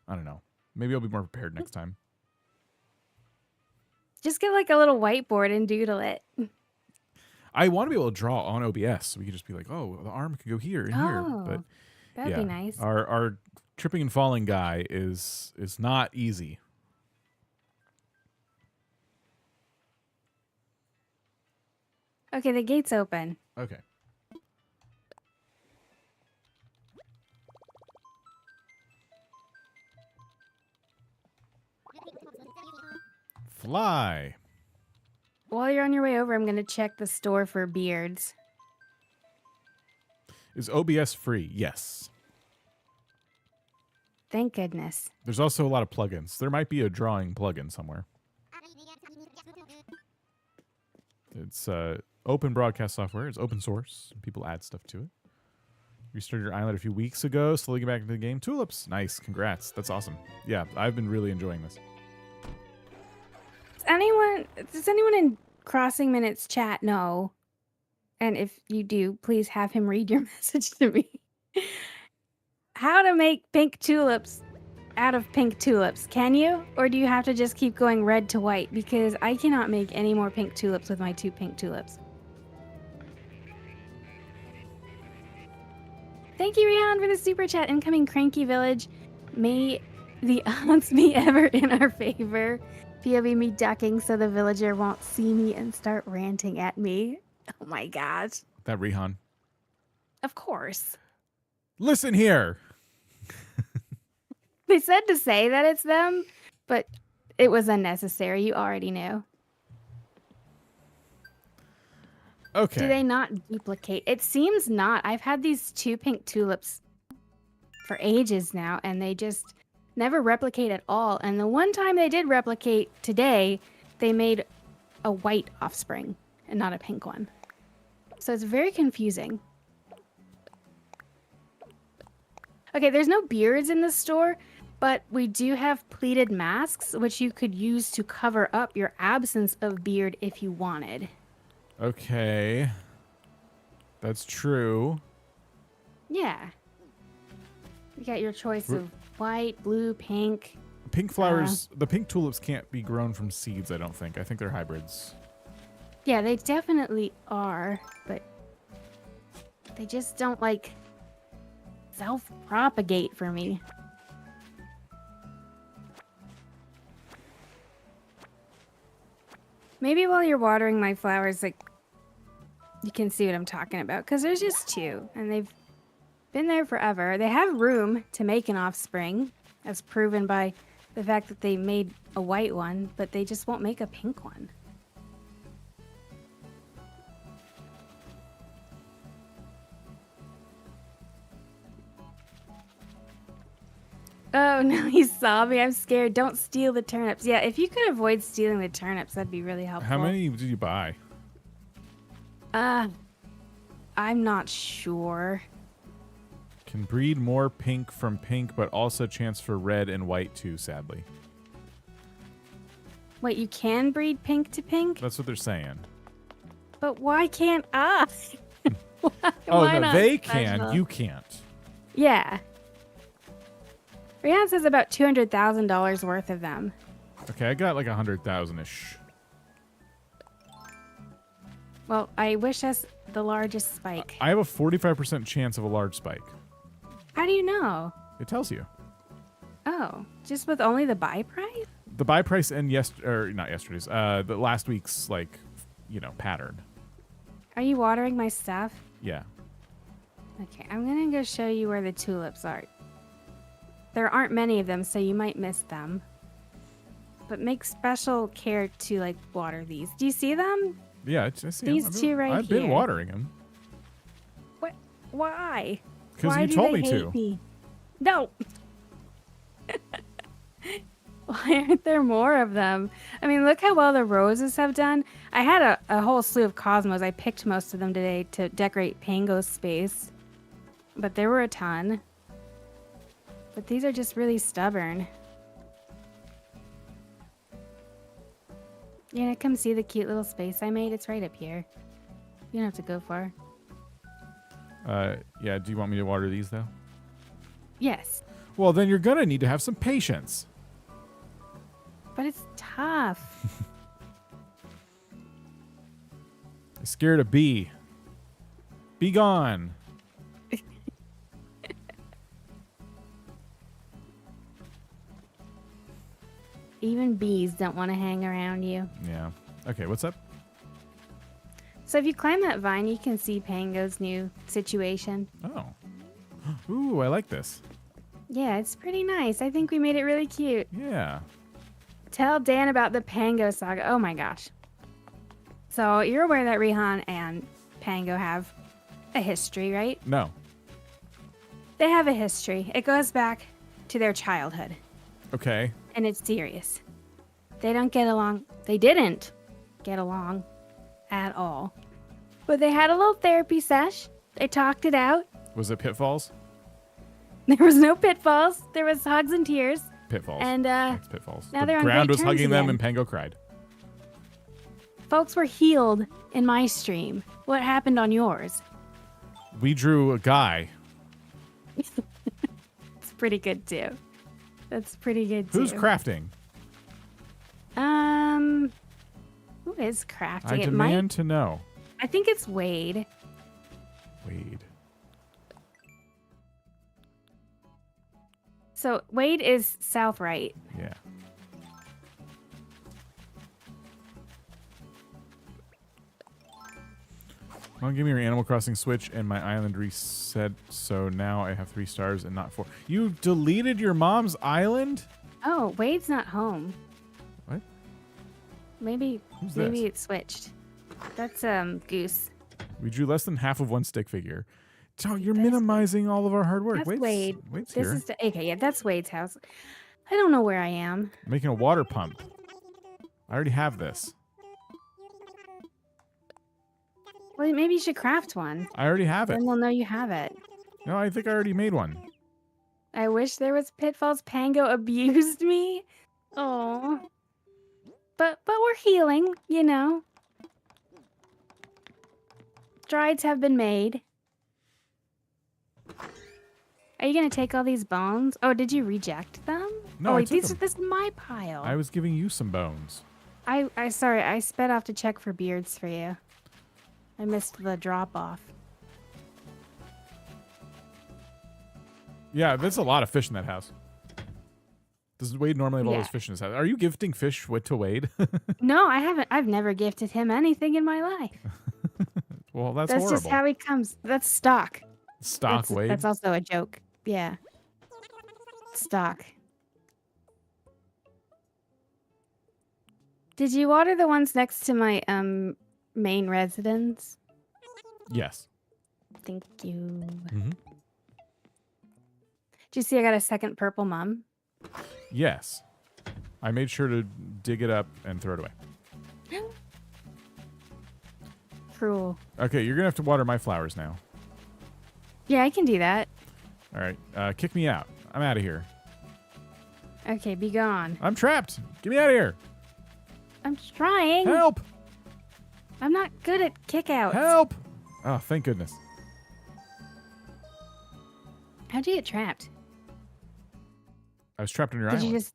[SPEAKER 1] I don't know. Maybe I'll be more prepared next time.
[SPEAKER 5] Just get like a little whiteboard and doodle it.
[SPEAKER 1] I want to be able to draw on OBS so we can just be like, oh, the arm could go here and here. But
[SPEAKER 5] that'd be nice.
[SPEAKER 1] Our tripping and falling guy is not easy.
[SPEAKER 5] Okay, the gate's open.
[SPEAKER 1] Okay. Fly.
[SPEAKER 5] While you're on your way over, I'm going to check the store for beards.
[SPEAKER 1] Is OBS free? Yes.
[SPEAKER 5] Thank goodness.
[SPEAKER 1] There's also a lot of plugins. There might be a drawing plugin somewhere. It's open broadcast software. It's open source. People add stuff to it. Restarted your island a few weeks ago. Slowly get back into the game. Tulips. Nice. Congrats. That's awesome. Yeah, I've been really enjoying this.
[SPEAKER 5] Does anyone in Crossing Minutes chat know? And if you do, please have him read your message to me. How to make pink tulips out of pink tulips. Can you? Or do you have to just keep going red to white? Because I cannot make any more pink tulips with my 2 pink tulips. Thank you, Rihan, for the super chat. Incoming Cranky Village. May the odds be ever in our favor. POV me ducking so the villager won't see me and start ranting at me. Oh my gosh.
[SPEAKER 1] That Rihan.
[SPEAKER 5] Of course.
[SPEAKER 1] Listen here.
[SPEAKER 5] They said to say that it's them, but it was unnecessary. You already knew.
[SPEAKER 1] Okay.
[SPEAKER 5] Do they not duplicate? It seems not. I've had these 2 pink tulips for ages now, and they just never replicate at all. And the one time they did replicate today, they made a white offspring and not a pink one. So it's very confusing. Okay, there's no beards in the store, but we do have pleated masks, which you could use to cover up your absence of beard if you wanted.
[SPEAKER 1] Okay. That's true.
[SPEAKER 5] Yeah. You got your choice of white, blue, pink.
[SPEAKER 1] Pink flowers, the pink tulips can't be grown from seeds, I don't think. I think they're hybrids.
[SPEAKER 5] Yeah, they definitely are, but they just don't, like, self-propagate for me. Maybe while you're watering my flowers, like, you can see what I'm talking about, because there's just 2, and they've been there forever. They have room to make an offspring, as proven by the fact that they made a white one, but they just won't make a pink one. Oh, no, he saw me. I'm scared. Don't steal the turnips. Yeah, if you could avoid stealing the turnips, that'd be really helpful.
[SPEAKER 1] How many did you buy?
[SPEAKER 5] I'm not sure.
[SPEAKER 1] Can breed more pink from pink, but also chance for red and white too, sadly.
[SPEAKER 5] Wait, you can breed pink to pink?
[SPEAKER 1] That's what they're saying.
[SPEAKER 5] But why can't I?
[SPEAKER 1] Oh,
[SPEAKER 5] Why
[SPEAKER 1] no,
[SPEAKER 5] not
[SPEAKER 1] they
[SPEAKER 5] special?
[SPEAKER 1] can. You can't.
[SPEAKER 5] Yeah. Rihanna says about $200,000 worth of them.
[SPEAKER 1] Okay, I got like 100,000-ish.
[SPEAKER 5] Well, I wish us the largest spike.
[SPEAKER 1] I have a 45% chance of a large spike.
[SPEAKER 5] How do you know?
[SPEAKER 1] It tells you.
[SPEAKER 5] Oh, just with only the buy price?
[SPEAKER 1] The buy price and not yesterday's, the last week's, like, pattern.
[SPEAKER 5] Are you watering my stuff?
[SPEAKER 1] Yeah.
[SPEAKER 5] Okay, I'm gonna go show you where the tulips are. There aren't many of them, so you might miss them. But make special care to, like, water these. Do you see them?
[SPEAKER 1] Yeah, I see
[SPEAKER 5] These
[SPEAKER 1] them.
[SPEAKER 5] two right
[SPEAKER 1] I've
[SPEAKER 5] here.
[SPEAKER 1] been watering them.
[SPEAKER 5] What? Why?
[SPEAKER 1] Because
[SPEAKER 5] Why
[SPEAKER 1] you
[SPEAKER 5] do
[SPEAKER 1] told
[SPEAKER 5] they
[SPEAKER 1] me
[SPEAKER 5] hate
[SPEAKER 1] to.
[SPEAKER 5] me? No. Why aren't there more of them? I mean, look how well the roses have done. I had a whole slew of cosmos. I picked most of them today to decorate Pango's space. But there were a ton. But these are just really stubborn. You know, come see the cute little space I made? It's right up here. You don't have to go far.
[SPEAKER 1] Yeah, do you want me to water these, though?
[SPEAKER 5] Yes.
[SPEAKER 1] Well, then you're going to need to have some patience.
[SPEAKER 5] But it's tough.
[SPEAKER 1] I scared a bee. Be gone.
[SPEAKER 5] Even bees don't want to hang around you.
[SPEAKER 1] Yeah. Okay, what's up?
[SPEAKER 5] So if you climb that vine, you can see Pango's new situation.
[SPEAKER 1] Oh. Ooh, I like this.
[SPEAKER 5] Yeah, it's pretty nice. I think we made it really cute.
[SPEAKER 1] Yeah.
[SPEAKER 5] Tell Dan about the Pango saga. Oh my gosh. So you're aware that Rihan and Pango have a history, right?
[SPEAKER 1] No.
[SPEAKER 5] They have a history. It goes back to their childhood.
[SPEAKER 1] Okay.
[SPEAKER 5] And it's serious. They don't get along. They didn't get along at all. But they had a little therapy sesh. They talked it out.
[SPEAKER 1] Was it pitfalls?
[SPEAKER 5] There was no pitfalls. There was hugs and tears.
[SPEAKER 1] Pitfalls.
[SPEAKER 5] And
[SPEAKER 1] It's pitfalls.
[SPEAKER 5] now
[SPEAKER 1] The
[SPEAKER 5] they're on
[SPEAKER 1] ground
[SPEAKER 5] great
[SPEAKER 1] was
[SPEAKER 5] terms
[SPEAKER 1] hugging them
[SPEAKER 5] again.
[SPEAKER 1] and Pango cried.
[SPEAKER 5] Folks were healed in my stream. What happened on yours?
[SPEAKER 1] We drew a guy.
[SPEAKER 5] It's pretty good too. That's pretty good too.
[SPEAKER 1] Who's crafting?
[SPEAKER 5] Who is crafting?
[SPEAKER 1] I
[SPEAKER 5] It
[SPEAKER 1] demand to know.
[SPEAKER 5] I think it's Wade.
[SPEAKER 1] Wade.
[SPEAKER 5] So Wade is south right.
[SPEAKER 1] Yeah. Well, give me your Animal Crossing Switch and my island reset, so now I have 3 stars and not 4. You deleted your mom's island?
[SPEAKER 5] Oh, Wade's not home.
[SPEAKER 1] What?
[SPEAKER 5] Maybe
[SPEAKER 1] Who's
[SPEAKER 5] maybe
[SPEAKER 1] this?
[SPEAKER 5] it switched. That's Goose.
[SPEAKER 1] We drew less than half of one stick figure. So you're
[SPEAKER 5] That's-
[SPEAKER 1] minimizing all of our hard work.
[SPEAKER 5] That's Wade.
[SPEAKER 1] Wade's
[SPEAKER 5] This
[SPEAKER 1] here.
[SPEAKER 5] is okay. Yeah, that's Wade's house. I don't know where I am.
[SPEAKER 1] Making a water pump. I already have this.
[SPEAKER 5] Well, maybe you should craft one.
[SPEAKER 1] I already have it.
[SPEAKER 5] Then we'll know you have it.
[SPEAKER 1] No, I think I already made one.
[SPEAKER 5] I wish there was pitfalls. Pango abused me. Oh. But we're healing, you know. Strides have been made. Are you gonna take all these bones? Oh, did you reject them?
[SPEAKER 1] No,
[SPEAKER 5] oh,
[SPEAKER 1] I
[SPEAKER 5] wait,
[SPEAKER 1] took
[SPEAKER 5] this
[SPEAKER 1] them.
[SPEAKER 5] is my pile.
[SPEAKER 1] I was giving you some bones.
[SPEAKER 5] I sorry, I sped off to check for beards for you. I missed the drop off.
[SPEAKER 1] Yeah, there's a lot of fish in that house. Does Wade normally have all
[SPEAKER 5] Yeah.
[SPEAKER 1] those fish in his house? Are you gifting fish to Wade?
[SPEAKER 5] No, I haven't. I've never gifted him anything in my life.
[SPEAKER 1] Well, that's
[SPEAKER 5] That's
[SPEAKER 1] horrible.
[SPEAKER 5] just how he comes. That's stock.
[SPEAKER 1] Stock
[SPEAKER 5] that's,
[SPEAKER 1] Wade.
[SPEAKER 5] That's also a joke. Yeah. Stock. Did you water the ones next to my main residence?
[SPEAKER 1] Yes.
[SPEAKER 5] Thank you.
[SPEAKER 1] hmm
[SPEAKER 5] Did you see I got a second purple mum?
[SPEAKER 1] Yes. I made sure to dig it up and throw it away.
[SPEAKER 5] Cruel.
[SPEAKER 1] Okay, you're gonna have to water my flowers now.
[SPEAKER 5] Yeah, I can do that.
[SPEAKER 1] All right, kick me out. I'm out of here.
[SPEAKER 5] Okay, be gone.
[SPEAKER 1] I'm trapped. Get me out of here.
[SPEAKER 5] I'm trying.
[SPEAKER 1] Help!
[SPEAKER 5] I'm not good at kickouts.
[SPEAKER 1] Help! Oh, thank goodness.
[SPEAKER 5] How'd you get trapped?
[SPEAKER 1] I was trapped on your
[SPEAKER 5] Did
[SPEAKER 1] island.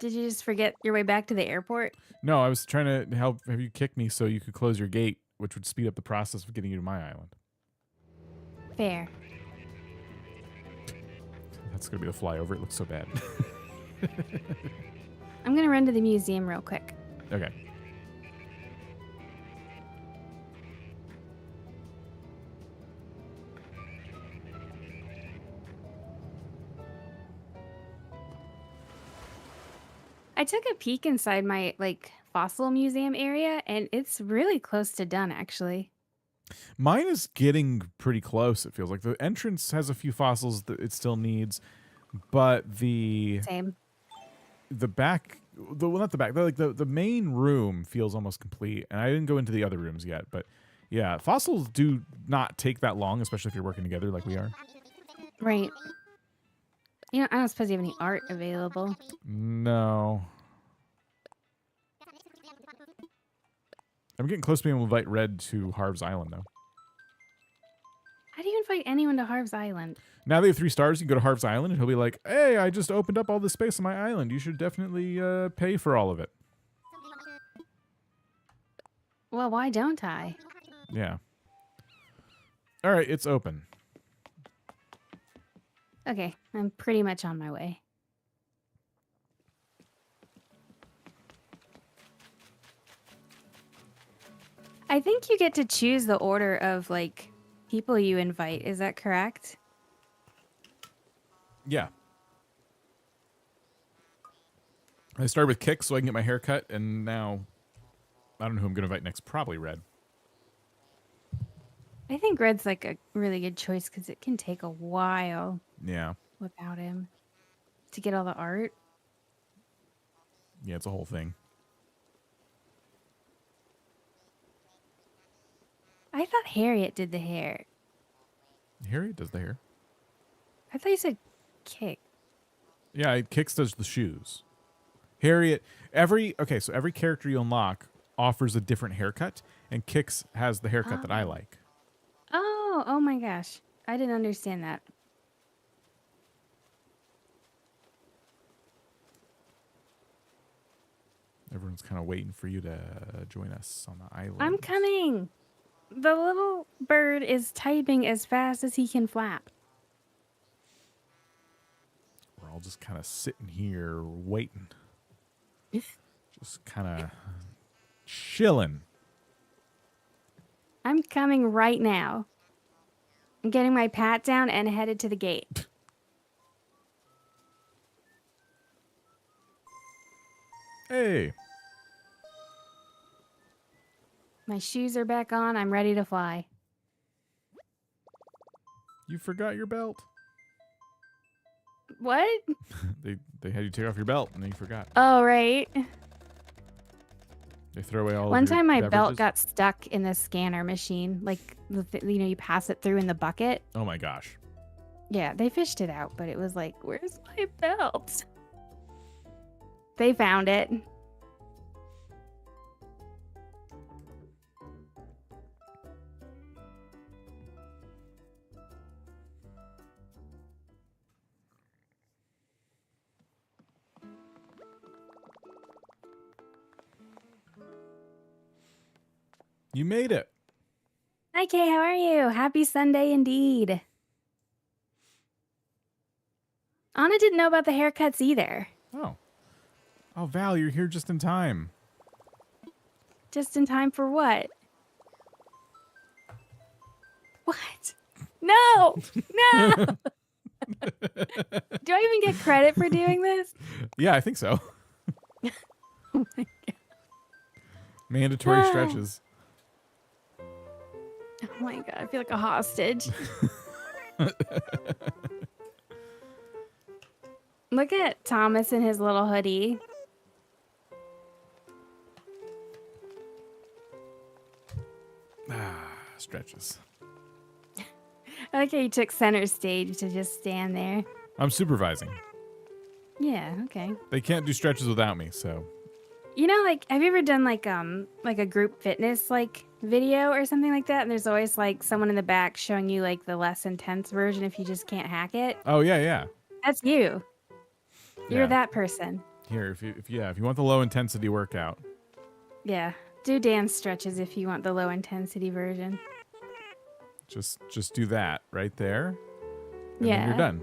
[SPEAKER 5] you just forget your way back to the airport?
[SPEAKER 1] No, I was trying to have you kick me so you could close your gate, which would speed up the process of getting you to my island.
[SPEAKER 5] Fair.
[SPEAKER 1] That's gonna be the flyover. It looks so bad.
[SPEAKER 5] I'm gonna run to the museum real quick.
[SPEAKER 1] Okay.
[SPEAKER 5] I took a peek inside my fossil museum area, and it's really close to done actually.
[SPEAKER 1] Mine is getting pretty close, it feels like. The entrance has a few fossils that it still needs, but the
[SPEAKER 5] Same.
[SPEAKER 1] the back, well, not the back, like the main room feels almost complete, and I didn't go into the other rooms yet, but yeah, fossils do not take that long, especially if you're working together like we are.
[SPEAKER 5] Right. You know, I don't suppose you have any art available.
[SPEAKER 1] No. I'm getting close to being able to invite Red to Harv's Island, though.
[SPEAKER 5] How do you invite anyone to Harv's Island?
[SPEAKER 1] Now they have 3 stars. You can go to Harv's Island, and he'll be like, hey, I just opened up all this space on my island. You should definitely pay for all of it.
[SPEAKER 5] Well, why don't I?
[SPEAKER 1] Yeah. All right, it's open.
[SPEAKER 5] Okay, I'm pretty much on my way. I think you get to choose the order of, like, people you invite. Is that correct?
[SPEAKER 1] Yeah. I started with Kick so I can get my hair cut, and now I don't know who I'm going to invite next. Probably Red.
[SPEAKER 5] I think Red's, like, a really good choice because it can take a while
[SPEAKER 1] Yeah.
[SPEAKER 5] without him to get all the art.
[SPEAKER 1] Yeah, it's a whole thing.
[SPEAKER 5] I thought Harriet did the hair.
[SPEAKER 1] Harriet does the hair.
[SPEAKER 5] I thought you said Kick.
[SPEAKER 1] Yeah, Kix does the shoes. Harriet, every character you unlock offers a different haircut, and Kix has the haircut that I like.
[SPEAKER 5] Oh my gosh. I didn't understand that.
[SPEAKER 1] Everyone's kind of waiting for you to join us on the island.
[SPEAKER 5] I'm coming. The little bird is typing as fast as he can flap.
[SPEAKER 1] We're all just kind of sitting here waiting. Just kind of chilling.
[SPEAKER 5] I'm coming right now. I'm getting my pat down and headed to the gate.
[SPEAKER 1] Hey.
[SPEAKER 5] My shoes are back on. I'm ready to fly.
[SPEAKER 1] You forgot your belt.
[SPEAKER 5] What?
[SPEAKER 1] They had you take off your belt, and then you forgot.
[SPEAKER 5] Oh, right.
[SPEAKER 1] They throw away all
[SPEAKER 5] One
[SPEAKER 1] of your
[SPEAKER 5] time my
[SPEAKER 1] beverages.
[SPEAKER 5] belt got stuck in the scanner machine. Like, you pass it through in the bucket.
[SPEAKER 1] Oh my gosh.
[SPEAKER 5] Yeah, they fished it out, but it was like, where's my belt? They found it.
[SPEAKER 1] You made it.
[SPEAKER 5] Hi, Kay. How are you? Happy Sunday indeed. Anna didn't know about the haircuts either.
[SPEAKER 1] Oh. Oh, Val, you're here just in time.
[SPEAKER 5] Just in time for what? What? No! No! Do I even get credit for doing this?
[SPEAKER 1] Yeah, I think so.
[SPEAKER 5] Oh my God.
[SPEAKER 1] Mandatory stretches.
[SPEAKER 5] Oh my God, I feel like a hostage. Look at Thomas in his little hoodie.
[SPEAKER 1] Stretches.
[SPEAKER 5] I like how you took center stage to just stand there.
[SPEAKER 1] I'm supervising.
[SPEAKER 5] Yeah, okay.
[SPEAKER 1] They can't do stretches without me, so.
[SPEAKER 5] You know, like, have you ever done like a group fitness like video or something like that? And there's always like someone in the back showing you like the less intense version if you just can't hack it.
[SPEAKER 1] Oh yeah, yeah.
[SPEAKER 5] That's you. You're
[SPEAKER 1] Yeah.
[SPEAKER 5] that person.
[SPEAKER 1] Here, if you want the low intensity workout.
[SPEAKER 5] Yeah. Do dance stretches if you want the low intensity version.
[SPEAKER 1] Just do that right there. And
[SPEAKER 5] Yeah.
[SPEAKER 1] then you're done.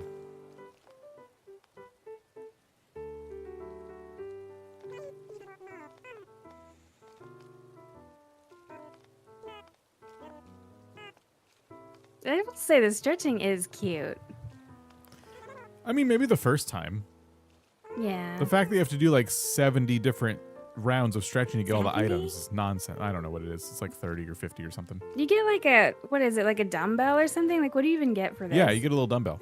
[SPEAKER 5] I will say the stretching is cute.
[SPEAKER 1] I mean, maybe the first time.
[SPEAKER 5] Yeah.
[SPEAKER 1] The fact that you have to do like 70 different rounds of stretching to get all the
[SPEAKER 5] 70?
[SPEAKER 1] items is nonsense. I don't know what it is. It's like 30 or 50 or something.
[SPEAKER 5] You get like a, what is it, like a dumbbell or something? Like, what do you even get for this?
[SPEAKER 1] Yeah, you get a little dumbbell.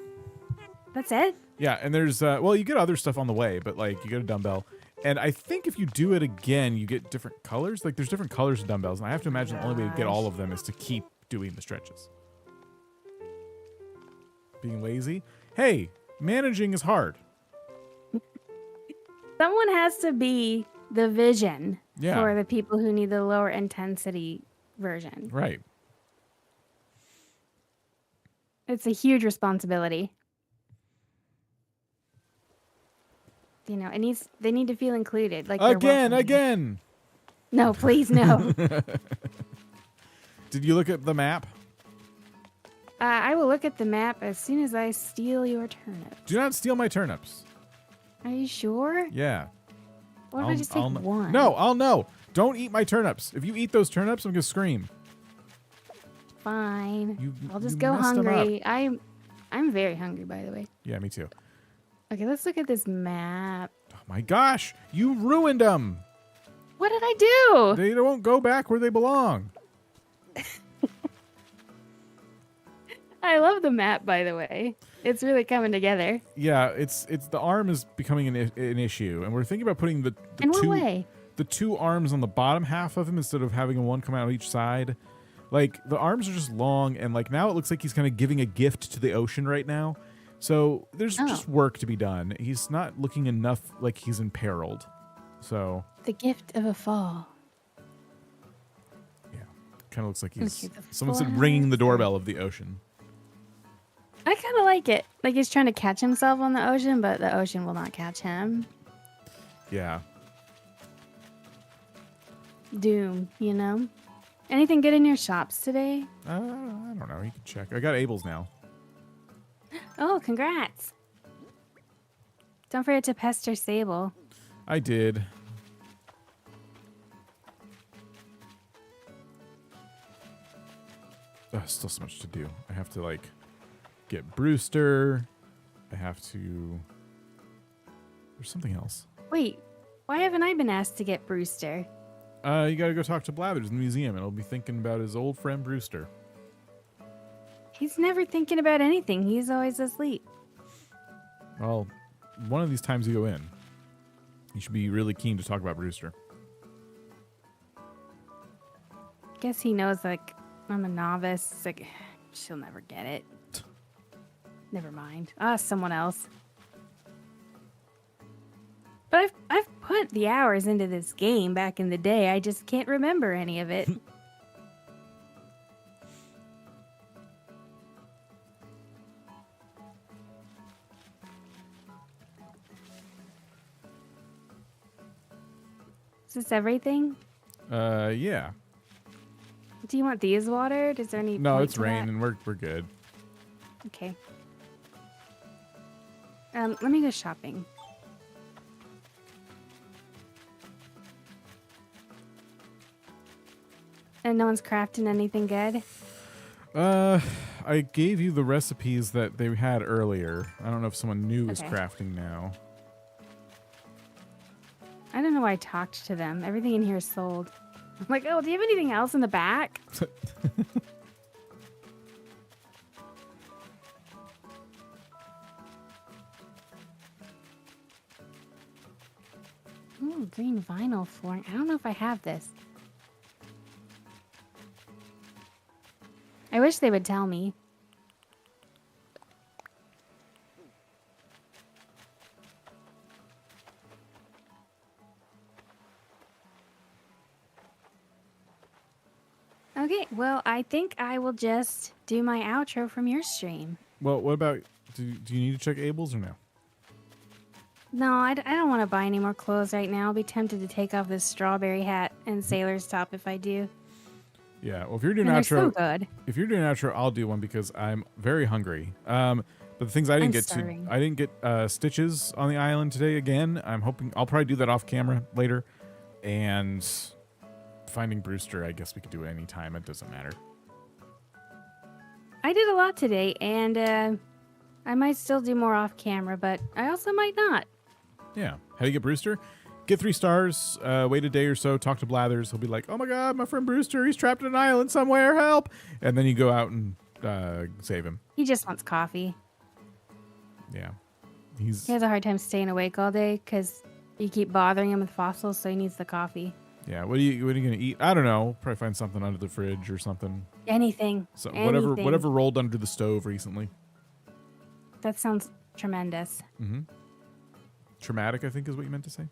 [SPEAKER 5] That's it?
[SPEAKER 1] Yeah, and there's well, you get other stuff on the way, but like you get a dumbbell, and I think if you do it again, you get different colors. Like there's different colors of dumbbells, and I have to imagine the only way to get all of them is to keep doing the stretches. Being lazy, hey, managing is hard.
[SPEAKER 5] Someone has to be the vision
[SPEAKER 1] Yeah.
[SPEAKER 5] for the people who need the lower intensity version.
[SPEAKER 1] Right.
[SPEAKER 5] It's a huge responsibility. You know, they need to feel included. Like they're welcome.
[SPEAKER 1] Again.
[SPEAKER 5] No, please, no.
[SPEAKER 1] Did you look at the map?
[SPEAKER 5] I will look at the map as soon as I steal your turnip.
[SPEAKER 1] Do not steal my turnips.
[SPEAKER 5] Are you sure?
[SPEAKER 1] Yeah.
[SPEAKER 5] What if I just take one?
[SPEAKER 1] No, I'll know. Don't eat my turnips. If you eat those turnips, I'm gonna scream.
[SPEAKER 5] Fine. I'll just
[SPEAKER 1] you
[SPEAKER 5] go
[SPEAKER 1] messed them up.
[SPEAKER 5] hungry. I'm very hungry, by the way.
[SPEAKER 1] Yeah, me too.
[SPEAKER 5] Okay, let's look at this map.
[SPEAKER 1] Oh my gosh, you ruined them.
[SPEAKER 5] What did I do?
[SPEAKER 1] They won't go back where they belong.
[SPEAKER 5] I love the map, by the way. It's really coming together.
[SPEAKER 1] Yeah, it's the arm is becoming an issue, and we're thinking about putting the
[SPEAKER 5] In what
[SPEAKER 1] two
[SPEAKER 5] way?
[SPEAKER 1] the two arms on the bottom half of him instead of having one come out each side. Like the arms are just long, and like now it looks like he's kind of giving a gift to the ocean right now. So there's just work to be done. He's not looking enough like he's imperiled. So
[SPEAKER 5] The gift of a fall.
[SPEAKER 1] yeah, kind of looks like he's
[SPEAKER 5] Okay, the
[SPEAKER 1] someone said
[SPEAKER 5] flag.
[SPEAKER 1] ringing the doorbell of the ocean.
[SPEAKER 5] I kind of like it. Like he's trying to catch himself on the ocean, but the ocean will not catch him.
[SPEAKER 1] Yeah.
[SPEAKER 5] Doom, you know? Anything good in your shops today?
[SPEAKER 1] I don't know. You can check. I got Abel's now.
[SPEAKER 5] Oh, congrats. Don't forget to pester Sable.
[SPEAKER 1] I did. Still so much to do. I have to like get Brewster. I have to. There's something else.
[SPEAKER 5] Wait, why haven't I been asked to get Brewster?
[SPEAKER 1] You gotta go talk to Blathers in the museum, and he'll be thinking about his old friend Brewster.
[SPEAKER 5] He's never thinking about anything. He's always asleep.
[SPEAKER 1] Well, one of these times you go in, you should be really keen to talk about Brewster.
[SPEAKER 5] Guess he knows, like, I'm a novice. It's like, she'll never get it. Never mind. Someone else. But I've put the hours into this game back in the day. I just can't remember any of it. Is this everything?
[SPEAKER 1] Yeah.
[SPEAKER 5] Do you want these watered? Is there any
[SPEAKER 1] No,
[SPEAKER 5] point
[SPEAKER 1] it's
[SPEAKER 5] to that?
[SPEAKER 1] rain, and we're good.
[SPEAKER 5] Okay. Let me go shopping. And no one's crafting anything good?
[SPEAKER 1] I gave you the recipes that they had earlier. I don't know if someone new is
[SPEAKER 5] Okay.
[SPEAKER 1] crafting now.
[SPEAKER 5] I don't know why I talked to them. Everything in here is sold. I'm like, oh, do you have anything else in the back? Ooh, green vinyl flooring. I don't know if I have this. I wish they would tell me. Okay, well, I think I will just do my outro from your stream.
[SPEAKER 1] Well, what about? Do you need to check Abel's or no?
[SPEAKER 5] No, I don't want to buy any more clothes right now. I'll be tempted to take off this strawberry hat and sailor's top if I do.
[SPEAKER 1] Yeah. Well, if you're doing
[SPEAKER 5] And
[SPEAKER 1] an
[SPEAKER 5] they're so
[SPEAKER 1] outro,
[SPEAKER 5] good.
[SPEAKER 1] if you're doing an outro, I'll do one because I'm very hungry. But the things I didn't
[SPEAKER 5] I'm
[SPEAKER 1] get
[SPEAKER 5] starving.
[SPEAKER 1] to, I didn't get stitches on the island today. Again, I'm hoping I'll probably do that off camera later. And finding Brewster, I guess we could do it any time. It doesn't matter.
[SPEAKER 5] I did a lot today, and I might still do more off camera, but I also might not.
[SPEAKER 1] Yeah. How do you get Brewster? Get 3 stars, wait a day or so, talk to Blathers. He'll be like, oh my god, my friend Brewster, he's trapped in an island somewhere, help! And then you go out and save him.
[SPEAKER 5] He just wants coffee.
[SPEAKER 1] Yeah.
[SPEAKER 5] He has a hard time staying awake all day because you keep bothering him with fossils, so he needs the coffee.
[SPEAKER 1] Yeah. What are you gonna eat? I don't know. Probably find something under the fridge or something.
[SPEAKER 5] Anything.
[SPEAKER 1] So
[SPEAKER 5] anything.
[SPEAKER 1] whatever rolled under the stove recently.
[SPEAKER 5] That sounds tremendous.
[SPEAKER 1] Mm-hmm. Traumatic, I think, is what you meant to say.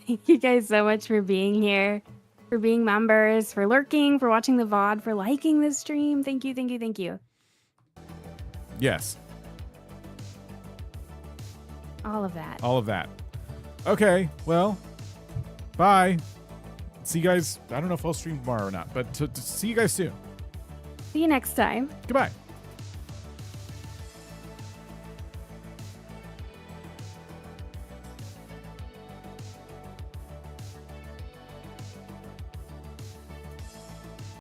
[SPEAKER 5] Thank you guys so much for being here, for being members, for lurking, for watching the VOD, for liking this stream. Thank you, thank you, thank you.
[SPEAKER 1] Yes.
[SPEAKER 5] All of that.
[SPEAKER 1] All of that. Okay. Well, bye. See you guys. I don't know if I'll stream tomorrow or not, but to see you guys soon.
[SPEAKER 5] See you next time.
[SPEAKER 1] Goodbye.